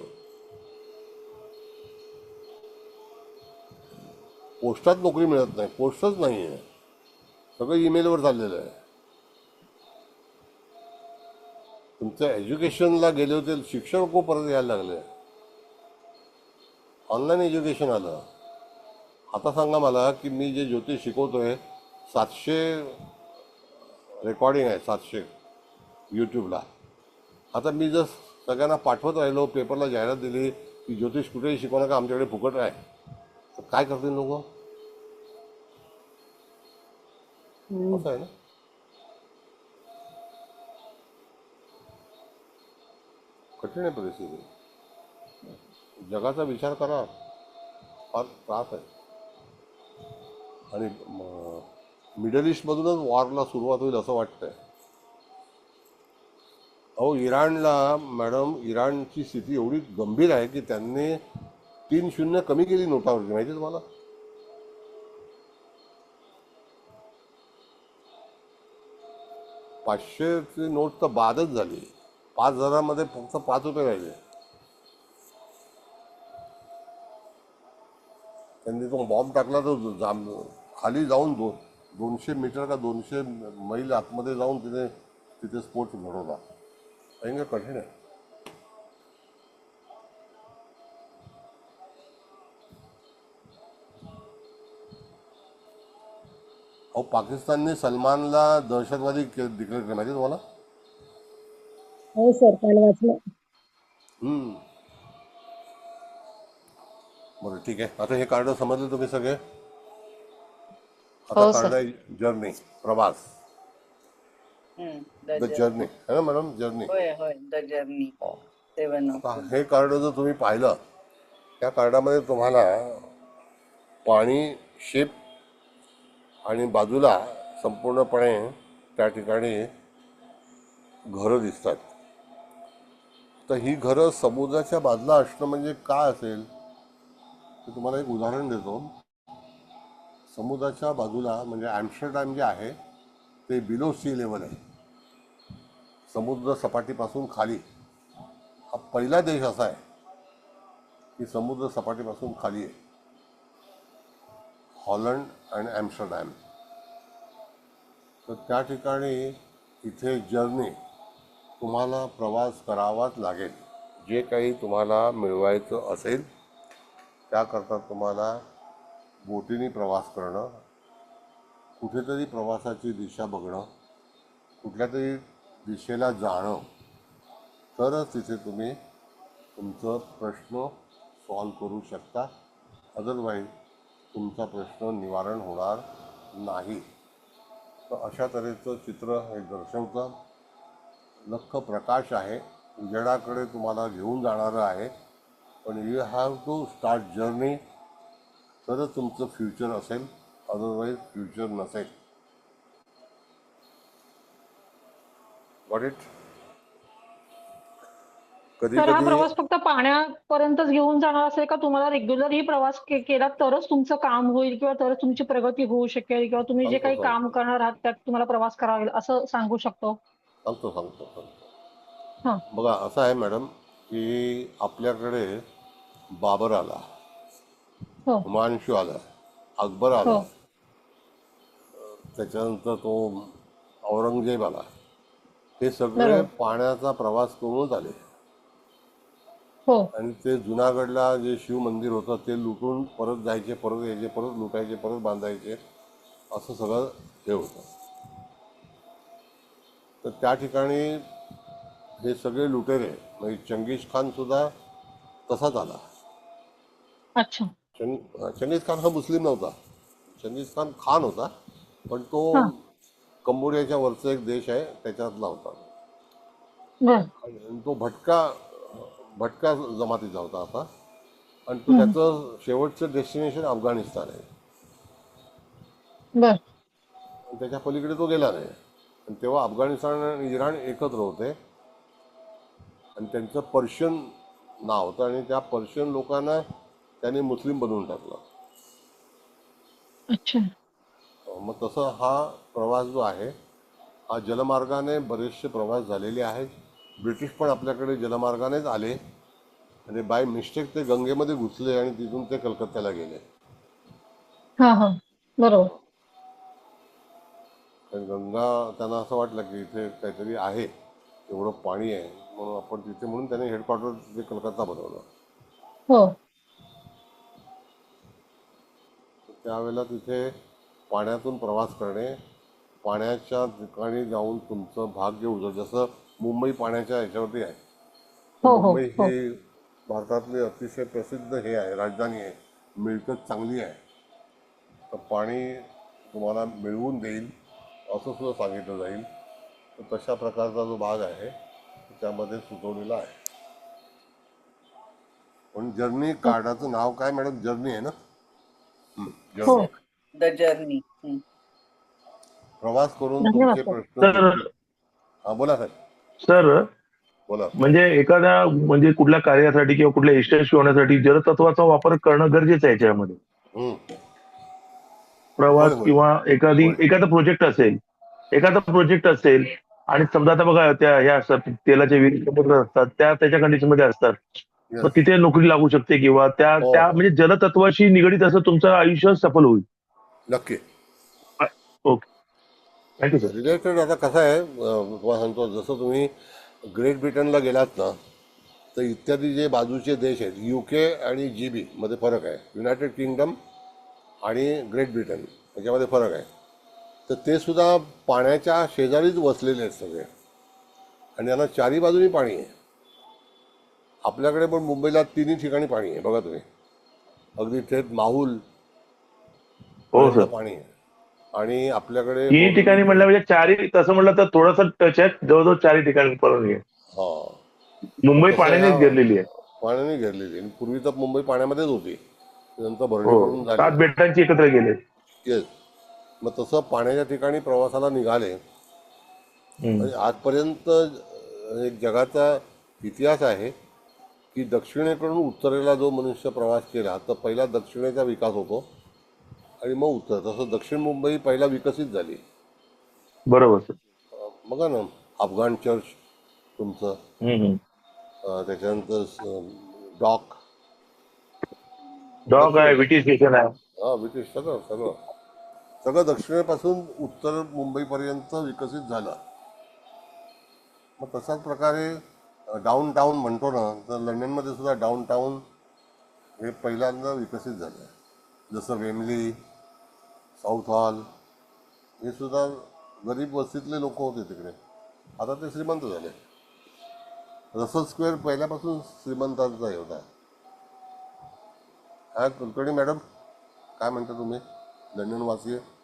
[SPEAKER 4] पोस्टात नोकरी मिळत नाही, पोस्टच नाही आहे, सगळं ईमेलवर चाललेलं आहे. तुमचं एज्युकेशनला गेले होते शिक्षण को परत यायला लागले. ऑनलाईन एज्युकेशन आलं. आता सांगा मला की मी जे ज्योतिष शिकवतोय 700 रेकॉर्डिंग आहे, 700 यूट्यूबला. आता मी जर सगळ्यांना पाठवत राहिलो, पेपरला जाहिरात दिली की ज्योतिष कुठेही शिकवू नका, आमच्याकडे फुकट आहे, तर काय करतील लोक? असं आहे ना. कठीण आहे परिस्थिती. जगाचा विचार करा, फार त्रास आहे. आणि मिडल ईस्टमधूनच वॉरला सुरुवात होईल असं वाटतंय. अहो, इराणला मॅडम, इराणची स्थिती एवढी गंभीर आहे की त्यांनी 3-0 कमी केली नोटावरची, माहिती आहे तुम्हाला? पाचशेची नोट तर बादच झाली. 5,000मध्ये फक्त 5 रुपये राहिले. त्यांनी तो बॉम्ब टाकला, तो खाली जाऊन 200 मीटर का 200 मैल आतमध्ये जाऊन तिथे स्फोट घडवला. भयंकर कठीण आहे. अहो, पाकिस्तानने सलमानला दहशतवादी डिक्लेअर केलं, माहिती तुम्हाला?
[SPEAKER 6] हो सर, काल वाचलं.
[SPEAKER 4] बरं, ठीक आहे. आता हे कार्ड समजले तुम्ही सगळे? आता
[SPEAKER 1] हो
[SPEAKER 4] कार्ड
[SPEAKER 1] सर.
[SPEAKER 4] आहे जर्नी, प्रवास.
[SPEAKER 2] द
[SPEAKER 4] द जर्नी है ना मॅडम, जर्नी.
[SPEAKER 2] होय होय, द जर्नी 7
[SPEAKER 4] आता हे कार्ड जर तुम्ही पाहिलं, त्या कार्डामध्ये तुम्हाला पाणी, शिप आणि बाजूला संपूर्णपणे त्या ठिकाणी घरं दिसतात. तर ही घरं समुद्राच्या बाजूला असणं म्हणजे काय असेल, तर तुम्हाला एक उदाहरण देतो. समुद्राच्या बाजूला म्हणजे ॲम्स्टरडॅम जे आहे ते बिलो सी लेवल आहे, समुद्र सपाटीपासून खाली. हा पहिला देश असा आहे की समुद्र सपाटीपासून खाली आहे, हॉलंड आणि ॲम्स्टरडॅम. तर त्या ठिकाणी इथे जर्नी तुम्हाला प्रवास करावाच लागेल. जे काही तुम्हाला मिळवायचं असेल त्याकरता तुम्हाला बोटीने प्रवास करणं, कुठेतरी प्रवासाची दिशा बघणं, कुठल्या तरी दिशेला जाणं, तरच तिथे तुम्ही तुमचं प्रश्न सॉल्व करू शकता. अदरवाईज तुमचा प्रश्न निवारण होणार नाही. तर अशा तऱ्हेचं चित्र हे दर्शवतं. लख प्रकाश आहे, उजेडाकडे तुम्हाला घेऊन जाणारं आहे. पण you have to start journey, तरच तुमचं फ्युचर असेल, अदरवाईज फ्युचर नसेल. Got it? कधी
[SPEAKER 5] तर हा
[SPEAKER 4] कधी
[SPEAKER 5] प्रवास फक्त पाण्यापर्यंतच घेऊन जाणार असेल का तुम्हाला रेग्युलर ही प्रवास केला तरच तुमचं काम होईल किंवा तरच तुमची प्रगती होऊ शकेल किंवा तुम्ही जे
[SPEAKER 4] सांगतो
[SPEAKER 5] काही काम
[SPEAKER 4] सांगतो
[SPEAKER 5] करणार आहात त्यात तुम्हाला प्रवास करावा लागेल असं सांगू शकतो?
[SPEAKER 4] सांगतो सांगतो सांगतो
[SPEAKER 5] हा.
[SPEAKER 4] बघा, असं आहे मॅडम की आपल्याकडे बाबर आला,
[SPEAKER 5] हो
[SPEAKER 4] हुमायूं आला, अकबर
[SPEAKER 5] हो
[SPEAKER 4] आला, त्याच्यानंतर तो औरंगजेब आला. हे सगळे
[SPEAKER 5] बरोबर.
[SPEAKER 4] पाण्याचा प्रवास करूनच आले.
[SPEAKER 5] हो
[SPEAKER 4] आणि ते जुनागडला जे शिव मंदिर होतं ते लुटून परत जायचे, परत यायचे, परत लुटायचे, परत बांधायचे, असं सगळं हे होतं. तर त्या ठिकाणी हे सगळे लुटेरे म्हणजे चंगीज खान सुद्धा तसाच आला.
[SPEAKER 5] अच्छा.
[SPEAKER 4] चंगीज खान हा मुस्लिम नव्हता, चंगीज खान खान होता, पण तो
[SPEAKER 5] हा
[SPEAKER 4] कंबोडियाच्या वरचा एक देश आहे त्याच्यातला होता.
[SPEAKER 5] बर.
[SPEAKER 4] आणि तो भटका जमातीचा होता असा. आणि तो
[SPEAKER 5] हम्म.
[SPEAKER 4] त्याचं शेवटचं डेस्टिनेशन अफगाणिस्तान आहे.
[SPEAKER 5] बर.
[SPEAKER 4] आणि त्याच्या पलीकडे तो गेला नाही. आणि तेव्हा अफगाणिस्तान आणि इराण एकत्र होते आणि त्यांचं पर्शियन नाव होतं आणि त्या पर्शियन लोकांना त्यांनी मुस्लिम बनवून टाकलं.
[SPEAKER 5] अच्छा.
[SPEAKER 4] मग तसं हा प्रवास जो आहे हा जलमार्गाने बरेचसे प्रवास झालेले आहेत. ब्रिटिश पण आपल्याकडे जलमार्गानेच आले आणि बाय मिस्टेक ते गंगेमध्ये घुसले आणि तिथून ते कलकत्त्याला गेले.
[SPEAKER 5] हा हा बरोबर.
[SPEAKER 4] आणि गंगा त्यांना असं वाटलं की इथे काहीतरी आहे, एवढं पाणी आहे म्हणून आपण तिथे, म्हणून त्याने हेडक्वार्टर तिथे कलकत्ता बनवलं.
[SPEAKER 5] हो
[SPEAKER 4] त्यावेळेला तिथे पाण्यातून प्रवास करणे, पाण्याच्या ठिकाणी जाऊन तुमचं भाग्य उजळ, जसं मुंबई पाण्याच्या ह्याच्यावरती आहे. तर
[SPEAKER 5] हो हो
[SPEAKER 4] मुंबई
[SPEAKER 5] हो
[SPEAKER 4] ही भारतातली अतिशय प्रसिद्ध हे आहे, राजधानी आहे, मिळकत चांगली आहे. तर पाणी तुम्हाला मिळवून देईल असं सुद्धा सांगितलं जाईल. तर तशा प्रकारचा जो भाग आहे त्यामध्ये सुचवलेला आहे. पण जर्नी कार्डाचं नाव काय मॅडम? जर्नी आहे ना?
[SPEAKER 5] हो
[SPEAKER 4] जर्नी.
[SPEAKER 2] The journey.
[SPEAKER 4] प्रवास करून
[SPEAKER 5] धन्यवाद
[SPEAKER 4] तुमचे
[SPEAKER 5] सर.
[SPEAKER 4] प्रश्न
[SPEAKER 7] तर
[SPEAKER 4] सुटतील. हा बोला साहेब,
[SPEAKER 7] सर
[SPEAKER 4] बोला.
[SPEAKER 7] म्हणजे एखाद्या म्हणजे कुठल्या कार्यासाठी किंवा कुठल्या यशस्वी होण्यासाठी जलतत्वाचा वापर करणं गरजेचं आहे याच्यामध्ये.
[SPEAKER 4] हम्म. होय
[SPEAKER 7] प्रवास
[SPEAKER 4] होय
[SPEAKER 7] किंवा
[SPEAKER 4] होय.
[SPEAKER 7] एखादा प्रोजेक्ट असेल आणि समजा आता बघा त्या ह्या असतात तेलाच्या विहिरी समुद्र असतात त्या कंडिशन मध्ये असतात. मग
[SPEAKER 4] येस.
[SPEAKER 7] तिथे नोकरी लागू शकते किंवा त्या
[SPEAKER 4] हो
[SPEAKER 7] त्या
[SPEAKER 4] हो
[SPEAKER 7] म्हणजे जलतत्वाशी निगडीत असं तुमचं आयुष्य सफल होईल.
[SPEAKER 4] नक्की.
[SPEAKER 7] Okay, thank you sir.
[SPEAKER 4] रिलेटेड आता कसं आहे, तुम्हाला सांगतो, जसं तुम्ही ग्रेट ब्रिटनला गेलात ना, तर इत्यादी जे बाजूचे देश आहेत, UK आणि GB मध्ये फरक आहे. युनायटेड किंगडम आणि ग्रेट ब्रिटन याच्यामध्ये फरक आहे. तर ते सुद्धा पाण्याच्या शेजारीच वसलेले आहेत सगळे, आणि त्यांना चारी बाजूनी पाणी आहे. आपल्याकडे पण मुंबईला 3 ठिकाणी पाणी आहे, बघा तुम्ही. अगदी थेट माहूल
[SPEAKER 7] हो
[SPEAKER 4] पर्यंत
[SPEAKER 7] सर.
[SPEAKER 4] पाणी आहे. आणि आपल्याकडे
[SPEAKER 7] तीन ठिकाणी म्हणलं म्हणजे चारी, तसं म्हणलं तर थोडंसं टच आहे, जवळजवळ 4 ठिकाणी पडून आहे.
[SPEAKER 4] हा
[SPEAKER 7] मुंबई
[SPEAKER 4] तसं
[SPEAKER 7] पाण्यानेच
[SPEAKER 4] ह्या
[SPEAKER 7] घेरलेली आहे.
[SPEAKER 4] पाण्याने घेरलेली, आणि पूर्वी तर मुंबई पाण्यामध्येच होती, नंतर भरणी
[SPEAKER 7] हो,
[SPEAKER 4] पडून झाली.
[SPEAKER 7] 7 बेटांची एकत्र गेले.
[SPEAKER 4] येस. मग तसं पाण्याच्या ठिकाणी प्रवासाला निघाले. आणि आजपर्यंत एक जगाचा इतिहास आहे की दक्षिणेकडून उत्तरेला जो मनुष्य प्रवास केला तर पहिला दक्षिणेचा विकास होतो आणि मग उत्तर. तसं दक्षिण मुंबई पहिला विकसित झाली.
[SPEAKER 7] बरोबर सर.
[SPEAKER 4] बघा ना, अफगाण चर्च तुमचं, त्याच्यानंतर डॉक
[SPEAKER 7] डॉग आहे, विटी स्टेशन आहे.
[SPEAKER 4] हा, ब्रिटिश सगळं सगळं सगळं दक्षिणेपासून उत्तर मुंबईपर्यंत विकसित झालं. मग तशाच प्रकारे डाऊन टाऊन म्हणतो ना, तर लंडनमध्ये सुद्धा डाऊन टाऊन हे पहिल्यांदा विकसित झालं. जसं वेमली, साऊथ हॉल, हे सुद्धा गरीब वस्तीतले लोक होते तिकडे, आता ते श्रीमंत झाले. रसल स्क्वेअर पहिल्यापासून श्रीमंतांचा हे होता. हा कुलकर्णी मॅडम, काय म्हणता तुम्ही, लंडन वासी आहे?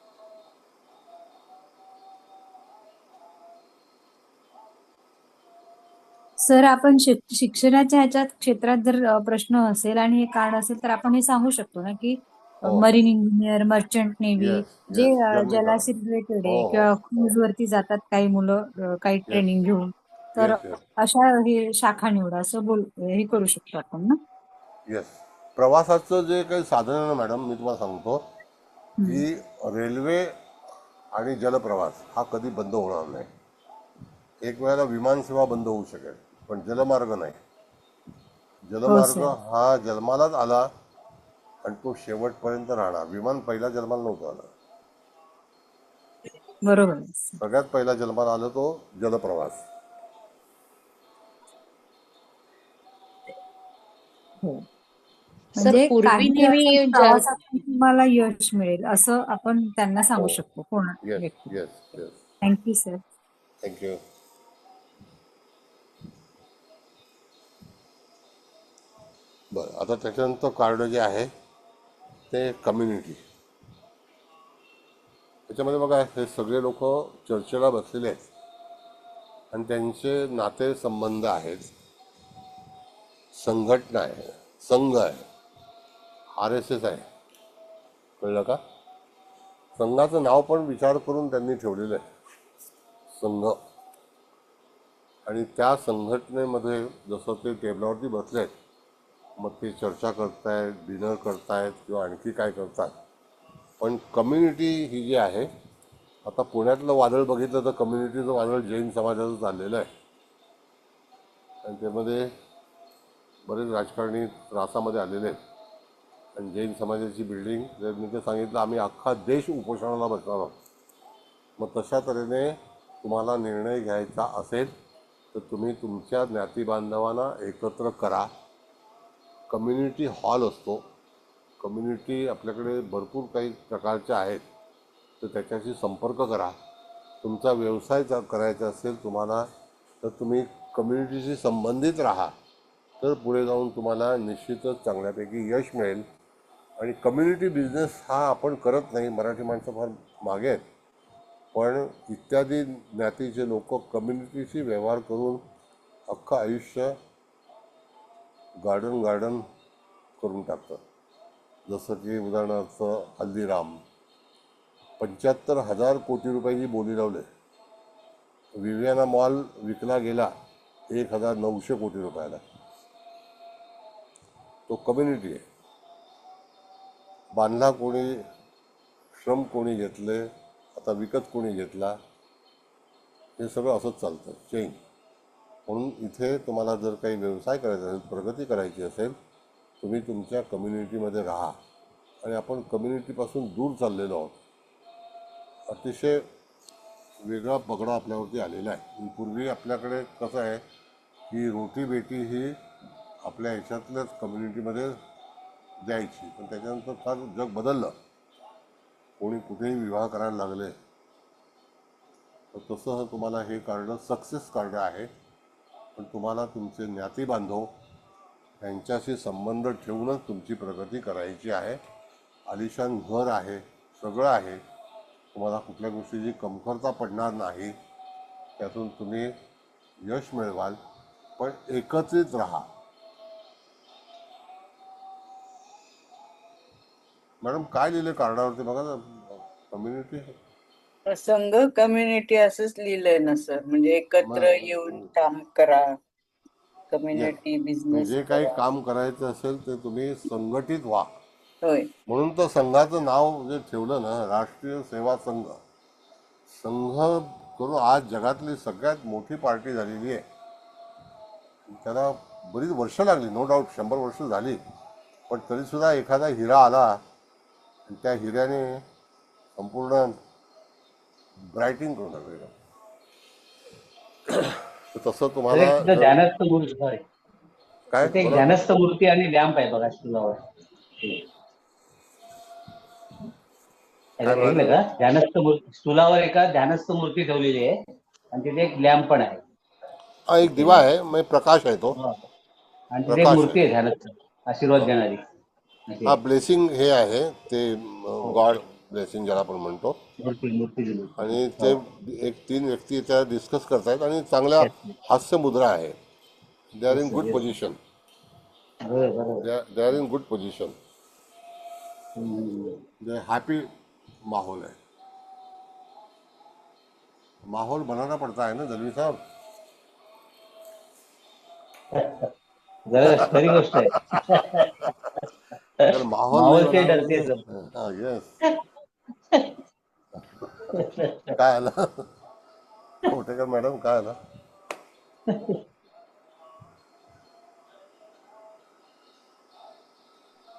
[SPEAKER 9] सर आपण शिक्षणाच्या ह्याच्यात क्षेत्रात जर प्रश्न असेल आणि हे कार्ड असेल तर आपण हे सांगू शकतो ना की
[SPEAKER 4] हो.
[SPEAKER 9] Marine engineer, merchant navy,
[SPEAKER 4] yes
[SPEAKER 9] जे
[SPEAKER 4] येस, जर्नी कार्ड.
[SPEAKER 9] जलाशी रिलेटेड
[SPEAKER 4] हो
[SPEAKER 9] आहे
[SPEAKER 4] हो.
[SPEAKER 9] किंवा क्रूज वरती जातात काही मुलं, काही
[SPEAKER 4] येस
[SPEAKER 9] ट्रेनिंग घेऊन, तर
[SPEAKER 4] येस येस
[SPEAKER 9] अशा हे शाखा निवडा असं हे करू शकतो आपण ना.
[SPEAKER 4] येस. प्रवासाचं जे काही साधन आहे ना मॅडम, मी तुम्हाला सांगतो की रेल्वे आणि जलप्रवास हा कधी बंद होणार नाही. एक वेळेला विमानसेवा बंद होऊ शकेल, पण जलमार्ग नाही.
[SPEAKER 9] हो
[SPEAKER 4] जलमार्ग
[SPEAKER 9] सर.
[SPEAKER 4] हा जन्मालाच आला आणि तो शेवटपर्यंत राहणार. विमान पहिला जन्माला नव्हतं आलं.
[SPEAKER 9] बरोबर आहे सर.
[SPEAKER 4] सगळ्यात पहिला जन्माला आलं तो जलप्रवास.
[SPEAKER 9] हो.
[SPEAKER 1] सर
[SPEAKER 9] म्हणजे
[SPEAKER 1] पूर्वी
[SPEAKER 9] काही
[SPEAKER 1] नेहमी
[SPEAKER 9] अडचणी प्रवासातून तुम्हाला यश मिळेल असं आपण त्यांना
[SPEAKER 4] हो.
[SPEAKER 9] सांगू शकतो कोणा
[SPEAKER 4] येस
[SPEAKER 9] व्यक्ती.
[SPEAKER 4] Yes yes.
[SPEAKER 9] Thank you sir.
[SPEAKER 4] Thank you. बरं, आता त्याच्यानंतर कार्ड जे आहे ते कम्युनिटी. त्याच्यामध्ये बघा, हे सगळे लोक चर्चेला बसलेले आहेत आणि त्यांचे नाते संबंध आहेत. संघटना आहे, संघ आहे, RSS आहे, कळलं का? संघाचं नाव पण विचार करून त्यांनी ठेवलेलं आहे, संघ. आणि त्या संघटनेमध्ये जसं ते टेबलावरती बसलेत, मग ते चर्चा करतायत, डिनर करतायत किंवा आणखी काय करतात. पण कम्युनिटी ही जी आहे, आता पुण्यातलं वादळ बघितलं तर कम्युनिटीचं वादळ जैन समाजाचं चाललेलं आहे. आणि त्यामध्ये बरेच राजकारणी त्रासामध्ये आलेले आहेत. आणि जैन समाजाची बिल्डिंग, जर मी ते सांगितलं आम्ही अख्खा देश उपोषणाला बसणार आहोत. मग तशा तऱ्हेने तुम्हाला निर्णय घ्यायचा असेल तर तुम्ही तुमच्या ज्ञाती बांधवांना एकत्र करा. कम्युनिटी हॉल असतो, कम्युनिटी आपल्याकडे भरपूर काही प्रकारच्या आहेत, तर त्याच्याशी संपर्क करा. तुमचा व्यवसाय करायचा असेल तुम्हाला, तर तुम्ही कम्युनिटीशी संबंधित राहा, तर पुढे जाऊन तुम्हाला निश्चितच चांगल्यापैकी यश मिळेल. आणि कम्युनिटी बिझनेस हा आपण करत नाही, मराठी माणसं फार मागे आहेत, पण इत्यादी ज्ञातीचे लोक कम्युनिटीशी व्यवहार करून अख्खं आयुष्य गार्डन करून टाकतात. जसं की उदाहरणार्थ हल्दीराम 75,000 कोटी रुपयाची बोली लावले. विवियाना मॉल विकला गेला 1,900 कोटी रुपयाला. तो कम्युनिटी आहे. बांधला कोणी, श्रम कोणी घेतले, आता विकत कोणी घेतला, हे सगळं असंच चालतं, चेंज. म्हणून इथे तुम्हाला जर काही व्यवसाय करायचा असेल, प्रगती करायची असेल, तुम्ही तुमच्या कम्युनिटीमध्ये राहा. आणि आपण कम्युनिटीपासून दूर चाललेलो आहोत. अतिशय वेगळा पगडा आपल्यावरती आलेला आहे. पूर्वी आपल्याकडे कसं आहे की रोटी बेटी ही आपल्या ह्याच्यातल्याच कम्युनिटीमध्ये द्यायची, पण त्याच्यानंतर फार जग बदललं. कोणी कुठेही विवाह करायला लागले. तर तसं तुम्हाला हे कार्ड सक्सेस कार्ड आहे. पण तुम्हाला तुमचे ज्ञाती बांधव यांच्याशी संबंध ठेवूनच तुमची प्रगती करायची आहे. आलिशान घर आहे, सगळं आहे, तुम्हाला कुठल्या गोष्टीची कमतरता पडणार नाही. त्यातून तुम्ही यश मिळवाल, पण एकत्रित राहा. मॅडम काय लिहिले कार्डावरती बघा ना, कम्युनिटी
[SPEAKER 2] संघ कम्युनिटी असंच लिहिलंय ना सर, म्हणजे एकत्र येऊन काम करा, कम्युनिटी बिझनेस
[SPEAKER 4] जे काही
[SPEAKER 2] करा.
[SPEAKER 4] काम करायचं असेल ते तुम्ही संघटित व्हा.
[SPEAKER 2] होय.
[SPEAKER 4] म्हणून तर संघाचं नाव जे ठेवलं ना, राष्ट्रीय सेवा संघ. संघ करून आज जगातली सगळ्यात मोठी पार्टी झालेली आहे. त्याला बरीच वर्ष लागली, नो डाऊट 100 वर्ष झाली, पण तरीसुद्धा एखादा हिरा आला आणि त्या हिऱ्याने संपूर्ण ब्रायटिंग करून टाकलेलं. तसं तुम्हाला
[SPEAKER 11] ध्यानस्थ मूर्ती, सॉरी
[SPEAKER 4] काय
[SPEAKER 11] तिथे एक ध्यानस्थ मूर्ती आणि लॅम्प आहे बघा स्टुलावर. ऐकलं का? ध्यानस्थ मूर्ती स्टुलावर एका ध्यानस्थ मूर्ती ठेवलेली आहे आणि तिथे एक लॅम्प पण आहे.
[SPEAKER 4] हा एक दिवा आहे, म्हणजे प्रकाश आहे तो.
[SPEAKER 11] आणि तिथे एक मूर्ती आहे ध्यानस्थ, आशीर्वाद देणारी.
[SPEAKER 4] हा ब्लेसिंग हे आहे ते, गॉड ब्लेसिंग ज्याला आपण म्हणतो. आणि ते एक 3 व्यक्ती त्या डिस्कस करतायत आणि चांगल्या हास्य मुद्रा आहे. They are in good position. They are in good position. They happy माहौल है. माहौल बनाना पड़ता है ना दलवी साहब.
[SPEAKER 11] जरा खरी गोष्ट आहे.
[SPEAKER 4] अगर माहौल
[SPEAKER 11] से डरते
[SPEAKER 4] यस. काय आला कोटेकर मॅडम, काय आला?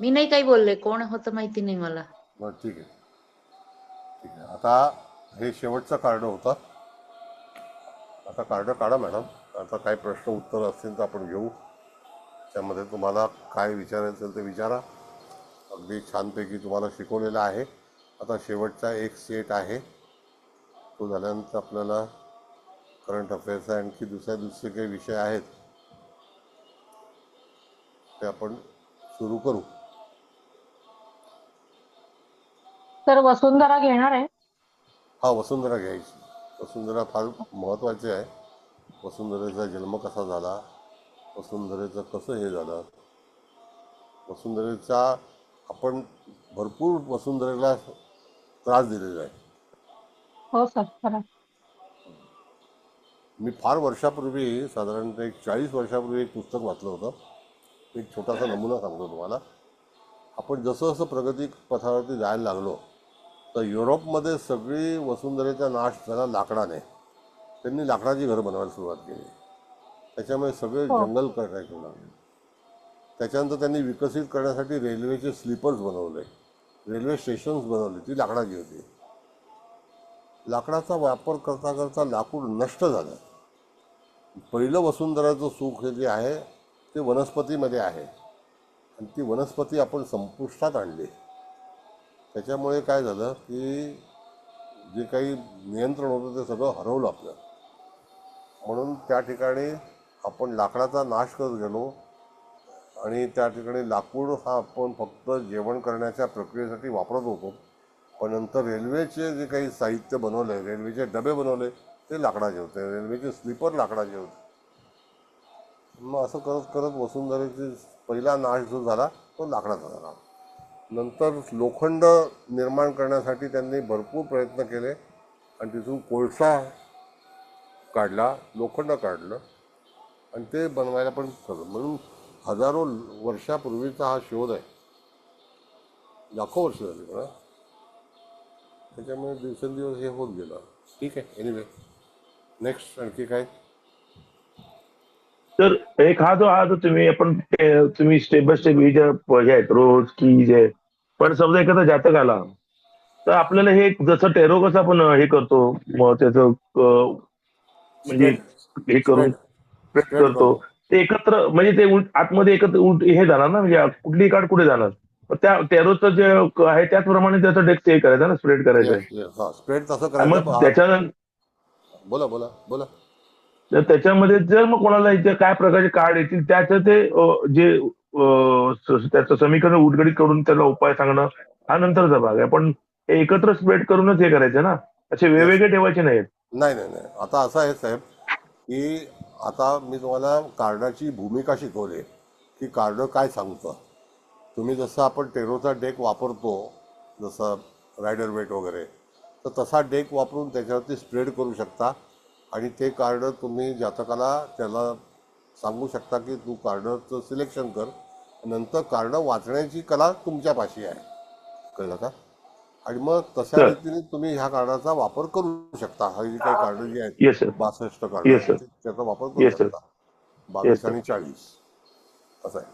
[SPEAKER 1] मी नाही काही बोलले, कोण होतं माहिती नाही मला.
[SPEAKER 4] बरं ठीक आहे, ठीक आहे. आता हे शेवटचं कार्ड होतं. आता कार्ड काढा मॅडम. आता काही प्रश्न उत्तर असतील तर आपण घेऊ. त्यामध्ये तुम्हाला काय विचारायचं असेल ते विचारा. अगदी छानपैकी तुम्हाला शिकवलेलं आहे. आता शेवटचा एक सेट आहे, तो झाल्यानंतर आपल्याला करंट अफेअर्स आहे. आणखी दुसरे काही विषय आहेत ते आपण सुरू करू.
[SPEAKER 5] तर वसुंधरा घेणार आहे.
[SPEAKER 4] हा, वसुंधरा घ्यायची. वसुंधरा फार महत्त्वाची आहे. वसुंधरेचा जन्म कसा झाला, वसुंधरेचं कसं हे झालं, वसुंधरेचा आपण भरपूर वसुंधरेला त्रास दिलेला आहे.
[SPEAKER 5] हो सर, खरं.
[SPEAKER 4] मी फार वर्षापूर्वी, साधारणतः एक 40 वर्षापूर्वी एक पुस्तक वाचलं होतं. एक छोटासा नमुना सांगतो तुम्हाला. आपण जसं जसं प्रगती पथावरती जायला लागलो तर युरोपमध्ये सगळी वसुंधरेचा नाश झाला लाकडाने. त्यांनी लाकडाची घरं बनवायला सुरुवात केली. त्याच्यामुळे सगळे जंगल करायला लागले. त्याच्यानंतर त्यांनी विकसित करण्यासाठी रेल्वेचे स्लीपर्स बनवले, रेल्वे स्टेशन्स बनवले, ती लाकडाची होती. लाकडाचा वापर करता करता लाकूड नष्ट झालं. पहिलं वसुंधराचं सुख हे जे आहे ते वनस्पतीमध्ये आहे. आणि ती वनस्पती आपण संपुष्टात आणली. त्याच्यामुळे काय झालं की जे काही नियंत्रण होतं ते सगळं हरवलं आपलं. म्हणून त्या ठिकाणी आपण लाकडाचा नाश करत गेलो आणि त्या ठिकाणी लाकूड हा आपण फक्त जेवण करण्याच्या प्रक्रियेसाठी वापरत होतो. पण नंतर रेल्वेचे जे काही साहित्य बनवले, रेल्वेचे डबे बनवले ते लाकडाचे होते, रेल्वेचे स्लीपर लाकडाचे होते. मग असं करत करत वसुंधरेचा पहिला नाश जो झाला तो लाकडाचा झाला. नंतर लोखंड निर्माण करण्यासाठी त्यांनी भरपूर प्रयत्न केले आणि तिथून कोळसा काढला, लोखंड काढलं आणि ते बनवायला पण ठरलं. म्हणून हजारो वर्षापूर्वीचा हा शोध आहे, लाखो वर्ष झाली मला. त्याच्यामुळे दिवसेंदिवस हे होत गेलं. ठीक आहे, एनिवे नेक्स्ट आणखी काय?
[SPEAKER 7] तर एक हा जो तुम्ही तुम्ही स्टेप बाय स्टेप हे आहेत रोज की जे, पण समजा एखादा जातक आला तर आपल्याला हे जसं टेरो कसं आपण हे करतो, मग त्याचं म्हणजे
[SPEAKER 4] स्प्रेड
[SPEAKER 7] हे करून
[SPEAKER 4] स्प्रेड
[SPEAKER 7] प्रेस
[SPEAKER 4] स्प्रेड
[SPEAKER 7] करतो,
[SPEAKER 4] करतो.
[SPEAKER 7] ते एकत्र म्हणजे ते आतमध्ये एकत्र हे जाणार ना, म्हणजे कुठली कार्ड कुठे जाणार. पण त्या टेरोचं जे आहे त्याचप्रमाणे त्याचं डेस्क हे करायचं ना, स्प्रेड करायचं
[SPEAKER 4] येस
[SPEAKER 7] आहे.
[SPEAKER 4] येस, हां स्प्रेड तसं
[SPEAKER 7] आणि
[SPEAKER 4] करायचं.
[SPEAKER 7] मग त्याच्या
[SPEAKER 4] बोला बोला बोला.
[SPEAKER 7] तर त्याच्यामध्ये जर मग कोणाला इथे काय प्रकारचे कार्ड येतील त्याचं ते जे त्याचं समीकरण उलगडीत करून त्याला उपाय सांगणं हा नंतरचा भाग आहे. पण हे एकत्र स्प्रेड करूनच हे करायचं ना, असे
[SPEAKER 4] येस,
[SPEAKER 7] वेगवेगळे ठेवायचे नाहीत.
[SPEAKER 4] नाही नाही नाही, आता असं आहे साहेब की आता मी तुम्हाला कार्डाची भूमिका शिकवली की कार्ड काय सांगतं. तुम्ही जसं आपण टेरोचा डेक वापरतो, जसं रायडर वेट वगैरे, तर तसा डेक वापरून त्याच्यावरती स्प्रेड करू शकता आणि ते कार्ड तुम्ही जातकाला त्याला सांगू शकता की तू कार्डचं सिलेक्शन कर. नंतर कार्ड वाचण्याची कला तुमच्यापाशी आहे, कळलं का? आणि मग तशा
[SPEAKER 7] सर,
[SPEAKER 4] रीतीने तुम्ही ह्या कार्डाचा वापर करू शकता. हा जी काही कार्ड जी आहेत
[SPEAKER 7] येस सर,
[SPEAKER 4] 62 कार्ड
[SPEAKER 7] येस
[SPEAKER 4] आहेत
[SPEAKER 7] सर,
[SPEAKER 4] त्याचा वापर करू
[SPEAKER 7] येस सर,
[SPEAKER 4] शकता.
[SPEAKER 7] Yes
[SPEAKER 4] 22
[SPEAKER 7] sir.
[SPEAKER 4] आणि 40 असं आहे.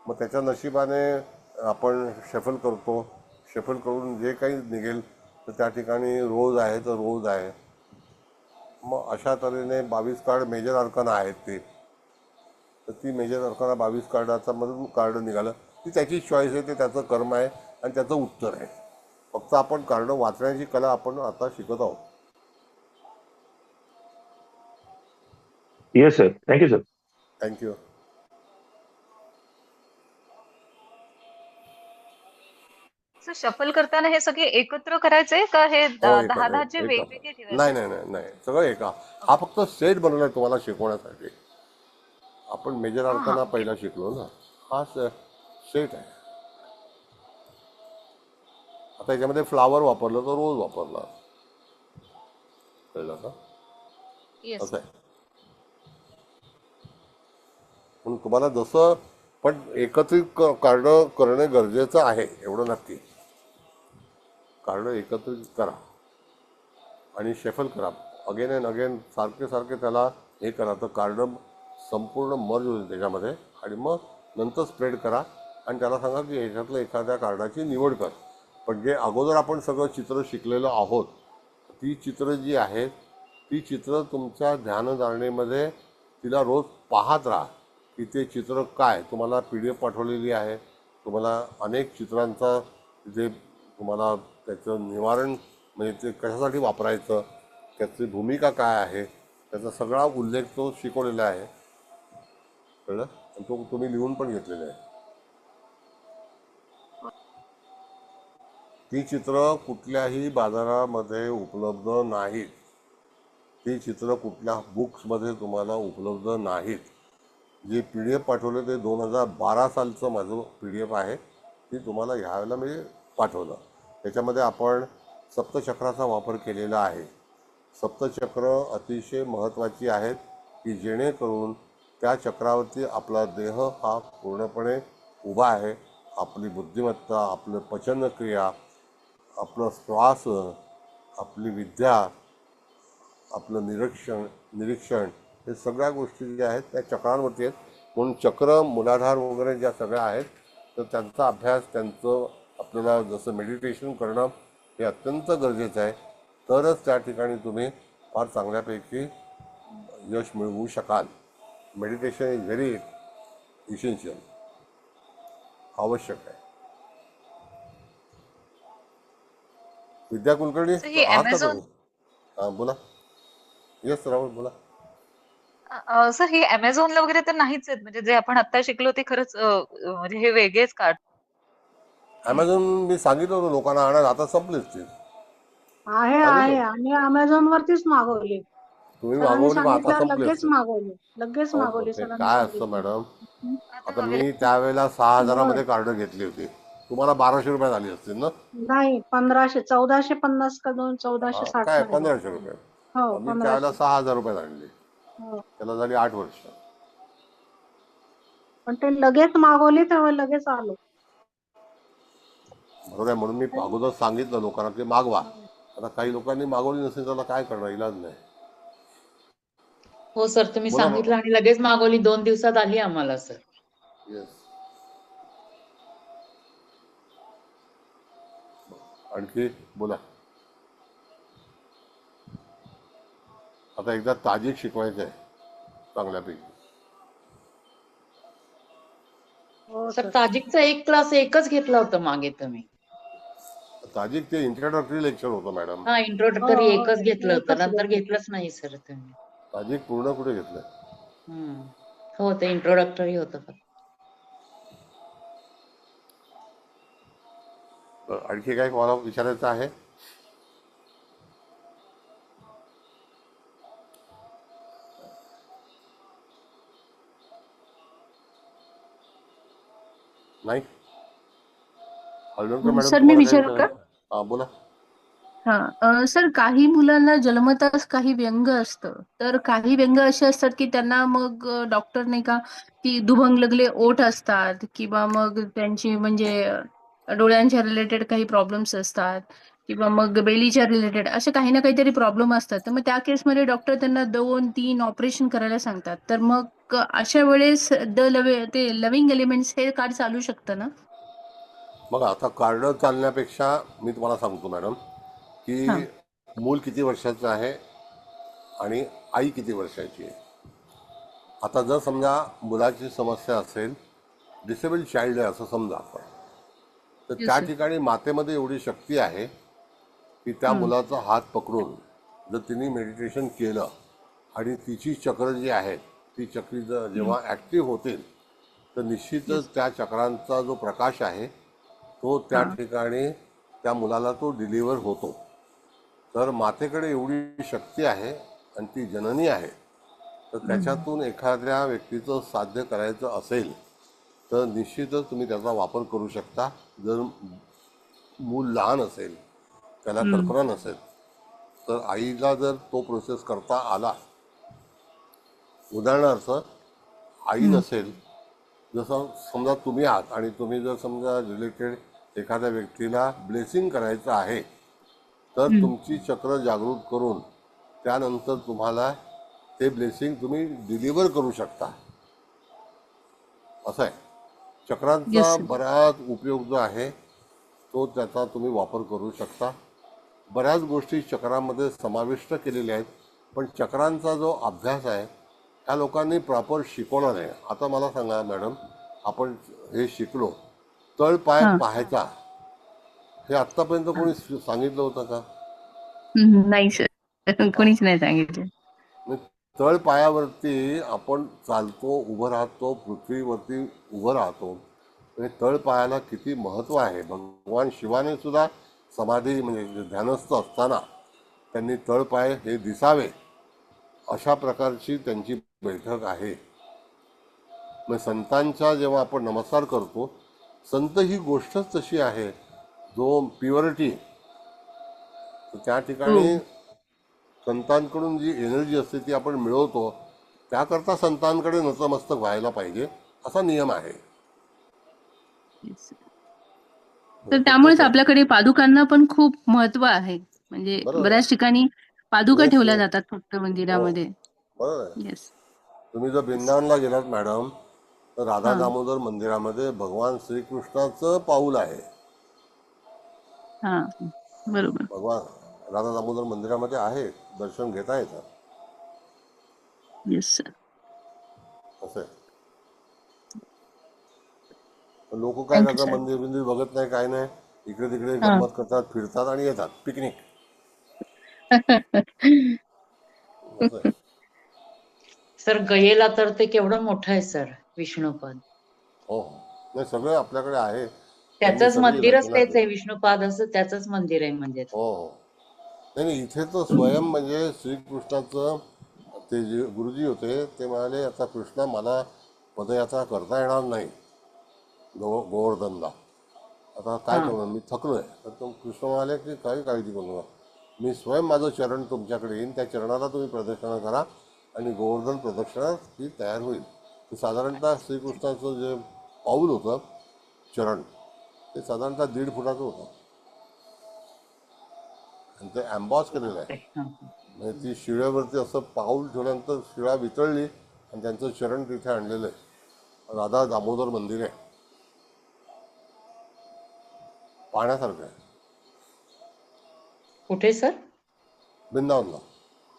[SPEAKER 4] मग त्याच्या नशिबाने आपण शफल करतो, शफल करून जे काही निघेल तर त्या ठिकाणी रोज आहे तर रोज आहे. मग अशा तऱ्हेने 22 कार्ड मेजर अर्काना आहेत ते, तर ती मेजर अर्काना 22 कार्डाचा मधून कार्ड निघालं ती त्याची चॉईस आहे, ते त्याचं कर्म आहे आणि त्याचं उत्तर आहे. फक्त आपण कार्ड वाचण्याची कला आपण आता शिकत आहोत.
[SPEAKER 7] Yes sir, thank you sir.
[SPEAKER 4] Thank you.
[SPEAKER 8] Sir shuffle करताना हे सगळे एकत्र करायचे का हे
[SPEAKER 4] हो,
[SPEAKER 8] 10 चे
[SPEAKER 4] एका
[SPEAKER 8] वेगवेगळे
[SPEAKER 4] नाही
[SPEAKER 8] ठेवायचे?
[SPEAKER 4] नाही नाही नाही, सगळं एका. हा फक्त सेट बनवला आहे तुम्हाला शिकवण्यासाठी. आपण मेजर
[SPEAKER 8] हा हा
[SPEAKER 4] अर्काना
[SPEAKER 8] ओके.
[SPEAKER 4] पहिला शिकलो ना, हा सेट आहे. आता याच्यामध्ये फ्लावर वापरलं तर रोज वापरला, कळलं का?
[SPEAKER 8] येस
[SPEAKER 4] असं आहे. म्हणून तुम्हाला जसं पण एकत्रित कार्ड करणे गरजेचं आहे, एवढं नक्की. कार्ड एकत्रित करा आणि शेफल करा, अगेन अँड अगेन, सारखे सारखे त्याला हे करा, तर कार्ड संपूर्ण मर्ज होईल त्याच्यामध्ये. आणि मग नंतर स्प्रेड करा आणि त्याला सांगा की ह्याच्यातलं एखाद्या कार्डाची निवड कर. पण जे अगोदर आपण सगळं चित्र शिकलेलं आहोत, ती चित्र जी आहेत ती चित्र तुमच्या ध्यानधारणेमध्ये तिला रोज पाहत राहा की ते चित्र काय. तुम्हाला PDF पाठवलेली आहे, तुम्हाला अनेक चित्रांचा तिथे तुम्हाला त्याचं निवारण म्हणजे ते कशासाठी वापरायचं, त्याची भूमिका काय आहे, त्याचा सगळा उल्लेख तो शिकवलेला आहे, कळलं? आणि तो तुम्ही लिहून पण घेतलेला आहे. ती चित्र कुठल्याही बाजारामध्ये उपलब्ध नाहीत, ती चित्र कुठल्या बुक्समध्ये तुम्हाला उपलब्ध नाहीत. जे PDF पाठवलं ते 2012 सालचं माझं PDF आहे, ती तुम्हाला ह्यावेळेला मी पाठवलं. त्याच्यामध्ये आपण सप्तचक्राचा वापर केलेला आहे. सप्तचक्र अतिशय महत्त्वाची आहेत की जेणेकरून त्या चक्रावरती आपला देह हा पूर्णपणे उभा आहे. आपली बुद्धिमत्ता, आपलं पचनक्रिया, आपलं श्वास, आपली विद्या, आपलं निरीक्षण हे सगळ्या गोष्टी ज्या आहेत त्या चक्रांवरती आहेत. म्हणून चक्र, मूलाधार वगैरे ज्या सगळ्या आहेत तर त्यांचा अभ्यास, त्यांचं आपल्याला जसं मेडिटेशन करणं हे अत्यंत गरजेचं आहे. तरच त्या ठिकाणी तुम्ही फार चांगल्यापैकी यश मिळवू शकाल. Meditation is very essential. आवश्यक आहे. विद्या कुलकर्णी
[SPEAKER 8] सर ही
[SPEAKER 4] आहात का
[SPEAKER 8] अमेझॉन
[SPEAKER 4] तुम्ही? हा बोला. येस राहुल बोला.
[SPEAKER 8] सर हे अमेझॉनला वगैरे तर नाहीच आहेत, म्हणजे जे आपण आता शिकलो ते खरंच म्हणजे हे वेगळेच कार्ड.
[SPEAKER 4] अमेझॉन मी सांगितलं होतं लोकांना आणायला, आता संपलेच ते.
[SPEAKER 6] आहे
[SPEAKER 4] सांगितलं
[SPEAKER 6] आम्ही अमेझॉन वरतीच मागवली.
[SPEAKER 4] तुम्ही
[SPEAKER 6] सरांनी
[SPEAKER 4] मागवली, मग आता
[SPEAKER 6] सांगितल्यावर
[SPEAKER 4] संपलेच
[SPEAKER 6] लगेच
[SPEAKER 4] ते.
[SPEAKER 6] मागवली. लगेच
[SPEAKER 4] अहो
[SPEAKER 6] मागवली
[SPEAKER 4] ते
[SPEAKER 6] सरांनी
[SPEAKER 4] काय असतं
[SPEAKER 6] सांगितलं.
[SPEAKER 4] मॅडम,
[SPEAKER 8] आता
[SPEAKER 4] आता
[SPEAKER 8] बघा
[SPEAKER 4] मी त्यावेळेला 6,000
[SPEAKER 6] बर
[SPEAKER 4] कार्ड घेतली होती. तुम्हाला 1200 रुपयात आली असतील ना?
[SPEAKER 6] नाही 1450 का 1460
[SPEAKER 4] काय
[SPEAKER 6] ला आहे.
[SPEAKER 4] 1500 रुपये.
[SPEAKER 6] हो
[SPEAKER 4] मी त्यावेळेला
[SPEAKER 6] 1500.
[SPEAKER 4] 6,000 रुपयात आणली.
[SPEAKER 6] हो
[SPEAKER 4] त्याला झाली 8 वर्ष.
[SPEAKER 6] पण ते लगेच मागवली तेव्हा लगेच आलो.
[SPEAKER 4] बरोबर आहे, म्हणून मी अगोदर सांगितलं लोकांना की मागवा. आता काही लोकांनी मागवली नसेल त्याला काय करणार, इलाज नाही.
[SPEAKER 1] हो सर, तुम्ही
[SPEAKER 4] बोला
[SPEAKER 1] सांगितलं आणि लगेच मागवली, 2 दिवसात आली आम्हाला सर.
[SPEAKER 4] येस. आणखी बोला. आता एकदा ताजिक शिकवायचं आहे चांगल्यापैकी.
[SPEAKER 6] हो
[SPEAKER 1] सर
[SPEAKER 6] सर.
[SPEAKER 1] ताजिकचा एक क्लास एकच घेतला होता मागे तुम्ही.
[SPEAKER 4] ताजिक ते इंट्रोडक्टरी लेक्चर होतं मॅडम.
[SPEAKER 1] हा,
[SPEAKER 6] हो
[SPEAKER 1] इंट्रोडक्टरी
[SPEAKER 6] हो
[SPEAKER 1] एकच घेतलं होतं,
[SPEAKER 6] एकच
[SPEAKER 1] नंतर
[SPEAKER 6] घेतलं.
[SPEAKER 1] घेतलंच नाही सर तुम्ही.
[SPEAKER 4] ताजिक पूर्ण कुठे घेतलं?
[SPEAKER 1] हम्म. हो, ते इंट्रोडक्टरी होतं फक्त.
[SPEAKER 4] आणखी काय मला विचारायचं आहे? नाही? हळदणकर मॅडम
[SPEAKER 10] सर मी
[SPEAKER 4] तुम्हाला काही
[SPEAKER 10] विचारू का?
[SPEAKER 4] विचारायचं? हा बोला.
[SPEAKER 10] सर काही मुलांना जन्मताच काही व्यंग असतं, तर काही व्यंग असे असतात की त्यांना मग डॉक्टर नाही का की दुभंगलेले ओठ असतात किंवा मग त्यांची म्हणजे डोळ्यांच्या रिलेटेड काही प्रॉब्लेम्स असतात किंवा मग बेलीच्या रिलेटेड असे काही ना काहीतरी प्रॉब्लेम असतात. तर मग त्या केसमध्ये डॉक्टर त्यांना 2-3 ऑपरेशन करायला सांगतात. तर मग अशा वेळेस ते लव्हिंग एलिमेंट्स हे कार्ड चालू शकतं ना?
[SPEAKER 4] मग आता कार्ड चालण्यापेक्षा मी तुम्हाला सांगतो मॅडम
[SPEAKER 10] हां.
[SPEAKER 4] की मूल किती वर्षाचं आहे आणि आई किती वर्षाची आहे. आता जर समजा मुलाची समस्या असेल, डिसेबल्ड चाइल्ड आहे असं समजा आपण, तर
[SPEAKER 10] येस
[SPEAKER 4] त्या
[SPEAKER 10] सर.
[SPEAKER 4] ठिकाणी मातेमध्ये एवढी शक्ती आहे की त्या
[SPEAKER 10] हं.
[SPEAKER 4] मुलाचा हात पकडून जर तिने मेडिटेशन केलं आणि तिची चक्र जी आहेत ती चक्री जर
[SPEAKER 10] हं.
[SPEAKER 4] जेव्हा ॲक्टिव्ह होतील तर निश्चितच
[SPEAKER 10] येस.
[SPEAKER 4] त्या चक्रांचा जो प्रकाश आहे तो त्या
[SPEAKER 10] हां.
[SPEAKER 4] ठिकाणी त्या मुलाला तो डिलिव्हर होतो. तर मातेकडे एवढी शक्ती आहे आणि ती जननी आहे, तर
[SPEAKER 10] हं.
[SPEAKER 4] त्याच्यातून एखाद्या व्यक्तीचं साध्य करायचं असेल तर निश्चितच तुम्ही त्याचा वापर करू शकता. जर मूल लहान असेल, त्याला
[SPEAKER 10] हं.
[SPEAKER 4] कल्पना नसेल, तर आईला जर तो प्रोसेस करता आला, उदाहरणार्थ आई
[SPEAKER 10] हं.
[SPEAKER 4] नसेल, जसं समजा तुम्ही आहात आणि तुम्ही जर समजा रिलेटेड एखाद्या व्यक्तीला ब्लेसिंग करायचं आहे, तर
[SPEAKER 10] हं.
[SPEAKER 4] तुमची चक्र जागृत करून त्यानंतर तुम्हाला ते ब्लेसिंग तुम्ही डिलिव्हर करू शकता. असं आहे.
[SPEAKER 10] येस
[SPEAKER 4] चक्रांचा
[SPEAKER 10] सर.
[SPEAKER 4] बराच उपयोग जो आहे तो त्याचा तुम्ही वापर करू शकता. बऱ्याच गोष्टी चक्रामध्ये समाविष्ट केलेल्या आहेत, पण चक्रांचा जो अभ्यास आहे ह्या लोकांनी प्रॉपर शिकवला नाही. आता मला सांगा मॅडम, आपण हे शिकलो, तळपाय
[SPEAKER 10] हां.
[SPEAKER 4] पाहायचा हे आत्तापर्यंत
[SPEAKER 10] हां.
[SPEAKER 4] कोणी सांगितलं होतं का?
[SPEAKER 10] नाही सर.
[SPEAKER 4] हां.
[SPEAKER 10] कोणीच नाही सांगितलं.
[SPEAKER 4] मग तळ पायावरती आपण चालतो, उभं राहतो, पृथ्वीवरती उभं राहतो. म्हणजे तळ पायाला किती महत्त्व आहे. भगवान शिवाने सुद्धा समाधी म्हणजे ध्यानस्थ असताना त्यांनी तळपाय हे दिसावे अशा प्रकारची त्यांची बैठक आहे. मग संतांच्या जेव्हा आपण नमस्कार करतो, संत ही गोष्टच तशी आहे जो प्युरिटी, त्या
[SPEAKER 10] हो.
[SPEAKER 4] ठिकाणी संतांकडून जी एनर्जी असते ती आपण मिळवतो. त्याकरता संतांकडे नतमस्तक व्हायला पाहिजे असा नियम आहे.
[SPEAKER 10] Yes sir.
[SPEAKER 4] हो,
[SPEAKER 10] तर
[SPEAKER 4] तर
[SPEAKER 10] त्यामुळेच
[SPEAKER 4] तसं आहे.
[SPEAKER 10] आपल्याकडे पादुकांना पण खूप महत्त्व आहे. म्हणजे
[SPEAKER 4] बरोबर आहे.
[SPEAKER 10] बऱ्याच ठिकाणी पादुका
[SPEAKER 4] येस
[SPEAKER 10] ठेवल्या
[SPEAKER 4] येस.
[SPEAKER 10] जातात फक्त
[SPEAKER 4] हो,
[SPEAKER 10] मंदिरामध्ये.
[SPEAKER 4] बरोबर आहे.
[SPEAKER 10] येस.
[SPEAKER 4] तुम्ही जर वृंदावनला गेलात मॅडम, तर राधा
[SPEAKER 10] हां.
[SPEAKER 4] दामोदर मंदिरामध्ये भगवान श्रीकृष्णाचं पाऊल आहे.
[SPEAKER 10] हां. बरोबर.
[SPEAKER 4] भगवान राधा दामोदर मंदिरामध्ये आहे, दर्शन घेता येतं.
[SPEAKER 10] Yes sir.
[SPEAKER 4] असं आहे. लोक काय
[SPEAKER 1] थँक्यू
[SPEAKER 4] करतात,
[SPEAKER 1] सर.
[SPEAKER 4] मंदिर बिंदिर बघत नाही, काय नाही, इकडे तिकडे
[SPEAKER 1] हा.
[SPEAKER 4] गंमत करतात, फिरतात आणि येतात पिकनिक. असं आहे.
[SPEAKER 1] सर गयेला तर ते केवढं मोठं आहे सर विष्णुपद.
[SPEAKER 4] हो हो, नाही सगळं आपल्याकडे आहे, त्यांनी
[SPEAKER 1] त्याचंच
[SPEAKER 4] सगळी
[SPEAKER 1] मंदिरच
[SPEAKER 4] रचना
[SPEAKER 1] तेच
[SPEAKER 4] केली.
[SPEAKER 1] आहे, विष्णुपाद असं त्याचंच मंदिर आहे म्हणजे.
[SPEAKER 4] हो हो, नाही नाही, इथे तर स्वयं म्हणजे श्रीकृष्णाचं ते जे गुरुजी होते ते म्हणाले, आता कृष्णा मला पदयात्रा करता येणार नाही गोवर्धनला, आता काय
[SPEAKER 1] हा.
[SPEAKER 4] करणार, मी थकलोय. तर तो कृष्ण म्हणाले की काही काळजी करू नका, मी स्वयं माझं चरण तुमच्याकडे येईन, त्या चरणाला तुम्ही प्रदक्षिणा करा आणि गोवर्धन प्रदक्षिणा ती तयार होईल. ते साधारणतः श्रीकृष्णाचं जे पाऊल होतं चरण, ते साधारणतः 1.5 फुटाचं होतं आणि ते ॲम्बॉस केलेलं आहे.
[SPEAKER 1] हा.
[SPEAKER 4] म्हणजे ती शिळ्यावरती असं पाऊल ठेवल्यानंतर शिळा वितळली आणि त्यांचं चरण तिथे आणलेलं आहे. राधा दामोदर मंदिर आहे, पाहण्यासारखं आहे
[SPEAKER 1] कुठे सर?
[SPEAKER 4] वृंदावनला.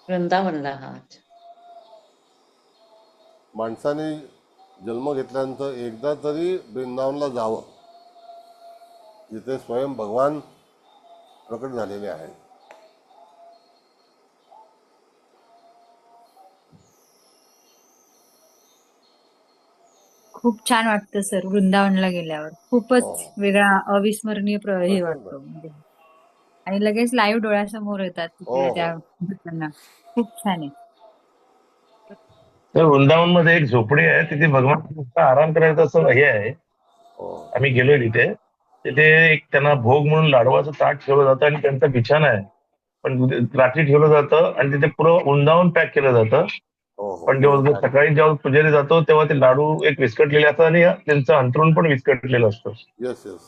[SPEAKER 1] वृंदावनला. हा. अच्छा.
[SPEAKER 4] माणसाने जन्म घेतल्यानंतर एकदा तरी वृंदावनला जावं, जिथे स्वयं भगवान प्रकट झालेले आहेत.
[SPEAKER 9] खूप छान वाटतं सर वृंदावनला गेल्यावर.
[SPEAKER 4] हो
[SPEAKER 9] खूपच वेगळा अविस्मरणीय हे
[SPEAKER 4] प्रचंड.
[SPEAKER 9] वाटतो म्हणजे. आणि लगेच लाईव्ह डोळ्यासमोर येतात
[SPEAKER 4] हो
[SPEAKER 9] तिथल्या
[SPEAKER 4] हो,
[SPEAKER 9] त्या घटना. खूप छान आहे.
[SPEAKER 7] तर वृंदावन मध्ये एक झोपडी आहे, तिथे भगवान कृष्ण आराम करायचं असं हे आहे.
[SPEAKER 4] हो
[SPEAKER 7] आम्ही गेलोय तिथे. तिथे एक त्यांना भोग म्हणून लाडवाचं ताट ठेवलं जातं आणि त्यांचा बिछाना आहे, पण रात्री ठेवलं जातं आणि तिथे पुरं वृंदावन पॅक केलं जातं.
[SPEAKER 4] हो हो,
[SPEAKER 7] पण
[SPEAKER 4] हो
[SPEAKER 7] जेव्हा सकाळी जेव्हा पुजारी जातो तेव्हा ते लाडू एक विस्कटलेले असतात आणि त्यांचं अंथरूण पण विस्कटलेलं असतं.
[SPEAKER 4] येस येस,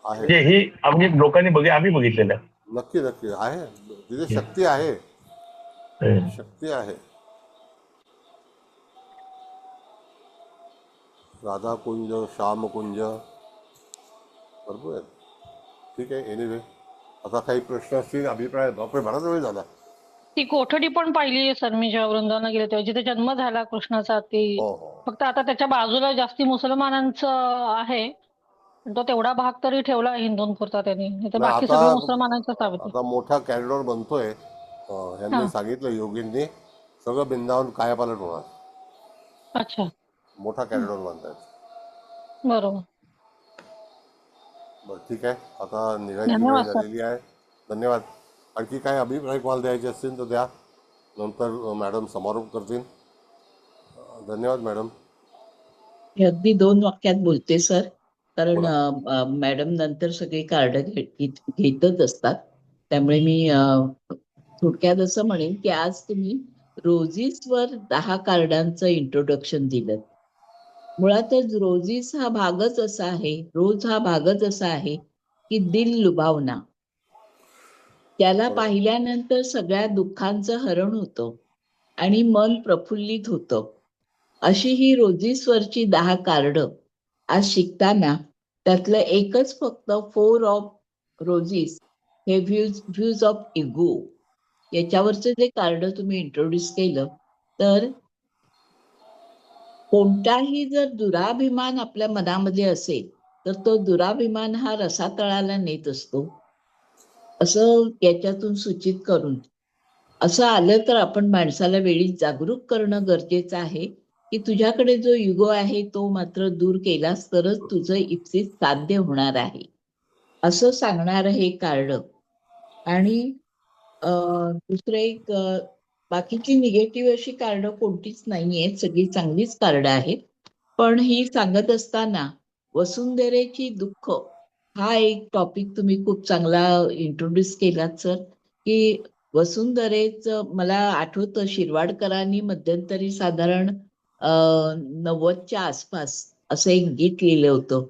[SPEAKER 4] आहे,
[SPEAKER 7] म्हणजे ही आम्ही लोकांनी आम्ही बघितलेलं आहे.
[SPEAKER 4] नक्की नक्की आहे, तिथे शक्ती आहे, शक्ती आहे. राधाकुंज, श्यामकुंज भरपूर आहेत. ठीक आहे, एनिवे आता काही प्रश्न असतील, अभिप्राय, बापरे बराच वेळ झाला.
[SPEAKER 5] ती कोठडी पण पाहिली सर मी जेव्हा वृंदावनला गेले तेव्हा, जिथे जन्म झाला कृष्णाचा. ती
[SPEAKER 4] हो हो,
[SPEAKER 5] फक्त आता त्याच्या बाजूला जास्ती मुसलमानांचं आहे, पण तो तेवढा भाग तरी ठेवला हिंदूंपुरता त्यांनी, नाही तर
[SPEAKER 4] नाही
[SPEAKER 5] बाकी
[SPEAKER 4] आता
[SPEAKER 5] सगळं मुसलमानांचंच आहे ते.
[SPEAKER 4] आता मोठा कॅरिडॉर बनतोय. यांनी
[SPEAKER 5] हा.
[SPEAKER 4] सांगितलं योगींनी, सगळं वृंदावन कायापालट होणार,
[SPEAKER 5] अच्छा.
[SPEAKER 4] मोठा कॅरिडॉर बनतायत.
[SPEAKER 5] बरोबर.
[SPEAKER 4] बरं ठीक आहे, आता निघायची वेळ
[SPEAKER 5] धन्यवाद सर.
[SPEAKER 4] झालेली आहे. धन्यवाद. आणखी काय अभिप्राय तुम्हाला द्यायचे असतील तर द्या, नंतर मॅडम समारोप करतील. धन्यवाद मॅडम.
[SPEAKER 3] हे अगदी 2 वाक्यात बोलते सर, कारण
[SPEAKER 4] बोला.
[SPEAKER 3] मॅडम नंतर सगळी कार्ड घेतच असतात. त्यामुळे मी थोडक्यात असं म्हणेन की आज तुम्ही रोजीसवर 10 कार्डांचं इंट्रोडक्शन दिलं. मुळातच रोजीस हा भागच असा आहे, रोज हा भागच असा आहे की दिल लुभावना. त्याला
[SPEAKER 4] बरोबर.
[SPEAKER 3] पाहिल्यानंतर सगळ्या दुःखांचं हरण होतं आणि मन प्रफुल्लित होतं. अशी ही रोजीसवरची 10 कार्ड आज शिकताना त्यातलं एकच फक्त 4 ऑफ रोजीस हे व्ह्यूज ऑफ इगो याच्यावरचं जे कार्ड तुम्ही इंट्रोड्यूस केलं, तर कोणताही जर दुराभिमान आपल्या मनामध्ये असेल तर तो दुराभिमान हा रसातळाला नेत असतो, असं याच्यातून सूचित करून असं आलं तर आपण माणसाला वेळीच जागरूक करणं गरजेचं आहे की तुझ्याकडे जो युगो आहे तो मात्र दूर केलास तरच तुझं इप्सित साध्य होणार आहे, असं सांगणारं हे कार्ड. आणि दुसरं एक बाकीची निगेटिव्ह अशी कार्ड कोणतीच नाहीयेत, सगळी चांगलीच कार्ड आहेत. पण ही सांगत असताना वसुंधरेची दुःख हा एक टॉपिक तुम्ही खूप चांगला इंट्रोड्यूस केलात सर, की वसुंधरेचं मला आठवतं शिरवाडकरांनी मध्यंतरी साधारण 90च्या आसपास असं एक गीत लिहिलं होतं,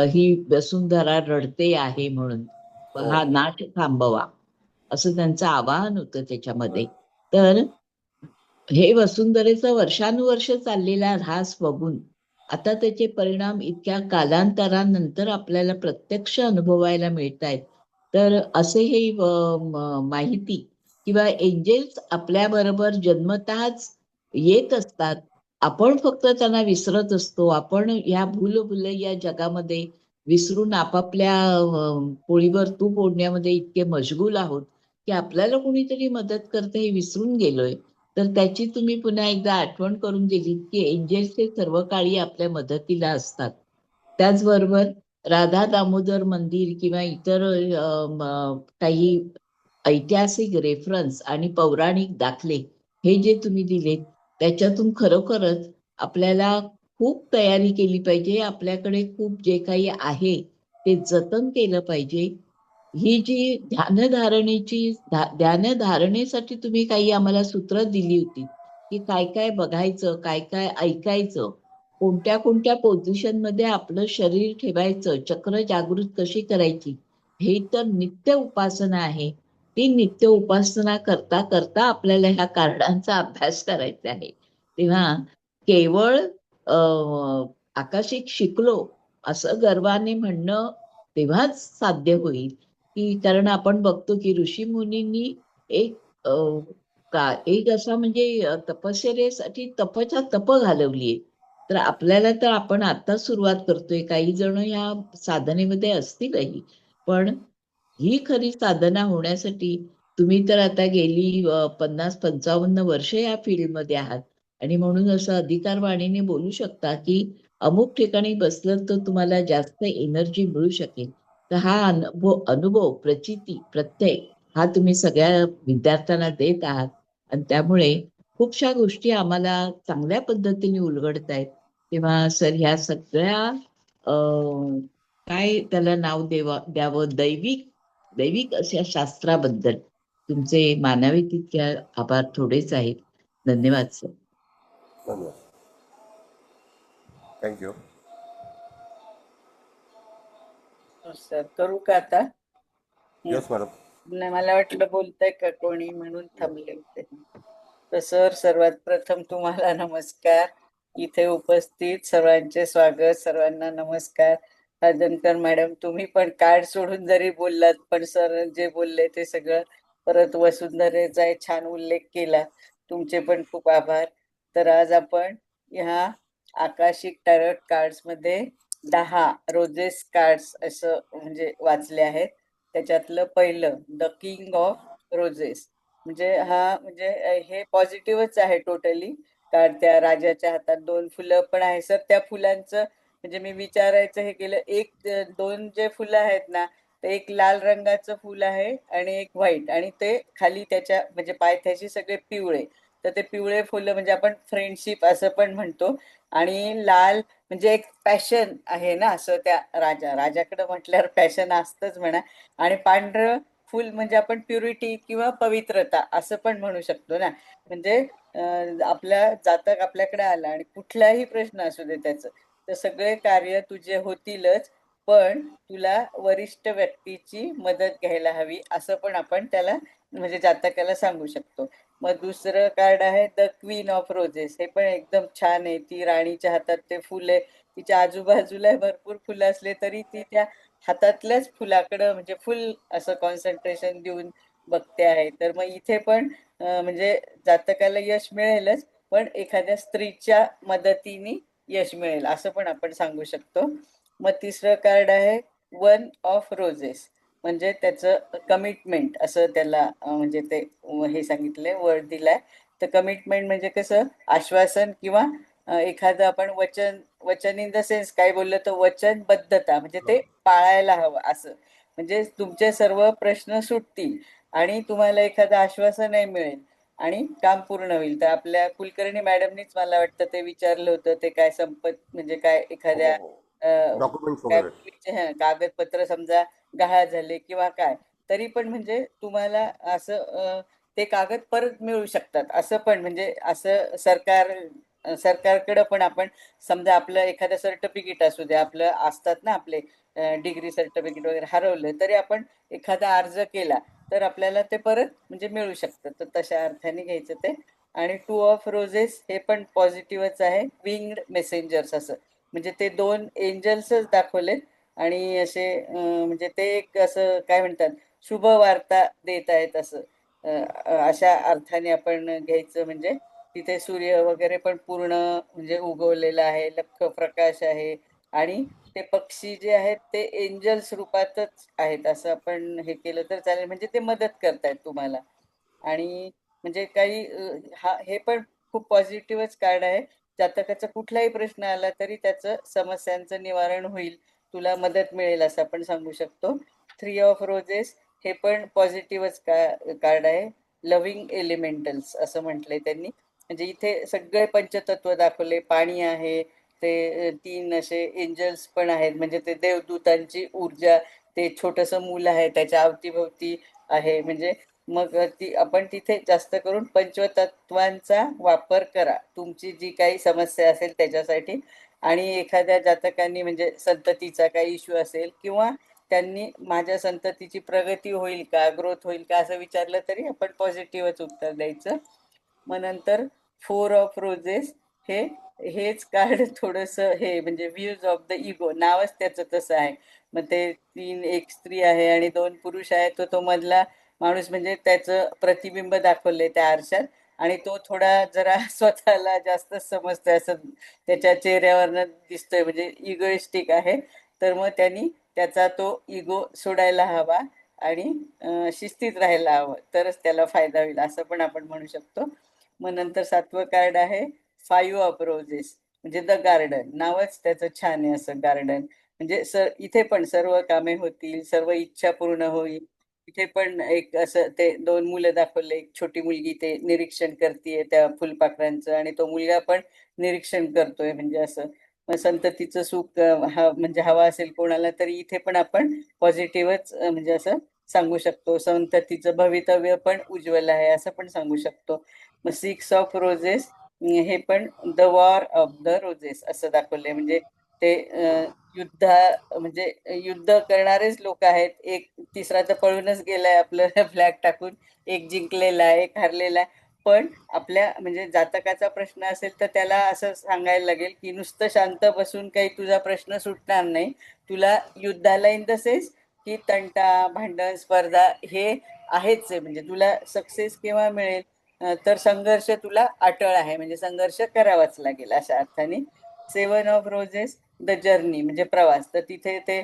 [SPEAKER 3] ही वसुंधरा रडते आहे म्हणून, हा नाट थांबवा, असं त्यांचं आवाहन होतं त्याच्यामध्ये. तर हे वसुंधरेचं वर्षानुवर्ष चाललेला ऱ्हास बघून आता त्याचे परिणाम इतक्या कालांतरानंतर आपल्याला प्रत्यक्ष अनुभवायला मिळत आहेत. तर असे हे माहिती किंवा एंजेल्स आपल्या बरोबर जन्मतःच येत असतात आपण फक्त त्यांना विसरत असतो. आपण ह्या भूलभुलैया जगामध्ये विसरून आपापल्या पोळीवर तूप ओढण्यामध्ये इतके मशगूल आहोत की आपल्याला कोणीतरी मदत करतं हे विसरून गेलोय. तर त्याची तुम्ही पुन्हा एकदा आठवण करून दिली की एंजेल्स हे सर्व काळी आपल्या मदतीला असतात. त्याचबरोबर राधा दामोदर मंदिर किंवा इतर काही ऐतिहासिक रेफरन्स आणि पौराणिक दाखले हे जे तुम्ही दिलेत त्याच्यातून खरोखरच आपल्याला खूप तयारी केली पाहिजे. आपल्याकडे खूप जे काही आहे ते जतन केलं पाहिजे. ही जी ध्यानधारणेसाठी तुम्ही काही आम्हाला सूत्र दिली होती की काय काय बघायचं, काय काय ऐकायचं, कोणत्या कोणत्या पोझिशन मध्ये आपलं शरीर ठेवायचं, चक्र जागृत कशी करायची, हे तर नित्य उपासना आहे. ती नित्य उपासना करता करता आपल्याला ह्या कारणांचा अभ्यास करायचा आहे. तेव्हा केवळ आकाशिक शिकलो असं गर्वाने म्हणणं तेव्हाच साध्य होईल की, कारण आपण बघतो की ऋषी मुनींनी एक एक असा म्हणजे तपश्चर्येसाठी तपच्या तप घालवलीये. तर आपल्याला तर आपण आता सुरुवात करतोय, काही जण या साधनेमध्ये असतीलही, पण ही खरी साधना होण्यासाठी तुम्ही तर आता गेली 50-55 वर्ष या फील्डमध्ये आहात आणि म्हणून असं अधिकारवाणीने बोलू शकता की अमुक ठिकाणी बसलं तर तुम्हाला जास्त एनर्जी मिळू शकेल. तर हा अनुभव प्रचिती प्रत्यय हा तुम्ही सगळ्या विद्यार्थ्यांना देत आहात आणि त्यामुळे खूपशा गोष्टी आम्हाला चांगल्या पद्धतीने उलगडतायत. तेव्हा सर ह्या सगळ्या काय त्याला नाव द्यावं, दैविक अशा शास्त्राबद्दल तुमचे मानावे तितक्या आभार थोडेच आहेत. धन्यवाद सर.
[SPEAKER 4] धन्यवाद. थँक्यू.
[SPEAKER 2] सर करू का आता?
[SPEAKER 4] Yes madam.
[SPEAKER 2] नाही, मला वाटलं बोलताय का कोणी म्हणून थांबले होते. तर सर, सर्वात प्रथम तुम्हाला नमस्कार. इथे उपस्थित सर्वांचे स्वागत. सर्वांना नमस्कार. हळदणकर मॅडम, तुम्ही पण कार्ड सोडून जरी बोललात पण सर जे बोलले ते सगळं परत वसुंधरेचा छान उल्लेख केला. तुमचे पण खूप आभार. तर आज आपण ह्या आकाशिक टॅरोट कार्ड्स मध्ये 10 रोजेस कार्ड्स असं म्हणजे वाचले आहेत. त्याच्यातलं पहिलं द किंग ऑफ रोजेस, म्हणजे हा म्हणजे हे पॉझिटिव्हच आहे टोटली. कारण त्या राजाच्या हातात 2 फुलं पण आहे सर. त्या फुलांचं म्हणजे मी विचारायचं हे केलं, एक 2 जे फुलं आहेत ना, ते एक लाल रंगाचं फुल आहे आणि एक व्हाईट, आणि ते खाली त्याच्या म्हणजे पायथ्याशी सगळे पिवळे. तर ते पिवळे फुलं म्हणजे आपण फ्रेंडशिप असं पण म्हणतो. आणि लाल म्हणजे एक पॅशन आहे ना, असं त्या राजाकडे म्हटल्यावर पॅशन असतंच म्हणा. आणि पांढरं फुल म्हणजे आपण प्युरिटी किंवा पवित्रता असं पण म्हणू शकतो ना. म्हणजे आपल्या जातक आपल्याकडे आला आणि कुठलाही प्रश्न असू दे त्याचं, तर सगळे कार्य तुझे होतीलच, पण तुला वरिष्ठ व्यक्तीची मदत घ्यायला हवी असं पण आपण त्याला म्हणजे जातकाला सांगू शकतो. मग दुसरं कार्ड आहे द क्वीन ऑफ रोजेस. हे पण एकदम छान आहे. ती राणीच्या हातात ते फुल आहे, तिच्या आजूबाजूला भरपूर फुलं असले तरी ती त्या हातातल्याच फुलाकडं म्हणजे फुल असं कॉन्सन्ट्रेशन देऊन बघते आहे. तर मग इथे पण म्हणजे जातकाला यश मिळेलच, पण एखाद्या स्त्रीच्या मदतीने यश मिळेल असं पण आपण सांगू शकतो. मग तिसरं कार्ड आहे वन ऑफ रोजेस, म्हणजे त्याचं कमिटमेंट असं त्याला म्हणजे ते हे सांगितलंय, वर्ड दिलाय. तर कमिटमेंट म्हणजे कसं आश्वासन किंवा एखादं आपण वचन इन द सेन्स काय बोललं तर वचनबद्धता, म्हणजे ते पाळायला हवं असं. म्हणजे तुमचे सर्व प्रश्न सुटतील आणि तुम्हाला एखादं आश्वासनही मिळेल आणि काम पूर्ण होईल. तर आपल्या कुलकर्णी मॅडमनीच मला वाटतं ते विचारलं होतं, ते काय संपत म्हणजे काय एखाद्या
[SPEAKER 4] डॉक्युमेंट्स
[SPEAKER 2] काय
[SPEAKER 4] वगैरे.
[SPEAKER 2] पूर्वीचे कागदपत्र समजा गहाळ झाले किंवा काय, तरी पण म्हणजे तुम्हाला असं ते कागद परत मिळू शकतात असं पण. म्हणजे असं सरकारकडं पण आपण समजा आपलं एखादं सर्टिफिकेट असू दे, आपलं असतात ना आपले डिग्री सर्टिफिकेट वगैरे हरवलं तरी आपण एखादा अर्ज केला तर आपल्याला ते परत म्हणजे मिळू शकतं. तर तशा अर्थाने घ्यायचं ते. आणि 2 ऑफ रोजेस हे पण पॉझिटिव्हच आहे. विंग्ड मेसेंजर्स असं, म्हणजे ते 2 एंजल्सच दाखवलेत आणि असे म्हणजे ते एक असं काय म्हणतात शुभ वार्ता देत आहेत असं. अशा अर्थाने आपण घ्यायचं. म्हणजे तिथे सूर्य वगैरे पण पूर्ण म्हणजे उगवलेला आहे, लख्ख प्रकाश आहे आणि ते पक्षी जे आहेत ते एंजल्स रूपातच आहेत असं आपण हे केलं तर चालेल. म्हणजे ते मदत करतायत तुम्हाला. आणि म्हणजे काही हे पण खूप पॉझिटिव्हच कार्ड आहे. जातकाचा कुठलाही प्रश्न आला तरी त्याचं समस्यांचं निवारण होईल, तुला मदत मिळेल असं आपण सांगू शकतो. 3 ऑफ रोजेस हे पण पॉझिटिव्हच कार्ड आहे. लव्हिंग एलिमेंटल्स असं म्हटलंय त्यांनी. म्हणजे इथे सगळे पंचतत्व दाखवले, पाणी आहे, ते 3 असे एंजल्स पण आहेत, म्हणजे ते देवदूतांची ऊर्जा, ते छोटस मूल आहे त्याच्या अवतीभोवती आहे. म्हणजे मग आपण तिथे जास्त करून पंचतत्वांचा वापर करा तुमची जी काही समस्या असेल त्याच्यासाठी. आणि एखाद्या जातकांनी म्हणजे संततीचा काही इश्यू असेल किंवा त्यांनी माझ्या संततीची प्रगती होईल का, ग्रोथ होईल का असं विचारलं तरी आपण पॉझिटिव्हच उत्तर द्यायचं. मग नंतर 4 ऑफ रोजेस हेच कार्ड थोडस हे म्हणजे व्ह्यूज ऑफ द इगो, नावच त्याचं तसं आहे. मग ते 3, एक स्त्री आहे आणि 2 पुरुष आहेत, तो मधला माणूस म्हणजे त्याचं प्रतिबिंब दाखवलंय त्या आरशात आणि तो थोडा जरा स्वतःला जास्त समजतोय असं त्याच्या चेहऱ्यावरनं दिसतोय, म्हणजे इगोइस्टिक आहे. तर मग त्यांनी त्याचा तो इगो सोडायला हवा आणि शिस्तीत राहायला हवं, तरच त्याला फायदा होईल असं पण आपण म्हणू शकतो. मग नंतर 7वं कार्ड आहे 5 ऑफ रोजेस, म्हणजे द गार्डन, नावच त्याचं छान आहे असं गार्डन. म्हणजे इथे पण सर्व कामे होतील, सर्व इच्छा पूर्ण होईल. इथे पण एक असं ते 2 मुलं दाखवले, एक छोटी मुलगी ते निरीक्षण करते त्या फुलपाखरांचं आणि तो मुलगा पण निरीक्षण करतोय, म्हणजे असं. मग संततीचं सुख म्हणजे हवा असेल कोणाला तरी इथे पण आपण पॉझिटिव्हच म्हणजे असं सांगू शकतो. संततीचं भवितव्य पण उज्ज्वल आहे असं पण सांगू शकतो. मग 6 ऑफ रोजेस हे पण the war of the roses असं दाखवलंय. म्हणजे ते युद्ध म्हणजे युद्ध करणारेच लोक आहेत. एक तिसरा तर पळूनच गेलाय आपलं फ्लॅग टाकून, एक जिंकलेला आहे, एक हारलेला आहे. पण आपल्या म्हणजे जातकाचा प्रश्न असेल तर त्याला असं सांगायला लागेल की नुसतं शांत बसून काही तुझा प्रश्न सुटणार नाही. तुला युद्धाला इन द सेन्स की तंटा, भांडण, स्पर्धा हे आहेच आहे. म्हणजे तुला सक्सेस केव्हा मिळेल तर संघर्ष तुला अटळ आहे, म्हणजे संघर्ष करावाच लागेल अशा अर्थाने. 7 ऑफ रोजेस द जर्नी म्हणजे प्रवास. तर तिथे ते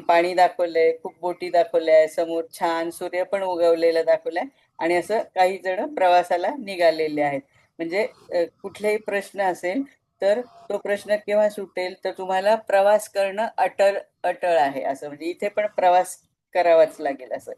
[SPEAKER 2] पाणी दाखवलंय, खूप बोटी दाखवल्या, समोर छान सूर्य पण उगवलेला दाखवलाय आणि असं काही जण प्रवासाला निघालेले आहेत. म्हणजे कुठलेही प्रश्न असेल तर तो प्रश्न केव्हा सुटेल तर तुम्हाला प्रवास करणं अटळ आहे असं, म्हणजे इथे पण प्रवास करावाच लागेल असं.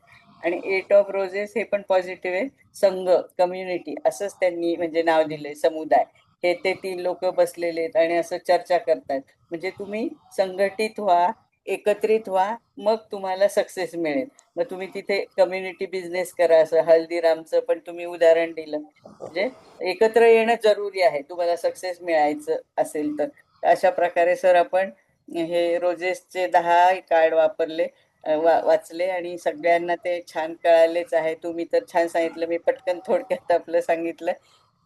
[SPEAKER 2] आणि 8 ऑफ रोजेस हे पण पॉझिटिव्ह आहे. संघ, कम्युनिटी असंच त्यांनी म्हणजे नाव दिलंय, समुदाय. हे ते 3 लोक बसलेले आहेत आणि असं चर्चा करतात. म्हणजे तुम्ही संघटित व्हा, एकत्रित व्हा, मग तुम्हाला सक्सेस मिळेल. मग तुम्ही तिथे कम्युनिटी बिझनेस करा, असं हल्दीरामचं पण तुम्ही उदाहरण दिलं. म्हणजे एकत्र येणं जरुरी आहे तुम्हाला सक्सेस मिळायचं असेल तर. अशा प्रकारे सर आपण हे रोजेसचे 10 कार्ड वापरले, वाचले आणि सगळ्यांना ते छान कळालेच आहे. तुम्ही तर छान सांगितलं, मी पटकन थोडक्यात आपलं सांगितलं,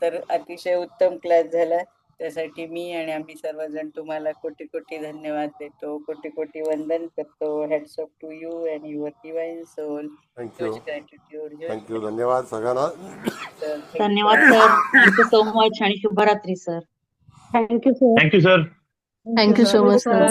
[SPEAKER 2] तर अतिशय उत्तम क्लास झाला. त्यासाठी मी आणि आम्ही सर्वजण तुम्हाला कोटी कोटी धन्यवाद देतो, कोटी कोटी वंदन करतो. Hats off to you and your divine soul.
[SPEAKER 4] Thank you,
[SPEAKER 2] gratitude.
[SPEAKER 4] Thank you, धन्यवाद सगळ्यांना.
[SPEAKER 1] धन्यवाद सर, थँक्यू सो मच आणि शुभरात्री sir.
[SPEAKER 5] Thank you sir.
[SPEAKER 7] Thank you sir.
[SPEAKER 10] Thank you so much sir.